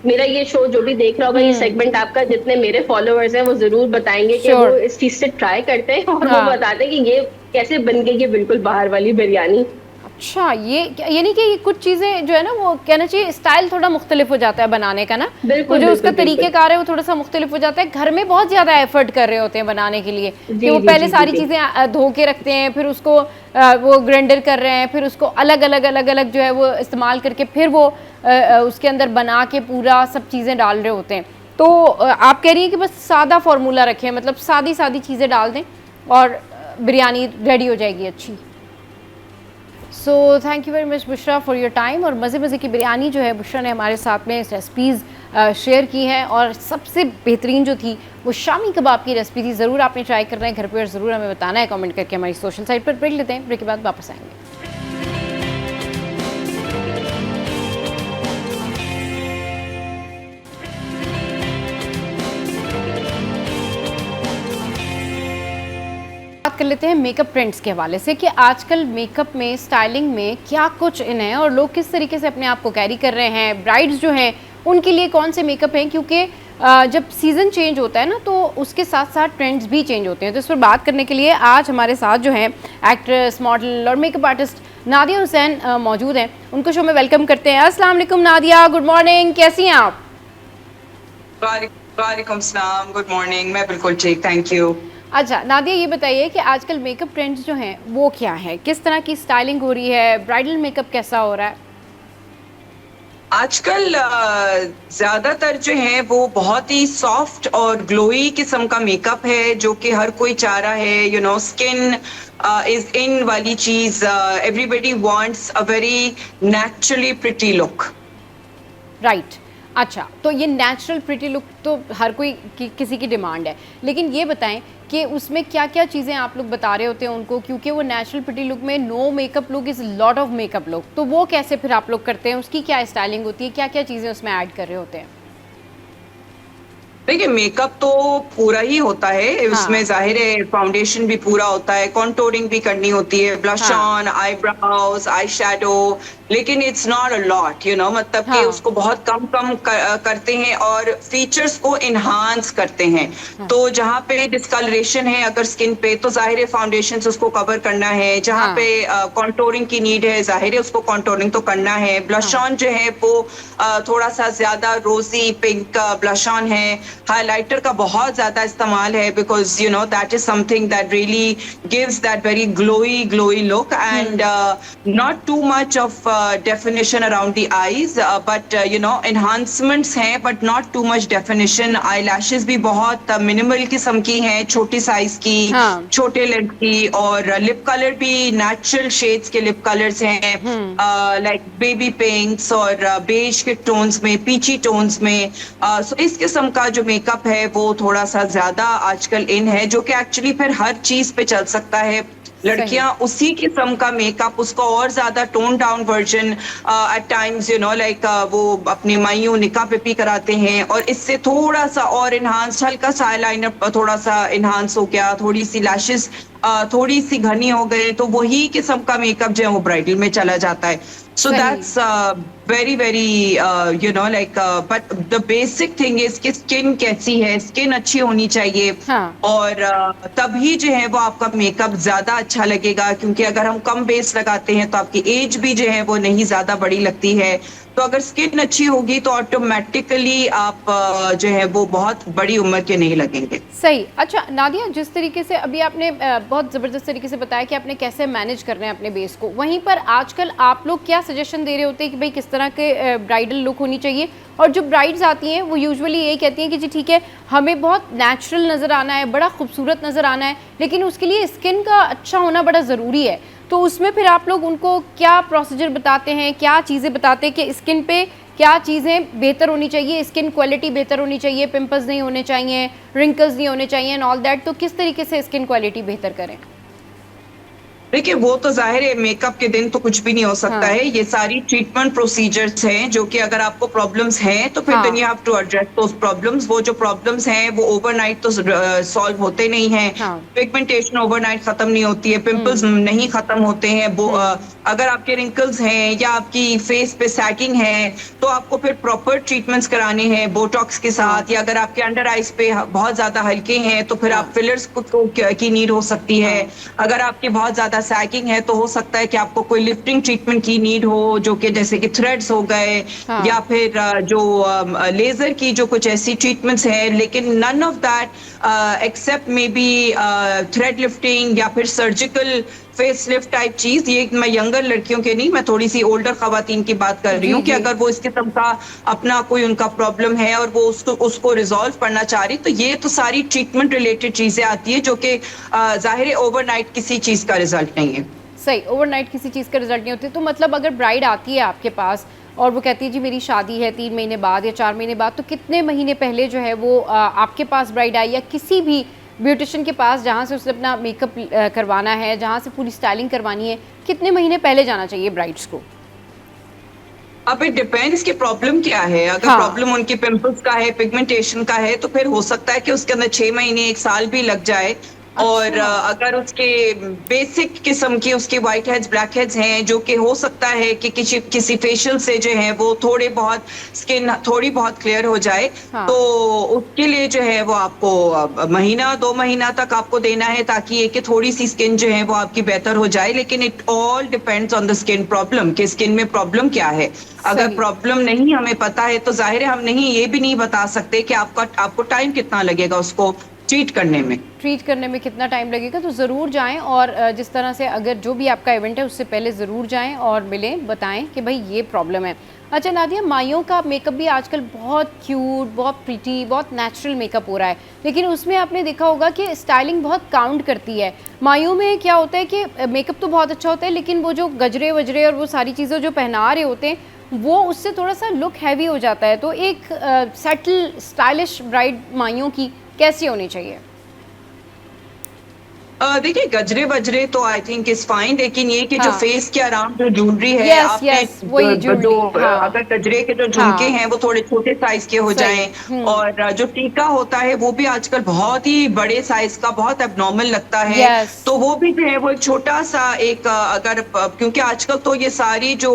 मेरा ये शो जो भी देख रहा होगा, ये सेगमेंट आपका, जितने मेरे फॉलोअर्स हैं वो जरूर बताएंगे कि वो इस चीज से ट्राई करते हैं और वो बताते हैं कि ये कैसे बन गई ये बिल्कुल बाहर वाली बिरयानी। अच्छा, ये यानी कि ये कुछ चीज़ें जो है ना वो कहना चाहिए स्टाइल थोड़ा मुख्तलिफ हो जाता है बनाने का ना, बिल्कुल, तो जो उसका बिल्कुल, तरीक़ेकार है वो थोड़ा सा मुख्तलिफ हो जाता है। घर में बहुत ज़्यादा एफर्ट कर रहे होते हैं बनाने के लिए कि जी, वो जी, पहले जी, सारी जी, जी। चीज़ें धो के रखते हैं, फिर उसको वो ग्राइंडर कर रहे हैं, फिर उसको अलग अलग जो है वो इस्तेमाल करके फिर वो उसके अंदर बना के पूरा सब चीज़ें डाल रहे होते हैं। तो आप कह रही हैं कि बस सादा फार्मूला रखें, मतलब सादी सादी चीज़ें डाल दें और बिरयानी रेडी हो जाएगी अच्छी। So thank you very much Bushra for your time. और मज़े मज़े की बिरयानी जो है बुशरा ने हमारे साथ में रेसिपीज़ शेयर की हैं, और सबसे बेहतरीन जो थी वो शामी कबाब की रेसिपी थी। ज़रूर आपने ट्राई करना है घर पे और ज़रूर हमें बताना है कमेंट करके। हमारी सोशल साइट पर ब्रेक लेते हैं, ब्रेक के बाद वापस आएंगे। बात कर लेते हैं मेकअप ट्रेंड्स के हवाले से कि आजकल मेकअप में, स्टाइलिंग में क्या कुछ इन है और लोग किस तरीके से अपने आप को कैरी कर रहे हैं। ब्राइड्स जो हैं उनके लिए कौन से मेकअप हैं, क्योंकि जब सीज़न चेंज होता है ना तो उसके साथ साथ ट्रेंड्स भी चेंज होते हैं। तो इस पर बात करने के लिए आज हमारे साथ जो हैं एक्ट्रेस, मॉडल और मेकअप आर्टिस्ट नादिया हुसैन मौजूद हैं। उनको शो में वेलकम करते हैं। अस्सलाम वालेकुम नादिया, गुड मॉर्निंग, कैसी हैं आप? वालेकुम सलाम, गुड मॉर्निंग। मैं बिल्कुल ठीक, थैंक यू। अच्छा नादिया, ये बताइए कि आजकल मेकअप ट्रेंड्स जो हैं वो क्या है, किस तरह की स्टाइलिंग हो रही है, ब्राइडल मेकअप कैसा हो रहा है? आजकल ज्यादातर जो है वो बहुत ही सॉफ्ट और ग्लोई किस्म का मेकअप है जो कि हर कोई चाह रहा है। You know, skin is in वाली चीज, everybody wants a very naturally pretty look. Right. अच्छा, तो ये नेचुरल प्रिटी लुक तो हर कोई किसी की डिमांड है, लेकिन ये बताएं कि उसमें क्या क्या चीज़ें आप लोग बता रहे होते हैं उनको, क्योंकि वो नेचुरल प्रिटी लुक में no makeup look is lot of makeup look, तो वो कैसे फिर आप लोग करते हैं, उसकी क्या स्टाइलिंग होती है, क्या क्या चीज़ें उसमें ऐड कर रहे होते हैं? देखिए, मेकअप तो पूरा ही होता है, उसमें जाहिर है फाउंडेशन भी पूरा होता है, कॉन्टोरिंग भी करनी होती है, blush on, eyebrows, eye shadow, लेकिन it's not a lot, you know, मतलब कि उसको बहुत कम कम करते हैं और फीचर्स को इन्हांस करते हैं। तो जहाँ पे डिस्कलरेशन है अगर स्किन पे, तो जाहिर है फाउंडेशन उसको कवर करना है। जहाँ पे कॉन्टोरिंग की नीड है, जाहिर है उसको कॉन्टोरिंग तो करना है। ब्लश ऑन जो है वो थोड़ा सा ज्यादा रोजी पिंक ब्लश ऑन है। हाइलाइटर का बहुत ज्यादा इस्तेमाल है because you know that is something that really gives that very glowy look, and not too much of definition around the eyes, but you know enhancements हैं but not too much definition. Eyelashes भी बहुत minimal किस्म की हैं, छोटी size की, छोटे length की, और लिप कलर भी नेचुरल शेड्स के लिप कलर्स हैं, लाइक बेबी पिंक्स और बेज के टोन्स में, पीची टोन्स में। सो इस किस्म का जो मेकअप है वो थोड़ा सा ज्यादा आजकल इन है, जो कि एक्चुअली फिर हर चीज पे चल सकता है। लड़कियां उसी किस्म का मेकअप, उसका और ज्यादा tone down version at times, you know, like वो अपने माइयों निकाह पे भी कराते हैं, और इससे थोड़ा सा और इन्हांस, हल्का सा आईलाइनर थोड़ा सा इन्हांस हो गया, थोड़ी सी लैशेस थोड़ी सी घनी हो गई, तो वही किस्म का मेकअप जो है वो ब्राइडल में चला जाता है। So that's very very you know like, but the basic thing is कि स्किन कैसी है, स्किन अच्छी होनी चाहिए, और तभी जो है वो आपका मेकअप ज्यादा अच्छा लगेगा। क्योंकि अगर हम कम बेस लगाते हैं तो आपकी एज भी जो है वो नहीं ज्यादा बड़ी लगती है। तो अगर स्किन अच्छी होगी तो ऑटोमेटिकली आप जो है वो बहुत बड़ी उम्र के नहीं लगेंगे। सही। अच्छा नादिया, जिस तरीके से अभी आपने बहुत ज़बरदस्त तरीके से बताया कि आपने कैसे मैनेज करना है अपने बेस को, वहीं पर आजकल आप लोग क्या सजेशन दे रहे होते हैं कि भाई किस तरह के ब्राइडल लुक होनी चाहिए? और जो ब्राइड्स आती हैं वो यूजुअली यही कहती हैं कि जी ठीक है, हमें बहुत नेचुरल नज़र आना है, बड़ा खूबसूरत नज़र आना है, लेकिन उसके लिए स्किन का अच्छा होना बड़ा ज़रूरी है। तो उसमें फिर आप लोग उनको क्या प्रोसीजर बताते हैं, क्या चीज़ें बताते हैं कि स्किन पे क्या चीज़ें बेहतर होनी चाहिए, स्किन क्वालिटी बेहतर होनी चाहिए, पिंपल्स नहीं होने चाहिए, रिंकल्स नहीं होने चाहिए एंड ऑल दैट, तो किस तरीके से स्किन क्वालिटी बेहतर करें? देखिए, वो तो जाहिर है मेकअप के दिन तो कुछ भी नहीं हो सकता है। ये सारी ट्रीटमेंट प्रोसीजर्स हैं जो कि अगर आपको प्रॉब्लम्स हैं तो फिर then you have to address those problems. वो जो प्रॉब्लम्स हैं वो ओवरनाइट तो सॉल्व होते नहीं हैं। पिगमेंटेशन ओवरनाइट खत्म नहीं होती है, पिंपल्स नहीं खत्म होते हैं। वो अगर आपके रिंकल्स हैं या आपकी फेस पे सैगिंग है तो आपको फिर प्रॉपर ट्रीटमेंट्स कराने हैं बोटॉक्स के साथ, या अगर आपके अंडर आइज पे बहुत ज्यादा हल्के हैं तो फिर आप फिलर्स की नीड हो सकती है। अगर आपके बहुत ज्यादा सैगिंग है तो हो सकता है कि आपको कोई लिफ्टिंग ट्रीटमेंट की नीड हो, जो कि जैसे कि थ्रेड्स हो गए, या फिर जो लेजर की जो कुछ ऐसी ट्रीटमेंट्स है, लेकिन none of that except maybe thread lifting या फिर सर्जिकल फेस लिफ्ट टाइप चीज। ये मैं यंगर लड़कियों के नहीं, मैं थोड़ी सी ओल्डर खवातीन की बात कर रही हूँ कि अगर वो इस किस्म का अपना कोई उनका प्रॉब्लम है और वो उसको रिजॉल्व करना चाह रही, तो ये तो सारी ट्रीटमेंट रिलेटेड चीजें आती है, जो कि जाहिर है ओवरनाइट किसी चीज का रिजल्ट नहीं है। सही, ओवरनाइट किसी चीज़ का रिजल्ट नहीं होती। तो मतलब अगर ब्राइड आती है आपके पास और वो कहती है जी मेरी शादी है 3 महीने बाद या 4 महीने बाद, तो कितने महीने पहले जो है वो आपके पास ब्राइड आई या किसी भी ब्यूटिशियन के पास जहाँ से उसने अपना मेकअप करवाना है, जहाँ से पूरी स्टाइलिंग करवानी है, कितने महीने पहले जाना चाहिए ब्राइड्स को? अब इट डिपेंड्स कि प्रॉब्लम क्या है। अगर प्रॉब्लम उनकी पिंपल्स का है, पिगमेंटेशन का है, तो फिर हो सकता है कि उसके अंदर 6 महीने 1 साल भी लग जाए। और अगर उसके बेसिक किस्म की उसके व्हाइट हेड्स ब्लैक हेड्स हैं, जो कि हो सकता है कि किसी फेशियल से जो है वो थोड़े बहुत स्किन थोड़ी बहुत क्लियर हो जाए, तो उसके लिए जो है वो आपको महीना 2 महीना तक आपको देना है, ताकि ये कि थोड़ी सी स्किन जो है वो आपकी बेहतर हो जाए। लेकिन it all depends on the skin problem कि स्किन में प्रॉब्लम क्या है। अगर प्रॉब्लम नहीं हमें पता है तो जाहिर है हम नहीं ये भी नहीं बता सकते कि आपको टाइम कितना लगेगा उसको ट्रीट करने में कितना टाइम लगेगा। तो ज़रूर जाएं और जिस तरह से अगर जो भी आपका इवेंट है उससे पहले ज़रूर जाएं और मिलें, बताएं कि भाई ये प्रॉब्लम है। अच्छा नादिया, माइयों का मेकअप भी आजकल बहुत क्यूट, बहुत प्रिटी, बहुत नेचुरल मेकअप हो रहा है, लेकिन उसमें आपने देखा होगा कि स्टाइलिंग बहुत काउंट करती है। माइयों में क्या होता है कि मेकअप तो बहुत अच्छा होता है, लेकिन वो जो गजरे वजरे और वो सारी चीज़ें जो पहना रहे होते हैं वो उससे थोड़ा सा लुक हैवी हो जाता है। तो एक सेटल स्टाइलिश ब्राइड माइयों की कैसी होनी चाहिए? देखिए गजरे वजरे तो आई थिंक इज फाइन, लेकिन ये कि जो फेस के अराउंड जो ज्वेलरी है, अगर गजरे के जो झुमके हैं वो थोड़े छोटे साइज के हो जाएं, और जो टीका होता है वो भी आजकल बहुत ही बड़े साइज का बहुत एबनॉर्मल लगता है, तो वो भी जो है वो एक छोटा सा एक अगर, क्योंकि आजकल तो ये सारी जो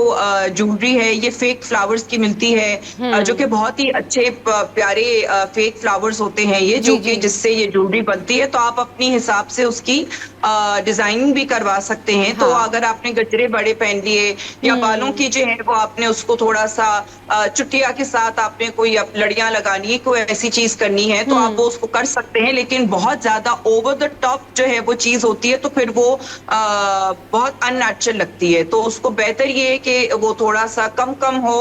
ज्वेलरी है ये फेक फ्लावर्स की मिलती है, जो कि बहुत ही अच्छे प्यारे फेक फ्लावर्स होते हैं ये, जो कि जिससे ये ज्वेलरी बनती है। तो आप अपनी हिसाब से उसकी डिजाइनिंग भी करवा सकते हैं। तो अगर आपने गजरे बड़े पहन लिए या बालों की जो है वो आपने उसको थोड़ा सा चुटिया के साथ आपने कोई लड़ियां लगानी है, कोई ऐसी चीज करनी है, तो आप वो उसको कर सकते हैं। लेकिन बहुत ज्यादा ओवर द टॉप जो है वो चीज होती है तो फिर वो बहुत अननेचुरल लगती है। तो उसको बेहतर ये है कि वो थोड़ा सा कम हो।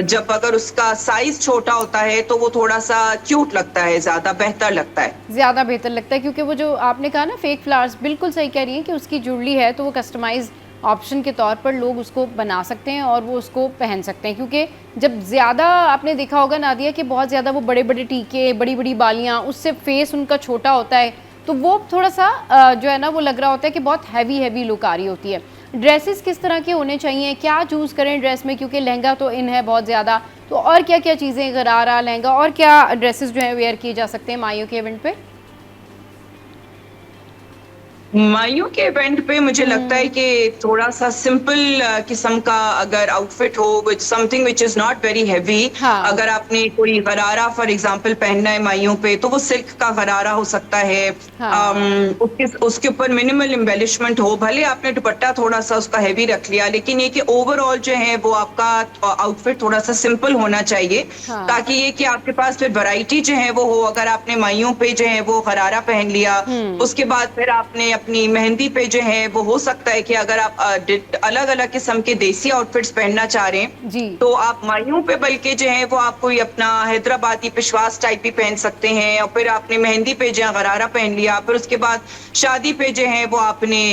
जब अगर उसका साइज छोटा होता है तो वो थोड़ा सा क्यूट लगता है, ज्यादा बेहतर लगता है, क्योंकि वो जो आपने कहा ना फेक फ्लावर्स, बिल्कुल सही कह रही हैं कि उसकी ज्वेलरी है तो वो कस्टमाइज ऑप्शन के तौर पर लोग उसको बना सकते हैं और वो उसको पहन सकते हैं। क्योंकि जब ज़्यादा आपने देखा होगा नादिया कि बहुत ज़्यादा वो बड़े बड़े टीके, बड़ी बड़ी बालियाँ, उससे फेस उनका छोटा होता है, तो वो थोड़ा सा जो है ना वो लग रहा होता है कि बहुत हैवी लुक आ रही होती है। ड्रेसेस किस तरह के होने चाहिए, क्या चूज़ करें ड्रेस में, क्योंकि लहंगा तो इन है बहुत ज़्यादा, तो और क्या क्या चीज़ें, गरारा, लहंगा, और क्या ड्रेसेस जो है वेयर किए जा सकते हैं माइयों के इवेंट पे? माइयों के इवेंट पे मुझे लगता है कि थोड़ा सा सिंपल किस्म का अगर आउटफिट हो with something which is not very heavy. अगर आपने कोई गरारा फॉर एग्जांपल पहनना है माइयों पे तो वो सिल्क का गरारा हो सकता है। उसके ऊपर मिनिमल एम्बेलिशमेंट हो, भले आपने दुपट्टा थोड़ा सा उसका हैवी रख लिया, लेकिन ये कि ओवरऑल जो है वो आपका आउटफिट थोड़ा सा सिंपल होना चाहिए, ताकि ये कि आपके पास फिर वैरायटी जो है वो हो। अगर आपने माइयों पे जो है वो गरारा पहन लिया, उसके बाद फिर आपने अपनी मेहंदी पे जो है वो हो सकता है कि अगर आप अलग अलग किस्म के देसी आउटफिट्स पहनना चाह रहे हैं तो आप माइयों पे बल्कि जो है वो आप कोई अपना हैदराबादी पेशवास टाइप भी पहन सकते हैं, और फिर आपने मेहंदी पे जो है गरारा पहन लिया, फिर उसके बाद शादी पे जो है वो आपने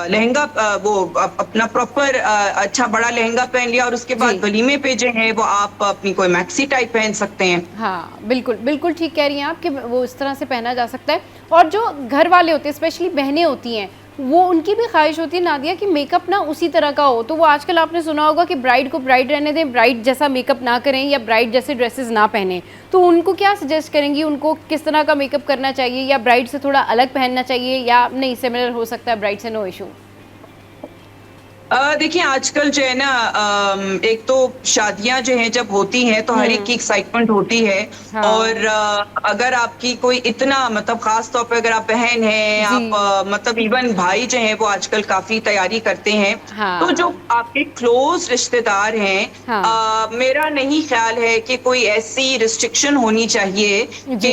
लहंगा वो अपना प्रॉपर अच्छा बड़ा लहंगा पहन लिया, और उसके बाद वलीमे पे जो है वो आप अपनी कोई मैक्सी टाइप पहन सकते हैं। हाँ बिल्कुल ठीक कह रही हैं आप कि वो इस तरह से पहना जा सकता है। और जो घर वाले होते हैं, स्पेशली बहनें होती हैं, वो उनकी भी ख्वाहिश होती है नादिया कि मेकअप ना उसी तरह का हो, तो वो आजकल आपने सुना होगा कि ब्राइड को ब्राइड रहने दें, ब्राइड जैसा मेकअप ना करें या ब्राइड जैसे ड्रेसेस ना पहने, तो उनको क्या सजेस्ट करेंगी, उनको किस तरह का मेकअप करना चाहिए, या ब्राइड से थोड़ा अलग पहनना चाहिए, या नहीं सिमिलर हो सकता है ब्राइड से, नो इशू? देखिए आजकल जो है ना, एक तो शादियां जो हैं जब होती हैं तो हर एक की एक्साइटमेंट होती है। हाँ। और अगर आपकी कोई इतना मतलब खास तौर पे अगर आप बहन हैं, जी। आप मतलब इवन भाई जो हैं वो आजकल काफी तैयारी करते हैं। हाँ। तो जो आपके क्लोज रिश्तेदार हैं, हाँ। मेरा नहीं ख्याल है कि कोई ऐसी रिस्ट्रिक्शन होनी चाहिए जी।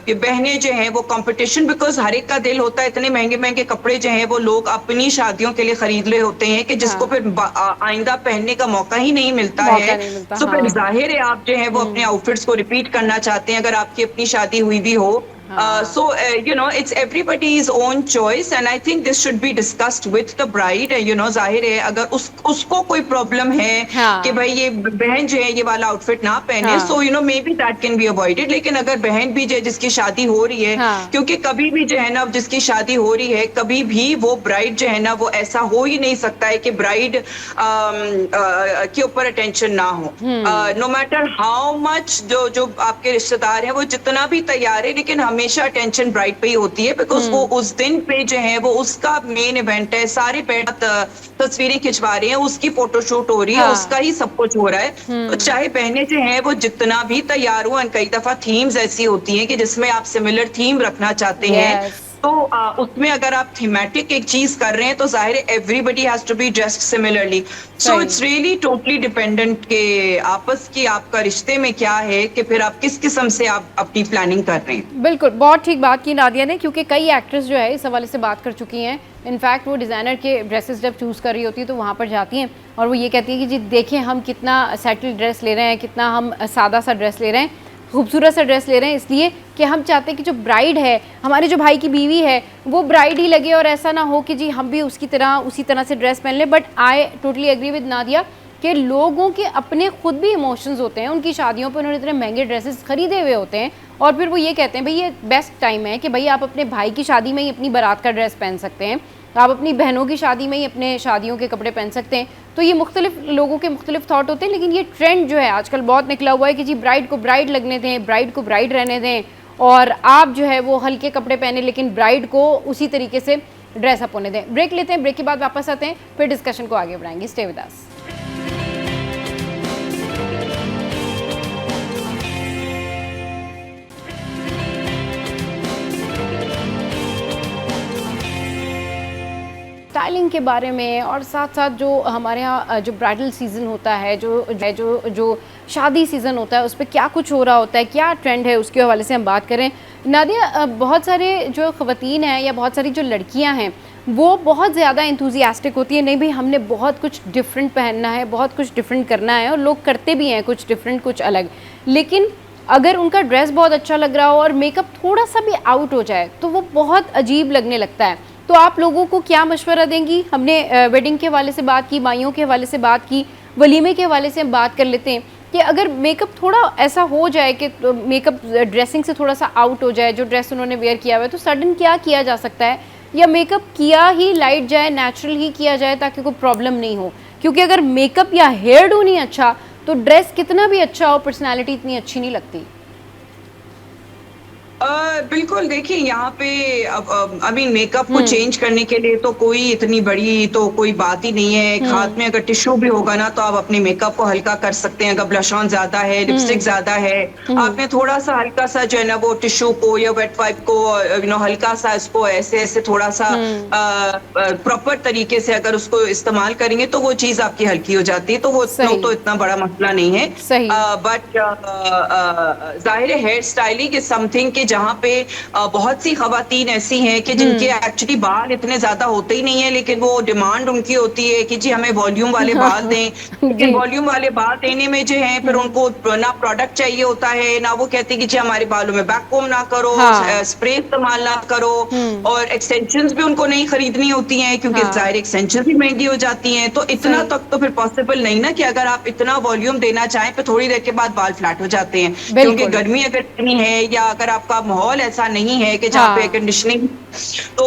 कि बहनें जो हैं वो कंपटीशन, बिकॉज हर एक का दिल होता है, इतने महंगे महंगे कपड़े जो हैं वो लोग अपनी शादियों के लिए खरीद रहे होते हैं कि जिसको हाँ। फिर आइंदा पहनने का मौका ही नहीं मिलता मौका है। नहीं मिलता। तो फिर हाँ। जाहिर है आप जो है वो अपने आउटफिट्स को रिपीट करना चाहते हैं अगर आपकी अपनी शादी हुई भी हो। हाँ। So it's everybody's own choice and I think this should be discussed with the bride. जाहिर है अगर उसको कोई प्रॉब्लम है हाँ। कि भाई ये बहन जो है ये वाला आउटफिट ना पहने, हाँ। So maybe that can be avoided. लेकिन अगर बहन भी जो है जिसकी शादी हो रही है, हाँ। क्योंकि कभी भी जो है ना जिसकी शादी हो रही है कभी भी वो ब्राइड जो है ना वो ऐसा हो ही नहीं सकता है कि ब्राइड के ऊपर अटेंशन ना हो। नो मैटर हाउ मच जो आपके रिश्तेदार हैं वो जितना भी तैयार है, लेकिन हमेशा अटेंशन ब्राइड पे ही होती है, बिकॉज वो उस दिन पे जो है वो उसका मेन इवेंट है। सारे बैठ तस्वीरें खिंचवा रहे हैं, उसकी फोटोशूट हो रही है, हाँ। उसका ही सब कुछ हो रहा है। तो चाहे बहनें जो हैं वो जितना भी तैयार हो, कई दफा थीम्स ऐसी होती हैं कि जिसमें आप सिमिलर थीम रखना चाहते हैं, Yes. तो उसमें अगर आप थीमेटिक एक चीज कर रहे हैं तो जाहिर है everybody has to be dressed similarly. So सही। इट्स रियली टोटली डिपेंडेंट के आपस की आपका रिश्ते में क्या है कि फिर आप किस किस्म से आप अपनी प्लानिंग कर रहे हैं। बिल्कुल, बहुत ठीक बात की नादिया ने, क्योंकि कई एक्ट्रेस जो है इस हवाले से बात कर चुकी हैं। इनफैक्ट वो डिज़ाइनर के ड्रेसेस जब चूज़ कर रही होती है तो वहाँ पर जाती हैं और वो ये कहती हैं कि जी देखिए हम कितना सेटल ड्रेस ले रहे हैं, कितना हम सादा सा ड्रेस ले रहे हैं, खूबसूरत सा ड्रेस ले रहे हैं, इसलिए कि हम चाहते हैं कि जो ब्राइड है, हमारे जो भाई की बीवी है, वो ब्राइड ही लगे और ऐसा ना हो कि जी हम भी उसी तरह से ड्रेस पहन लें। But I totally agree with Nadia कि लोगों के अपने खुद भी इमोशंस होते हैं। उनकी शादियों पर उन्होंने इतने महंगे ड्रेसेस खरीदे हुए होते हैं और फिर वो ये कहते हैं भाई ये बेस्ट टाइम है कि भाई आप अपने भाई की शादी में ही अपनी बारात का ड्रेस पहन सकते हैं, आप अपनी बहनों की शादी में ही अपने शादियों के कपड़े पहन सकते हैं। तो ये मुख्तलिफ लोगों के मुख्तलिफ थॉट होते हैं, लेकिन ये ट्रेंड जो है आजकल बहुत निकला हुआ है कि जी ब्राइड को ब्राइड लगने दें, ब्राइड को ब्राइड रहने दें, और आप जो है वो हल्के कपड़े पहने लेकिन ब्राइड को उसी तरीके से ड्रेसअप होने दें। ब्रेक लेते हैं, ब्रेक के बाद वापस आते हैं, फिर डिस्कशन को आगे बढ़ाएंगे। Stay with us. स्टाइलिंग के बारे में और साथ साथ जो हमारे यहाँ जो ब्राइडल सीज़न होता है, जो शादी सीज़न होता है, उस पर क्या कुछ हो रहा होता है, क्या ट्रेंड है, उसके हवाले से हम बात करें। नादिया, बहुत सारे जो ख़वातीन हैं या बहुत सारी जो लड़कियां हैं वो बहुत ज़्यादा इंथुजियास्टिक होती है, नहीं भाई हमने बहुत कुछ डिफरेंट पहनना है, बहुत कुछ डिफरेंट करना है, और लोग करते भी हैं कुछ डिफरेंट कुछ अलग। लेकिन अगर उनका ड्रेस बहुत अच्छा लग रहा हो और मेकअप थोड़ा सा भी आउट हो जाए तो वो बहुत अजीब लगने लगता है। तो आप लोगों को क्या मशवरा देंगी? हमने वेडिंग के हवाले से बात की, माइयों के हवाले से बात की, वलीमे के हवाले से हम बात कर लेते हैं कि अगर मेकअप थोड़ा ऐसा हो जाए कि मेकअप ड्रेसिंग से थोड़ा सा आउट हो जाए, जो ड्रेस उन्होंने वेयर किया हुआ है, तो सडन क्या किया जा सकता है? या मेकअप किया ही लाइट जाए, नेचुरल ही किया जाए ताकि कोई प्रॉब्लम नहीं हो? क्योंकि अगर मेकअप या हेयर डू नहीं अच्छा तो ड्रेस कितना भी अच्छा हो, पर्सनैलिटी इतनी अच्छी नहीं लगती। बिल्कुल, देखिए यहाँ पे अभी मेकअप को चेंज करने के लिए तो कोई इतनी बड़ी तो कोई बात ही नहीं है। हाथ में अगर टिश्यू भी होगा ना तो आप अपने मेकअप को हल्का कर सकते हैं। अगर ब्लश ऑन ज्यादा है, लिपस्टिक ज्यादा है, आपने थोड़ा सा हल्का सा जो है ना वो टिश्यू को या वेट वाइप को हल्का सा इसको ऐसे ऐसे थोड़ा सा प्रॉपर तरीके से अगर उसको इस्तेमाल करेंगे तो वो चीज आपकी हल्की हो जाती है, तो वो तो इतना बड़ा मसला नहीं है। बट जाहिर है हेयर स्टाइलिंग इज समथिंग कि जहाँ पे बहुत सी खवातीन ऐसी हैं कि जिनके एक्चुअली बाल इतने ज्यादा होते ही नहीं है, लेकिन वो डिमांड उनकी होती है कि जी हमें वॉल्यूम वाले बाल दें। लेकिन वॉल्यूम वाले बाल देने में जो है फिर उनको ना प्रोडक्ट चाहिए होता है, ना वो कहते हैं कि जी हमारे बालों में बैक कोम ना करो, स्प्रे इस्तेमाल ना करो, और एक्सटेंशंस भी उनको नहीं खरीदनी होती हैं क्योंकि जाहिर एक्सटेंशंस भी महंगी हो जाती हैं। तो इतना तक तो फिर पॉसिबल नहीं ना कि अगर आप इतना वॉल्यूम देना चाहें फिर थोड़ी देर के बाद बाल फ्लैट हो जाते हैं, क्योंकि गर्मी अगर इतनी है या अगर आपका माहौल ऐसा नहीं है कि जहाँ पे कंडीशनिंग तो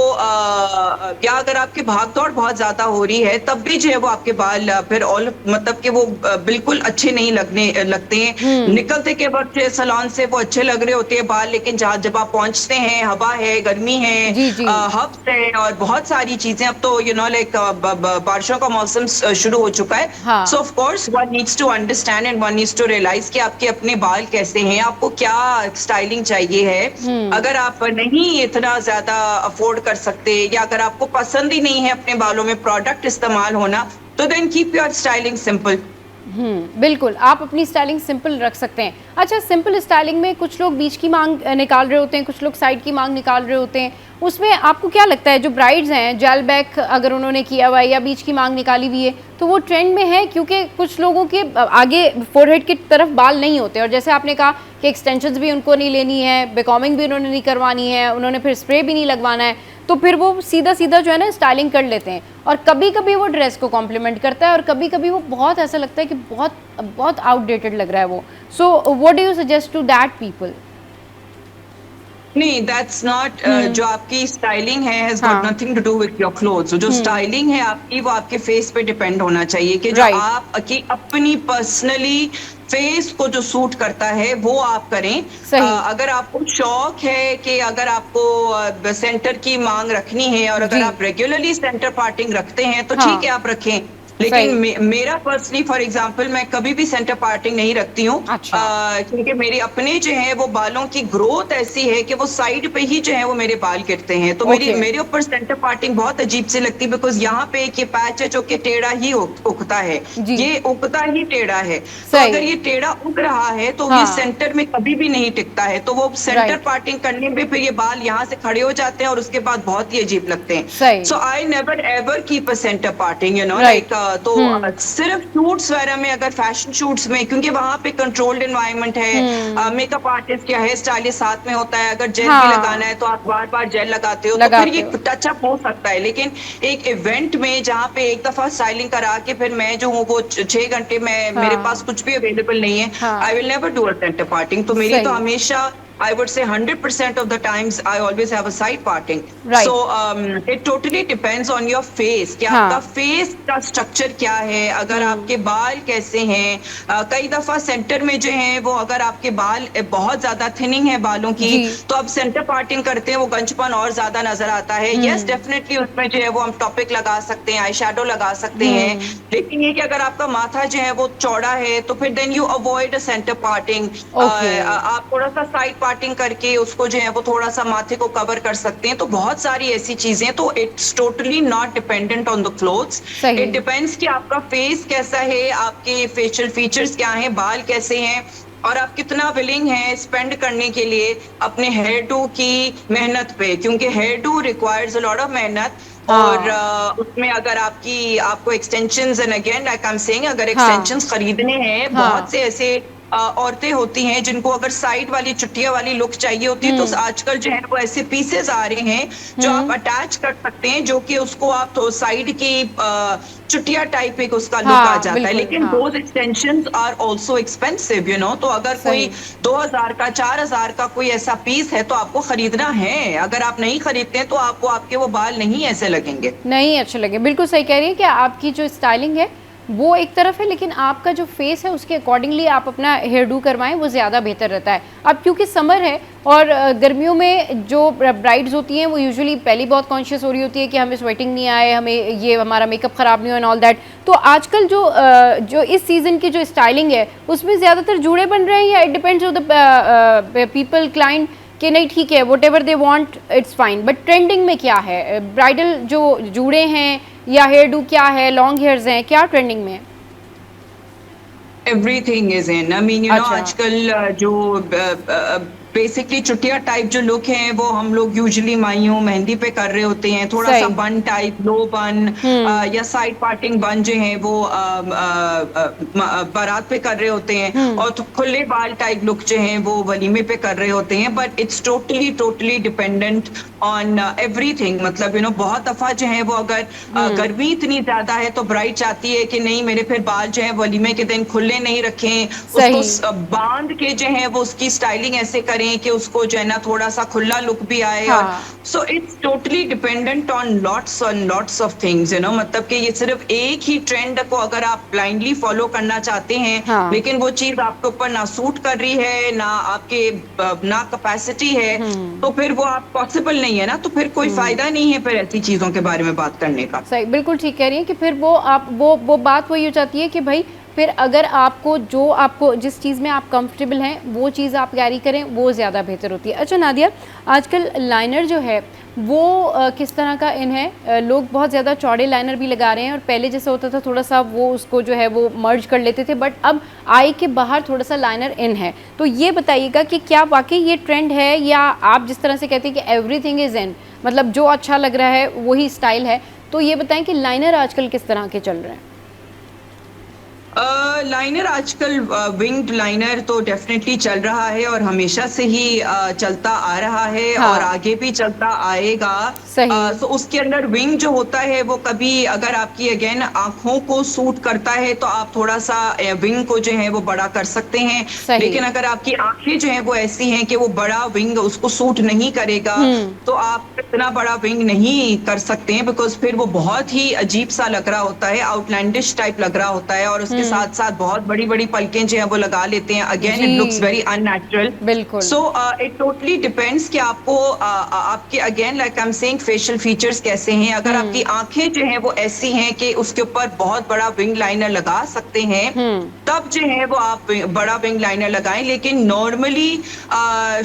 या अगर आपकी भाग दौड़ बहुत ज्यादा हो रही है तब भी जो है वो आपके बाल फिर ऑल मतलब कि वो बिल्कुल अच्छे नहीं लगते हैं। निकलते के वक्त सैलून से वो अच्छे लग रहे होते हैं बाल, लेकिन जब आप पहुंचते हैं हवा है, गर्मी है, जी जी हब्स है और बहुत सारी चीजें, अब तो लाइक बारिशों का मौसम शुरू हो चुका है। हाँ। So of course one needs to understand and one needs to realise कि आपके अपने बाल कैसे हैं, आपको क्या स्टाइलिंग चाहिए है। अगर आप नहीं इतना ज्यादा अफोर्ड कर सकते या अगर आपको पसंद ही नहीं है अपने बालों में प्रोडक्ट इस्तेमाल होना, तो then keep your styling simple. बिल्कुल, आप अपनी स्टाइलिंग सिंपल रख सकते हैं। अच्छा, सिंपल स्टाइलिंग में कुछ लोग बीच की मांग निकाल रहे होते हैं, कुछ लोग साइड की मांग निकाल रहे होते हैं, उसमें आपको क्या लगता है जो ब्राइड्स हैं जेल बैक अगर उन्होंने किया हुआ है या बीच की मांग निकाली हुई है तो वो ट्रेंड में है? क्योंकि कुछ लोगों के आगे फोरहेड की तरफ बाल नहीं होते और जैसे आपने कहा कि एक्सटेंशंस भी उनको नहीं लेनी है, बेकॉमिंग भी उन्होंने नहीं करवानी है, उन्होंने फिर स्प्रे भी नहीं लगवाना है, तो फिर वो सीधा सीधा जो है ना स्टाइलिंग कर लेते हैं और कभी कभी वो ड्रेस को कॉम्प्लीमेंट करता है और कभी कभी वो बहुत ऐसा लगता है कि बहुत बहुत आउटडेटेड लग रहा है वो। So what do you suggest to that people? नहीं, दैट्स नॉट जो आपकी स्टाइलिंग है has got nothing to do with your clothes. जो स्टाइलिंग है आपकी वो आपके फेस पे डिपेंड होना चाहिए कि जो आपकी अपनी पर्सनली फेस को जो सूट करता है वो आप करें। अगर आपको शौक है कि अगर आपको सेंटर की मांग रखनी है और अगर आप रेगुलरली सेंटर पार्टिंग रखते हैं तो ठीक है आप रखें, लेकिन मेरा पर्सनली फॉर एग्जांपल मैं कभी भी सेंटर पार्टिंग नहीं रखती हूँ। क्योंकि मेरे अपने जो है वो बालों की ग्रोथ ऐसी है कि वो साइड पे ही जो है वो मेरे बाल गिरते हैं, तो मेरे ऊपर सेंटर पार्टिंग बहुत अजीब सी लगती है, बिकॉज यहाँ पे एक ये पैच है जो कि टेढ़ा ही उगता है, ये उगता ही टेढ़ा है। तो अगर ये टेढ़ा उग रहा है तो ये सेंटर में कभी भी नहीं टिकता है, तो वो सेंटर पार्टिंग करने में फिर ये बाल यहाँ से खड़े हो जाते हैं और उसके बाद बहुत ही अजीब लगते हैं। So I never ever keep a centre parting, like तो सिर्फ शूट्स वगैरह में, अगर फैशन शूट्स में, क्योंकि वहां पे कंट्रोल्ड एनवायरनमेंट है, मेकअप आर्टिस्ट या हेयर स्टाइलिस्ट साथ में होता है, अगर जेल भी लगाना है तो आप बार बार जेल लगाते हो तो फिर ये टचअप हो सकता है। लेकिन एक इवेंट में जहाँ पे एक दफा स्टाइलिंग करा के फिर मैं जो हूँ वो 6 घंटे में मेरे पास कुछ भी अवेलेबल नहीं है, I will never do a centre parting. तो मेरी तो हमेशा I would say 100% of the times I always have a side parting. Right. So it totally depends on your face कि आपका फेस का स्ट्रक्चर क्या है, अगर आपके बाल कैसे हैं। कई दफा सेंटर में जो है वो अगर आपके बाल बहुत ज्यादा थिनिंग है बालों की तो अब सेंटर पार्टिंग करते हैं वो गंजपन और ज्यादा नजर आता है। यस डेफिनेटली उसमें जो है वो हम टॉपिक लगा सकते हैं, आई शैडो लगा सकते हैं, लेकिन ये कि अगर आपका माथा जो है वो चौड़ा है तो फिर then you avoid a centre parting. आप थोड़ा सा साइड पार्टिंग करके उसको जो है वो थोड़ा सा माथे को कवर कर सकते हैं। तो बहुत सारी ऐसी चीजें, तो it's totally not dependent on the clothes, it depends कि आपका फेस कैसा है, आपके फेशियल फीचर्स क्या हैं, बाल कैसे हैं और आप कितना विलिंग है स्पेंड करने के लिए अपने हेयर डू की मेहनत पे, क्योंकि hairdo requires a lot of मेहनत। और उसमें अगर आपको extensions, and again like I am saying, अगर एक्सटेंशंस खरीदने हैं, बहुत से ऐसे औरतें होती हैं जिनको अगर साइड वाली चुट्टियां वाली लुक चाहिए होती है तो आजकल जो है वो ऐसे पीसेस आ रहे हैं जो आप अटैच कर सकते हैं, जो कि उसको आप तो साइड की चुटिया टाइप एक उसका लुक आ जाता है। लेकिन those extensions are also expensive, तो अगर कोई 2000 का 4000 का कोई ऐसा पीस है तो आपको खरीदना है। अगर आप नहीं खरीदते हैं तो आपको आपके वो बाल नहीं ऐसे लगेंगे, नहीं अच्छे लगे। बिल्कुल सही कह रही है कि आपकी जो स्टाइलिंग है वो एक तरफ है, लेकिन आपका जो फेस है उसके अकॉर्डिंगली आप अपना हेयर डू करवाएं, वो ज़्यादा बेहतर रहता है। अब क्योंकि समर है और गर्मियों में जो ब्राइड्स होती हैं वो यूजुअली पहले बहुत कॉन्शियस हो रही होती है कि हमें स्वेटिंग नहीं आए, हमें ये हमारा मेकअप ख़राब नहीं हो एंड ऑल दैट। तो आजकल जो इस सीज़न की जो स्टाइलिंग है उसमें ज़्यादातर जूड़े बन रहे हैं या it depends on the people client कि नहीं ठीक है what ever they want it's fine, but trending में क्या है? ब्राइडल जो जूड़े हैं या हेयर डू क्या है, लॉन्ग हेयर्स हैं, क्या ट्रेंडिंग में? Everything is in, I mean आजकल जो बेसिकली चुटिया टाइप जो लुक है वो हम लोग यूजुअली माइयों मेहंदी पे कर रहे होते हैं, थोड़ा सा बन टाइप, लो बन या साइड पार्टिंग बन जो है वो बारात पे कर रहे होते हैं, और तो खुले बाल टाइप लुक जो है वो वलीमे पे कर रहे होते हैं। But it's totally dependent on everything. मतलब बहुत दफा जो है वो अगर गर्मी इतनी ज्यादा है तो ब्राइड चाहती है कि नहीं मेरे फिर बाल जो है वलीमे के दिन खुले नहीं रखें, उसको बांध के जो है वो उसकी स्टाइलिंग ऐसे करें करें कि उसको जो है ना थोड़ा सा खुला लुक भी आए। हाँ. और so it's totally dependent on lots of things, you know, मतलब कि ये सिर्फ एक ही ट्रेंड को अगर आप ब्लाइंडली फॉलो करना चाहते हैं, हाँ. लेकिन वो चीज आपके ऊपर ना सूट कर रही है, ना आपके ना कैपेसिटी है, तो फिर वो आप पॉसिबल नहीं है ना, तो फिर कोई फायदा नहीं है फिर ऐसी चीजों के बारे में बात करने का। सही, बिल्कुल ठीक कह रही हैं कि फिर वो आप वो बात वही हो जाती है कि भाई फिर अगर आपको जिस चीज़ में आप कंफर्टेबल हैं वो चीज़ आप कैरी करें, वो ज़्यादा बेहतर होती है। अच्छा नादिया, आजकल लाइनर जो है वो किस तरह का इन है? लोग बहुत ज़्यादा चौड़े लाइनर भी लगा रहे हैं, और पहले जैसे होता था थोड़ा सा वो उसको जो है वो मर्ज कर लेते थे, बट अब आई के बाहर थोड़ा सा लाइनर इन है। तो ये बताइएगा कि क्या वाकई ये ट्रेंड है, या आप जिस तरह से कहते हैं कि एवरीथिंग इज़ इन, मतलब जो अच्छा लग रहा है वही स्टाइल है, तो ये बताएं कि लाइनर आजकल किस तरह के चल रहे हैं? लाइनर आजकल विंग्ड लाइनर तो डेफिनेटली चल रहा है और हमेशा से ही चलता आ रहा है। हाँ. और आगे भी चलता आएगा। तो उसके अंदर विंग जो होता है वो कभी अगर आपकी अगेन आंखों को सूट करता है तो आप थोड़ा सा विंग को जो है वो बड़ा कर सकते हैं, लेकिन अगर आपकी आंखें जो है वो ऐसी हैं कि वो बड़ा विंग उसको सूट नहीं करेगा, तो आप इतना बड़ा विंग नहीं कर सकते हैं, बिकॉज फिर वो बहुत ही अजीब सा लग रहा होता है, आउटलैंडिश टाइप लग रहा होता है, और उसके साथ साथ बहुत बड़ी बड़ी पलकें जो है वो लगा लेते हैं। Again it looks very unnatural. बिल्कुल। सो इट टोटली डिपेंड्स कि आपको आपके again like I am saying facial features कैसे हैं। अगर आपकी आंखें जो है वो ऐसी हैं कि उसके ऊपर बहुत बड़ा विंग लाइनर लगा सकते हैं, तब जो है वो आप बड़ा विंग लाइनर लगाएं, लेकिन normally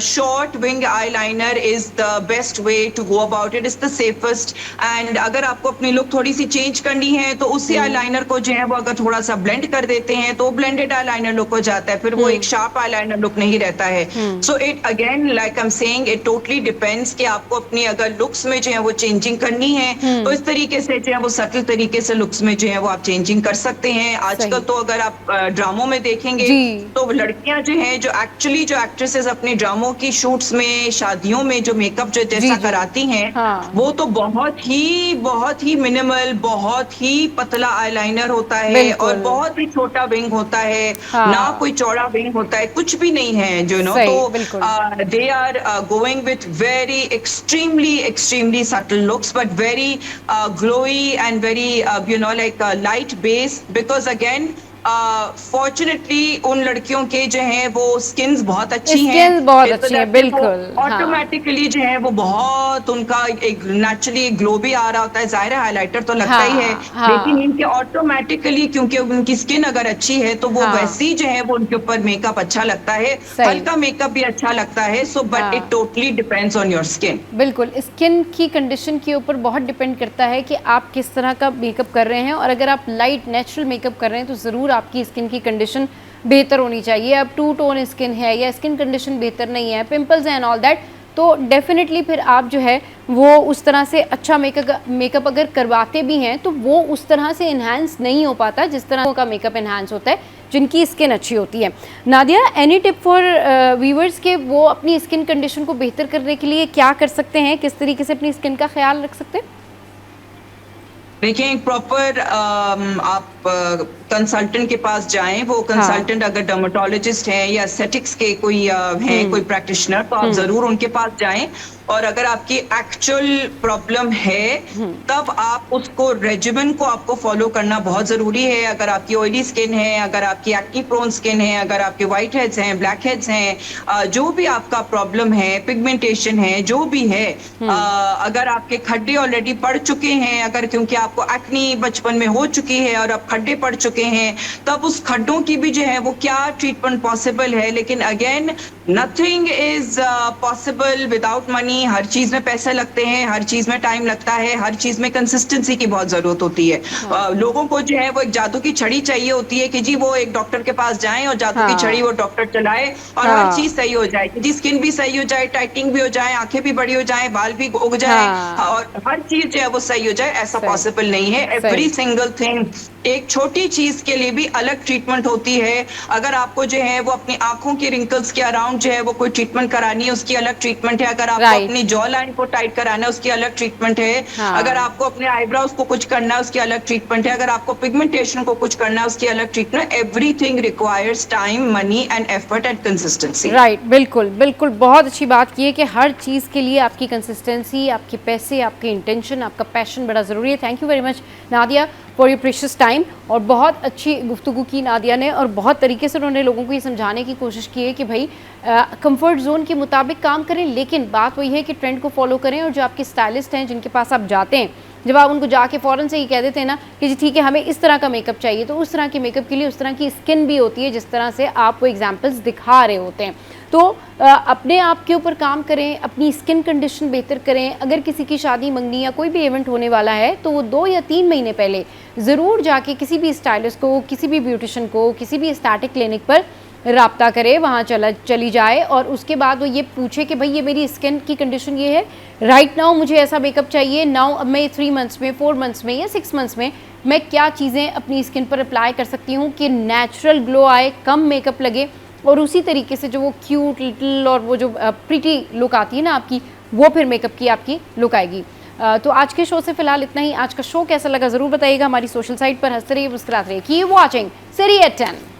short wing eyeliner is the best way to go about it, is the safest. And अगर आपको अपनी लुक थोड़ी सी चेंज करनी है तो उसी आई लाइनर को जो है वो अगर थोड़ा सा ब्लेंड कर देते हैं तो ब्लेंडेड आई लाइनर लुक हो जाता है, फिर वो एक शार्प आई लाइनर लुक नहीं रहता है। So it again like I am saying it totally depends कि आपको अपनी अगर लुक्स में जो है वो चेंजिंग करनी है तो इस तरीके से जो है वो सटल तरीके से लुक्स में जो है वो आप चेंजिंग कर सकते हैं। आजकल तो अगर आप ड्रामों में देखेंगे तो लड़कियां जो हैं जो एक्चुअली जो एक्ट्रेसेस अपने ड्रामों की शूट्स में शादियों में जो मेकअप जो जैसा कराती हैं, वो तो बहुत ही मिनिमल, बहुत ही पतला आईलाइनर होता है और बहुत ही छोटा विंग होता है, ना कोई चौड़ा विंग होता है, कुछ भी नहीं है जो नो। तो they are going with very extremely subtle looks but very glowy and very you know like light base, because again fortunately उन लड़कियों के जो है वो स्किन्स बहुत अच्छी हैं, बहुत अच्छी हैं, बिल्कुल। ऑटोमेटिकली जो है वो बहुत उनका एक नेचुरली ग्लो भी आ रहा होता है, जाहिर है हाइलाइटर तो लगता ही है, लेकिन इनके ऑटोमेटिकली क्योंकि उनकी स्किन अगर अच्छी है तो वो वैसी जो है वो उनके ऊपर मेकअप अच्छा लगता है, हल्का मेकअप भी अच्छा लगता है। So but it totally depends on your skin. बिल्कुल, स्किन की कंडीशन के ऊपर बहुत डिपेंड करता है कि आप किस तरह का मेकअप कर रहे हैं, और अगर आप लाइट नेचुरल मेकअप कर रहे हैं तो ज़रूर आपकी स्किन की कंडीशन बेहतर होनी चाहिए। अब टू टोन स्किन है या स्किन कंडीशन बेहतर नहीं है, पिंपल्स एंड ऑल दैट, तो डेफिनेटली फिर आप जो है वो उस तरह से अच्छा मेकअप अगर करवाते भी हैं तो वो उस तरह से इन्हांस नहीं हो पाता जिस तरह का मेकअप इन्हांस होता है जिनकी स्किन अच्छी होती है। Nadia, any tip for viewers के वो अपनी स्किन कंडीशन को बेहतर करने के लिए क्या कर सकते हैं, किस तरीके से अपनी स्किन का ख्याल रख सकते हैं? देखिए, एक प्रॉपर आप कंसल्टेंट के पास जाएं, वो कंसल्टेंट अगर डर्मेटोलॉजिस्ट हैं या एस्थेटिक्स के कोई हैं कोई प्रैक्टिशनर, तो आप जरूर उनके पास जाएं, और अगर आपकी एक्चुअल प्रॉब्लम है तब आप उसको रेजिमेन को आपको फॉलो करना बहुत जरूरी है। अगर आपकी ऑयली स्किन है, अगर आपकी एक्ने प्रोन स्किन है, अगर आपके व्हाइट हेड्स हैं, ब्लैक हेड्स हैं, जो भी आपका प्रॉब्लम है, पिगमेंटेशन है, जो भी है, अगर आपके खड्डे ऑलरेडी पड़ चुके हैं, अगर क्योंकि आपको एक्ने बचपन में हो चुकी है और अब खड्डे पड़ चुके हैं, तब उस खड्डों की भी जो है वो क्या ट्रीटमेंट पॉसिबल है। लेकिन again nothing is possible without money. हर चीज में पैसे लगते हैं, हर चीज में टाइम लगता है, हर चीज में कंसिस्टेंसी की बहुत जरूरत होती है। लोगों को जो है वो एक जादू की छड़ी चाहिए होती है कि जी वो एक डॉक्टर के पास जाएं और जादू की छड़ी वो डॉक्टर चलाए और हर चीज सही हो जाए, जी स्किन भी सही हो जाए, टाइटिंग भी हो जाए, आंखें भी बड़ी हो जाए, बाल भी उग जाए, और हर चीज जो है वो सही हो जाए, ऐसा पॉसिबल नहीं है। एवरी सिंगल थिंग, एक छोटी चीज के लिए भी अलग ट्रीटमेंट होती है। अगर आपको जो है वो अपनी आंखों की रिंकल्स के अराउंड अराउंड जो है वो कोई ट्रीटमेंट करानी है उसकी अलग ट्रीटमेंट है, अगर आपको Right. अपनी जॉ लाइन को टाइट कराना है उसकी अलग ट्रीटमेंट है, हाँ. अगर आपको अपने आईब्रोज को कुछ करना है उसकी अलग ट्रीटमेंट है, अगर आपको पिगमेंटेशन को कुछ करना है उसकी अलग treatment, everything requires time, money and effort and consistency. Right, बिल्कुल बिल्कुल, बहुत अच्छी बात की है कि हर चीज़ के लिए आपकी कंसिस्टेंसी, आपके पैसे, आपके इंटेंशन, आपका पैशन बड़ा ज़रूरी है। Thank you very much Nadia for your precious time. और बहुत अच्छी गुफ्तगू की नादिया ने और बहुत तरीके से उन्होंने लोगों को ये समझाने की कोशिश की है कि भाई कंफर्ट जोन के मुताबिक काम करें, लेकिन बात वही है कि ट्रेंड को फॉलो करें। और जो आपके स्टाइलिस्ट हैं जिनके पास आप जाते हैं, जब आप उनको जाके फ़ौरन से ही कह देते हैं ना कि जी ठीक है हमें इस तरह का मेकअप चाहिए, तो उस तरह के मेकअप के लिए उस तरह की स्किन भी होती है जिस तरह से आप वो एग्जांपल्स दिखा रहे होते हैं। तो अपने आप के ऊपर काम करें, अपनी स्किन कंडीशन बेहतर करें। अगर किसी की शादी मंगनी या कोई भी इवेंट होने वाला है तो वो 2 या 3 महीने पहले ज़रूर जाके किसी भी स्टाइलिस्ट को, किसी भी ब्यूटिशियन को, किसी भी एस्थेटिक क्लिनिक पर राब्ता करे, वहाँ चली जाए और उसके बाद वो ये पूछे कि भाई ये मेरी स्किन की कंडीशन ये है, राइट नाउ मुझे ऐसा मेकअप चाहिए, नाउ अब मैं 3 मंथ्स में, 4 मंथ्स में या 6 मंथ्स में मैं क्या चीज़ें अपनी स्किन पर अप्लाई कर सकती हूँ कि नेचुरल ग्लो आए, कम मेकअप लगे और उसी तरीके से जो वो क्यूट लिटिल और वो जो प्रीटी लुक आती है ना आपकी, वो फिर मेकअप की आपकी लुक आएगी। तो आज के शो से फिलहाल इतना ही। आज का शो कैसा लगा ज़रूर बताइएगा। हमारी सोशल साइट पर हंसते रहिए, मुस्कुराते रहिए। कीप वॉचिंग सिरी एट 10।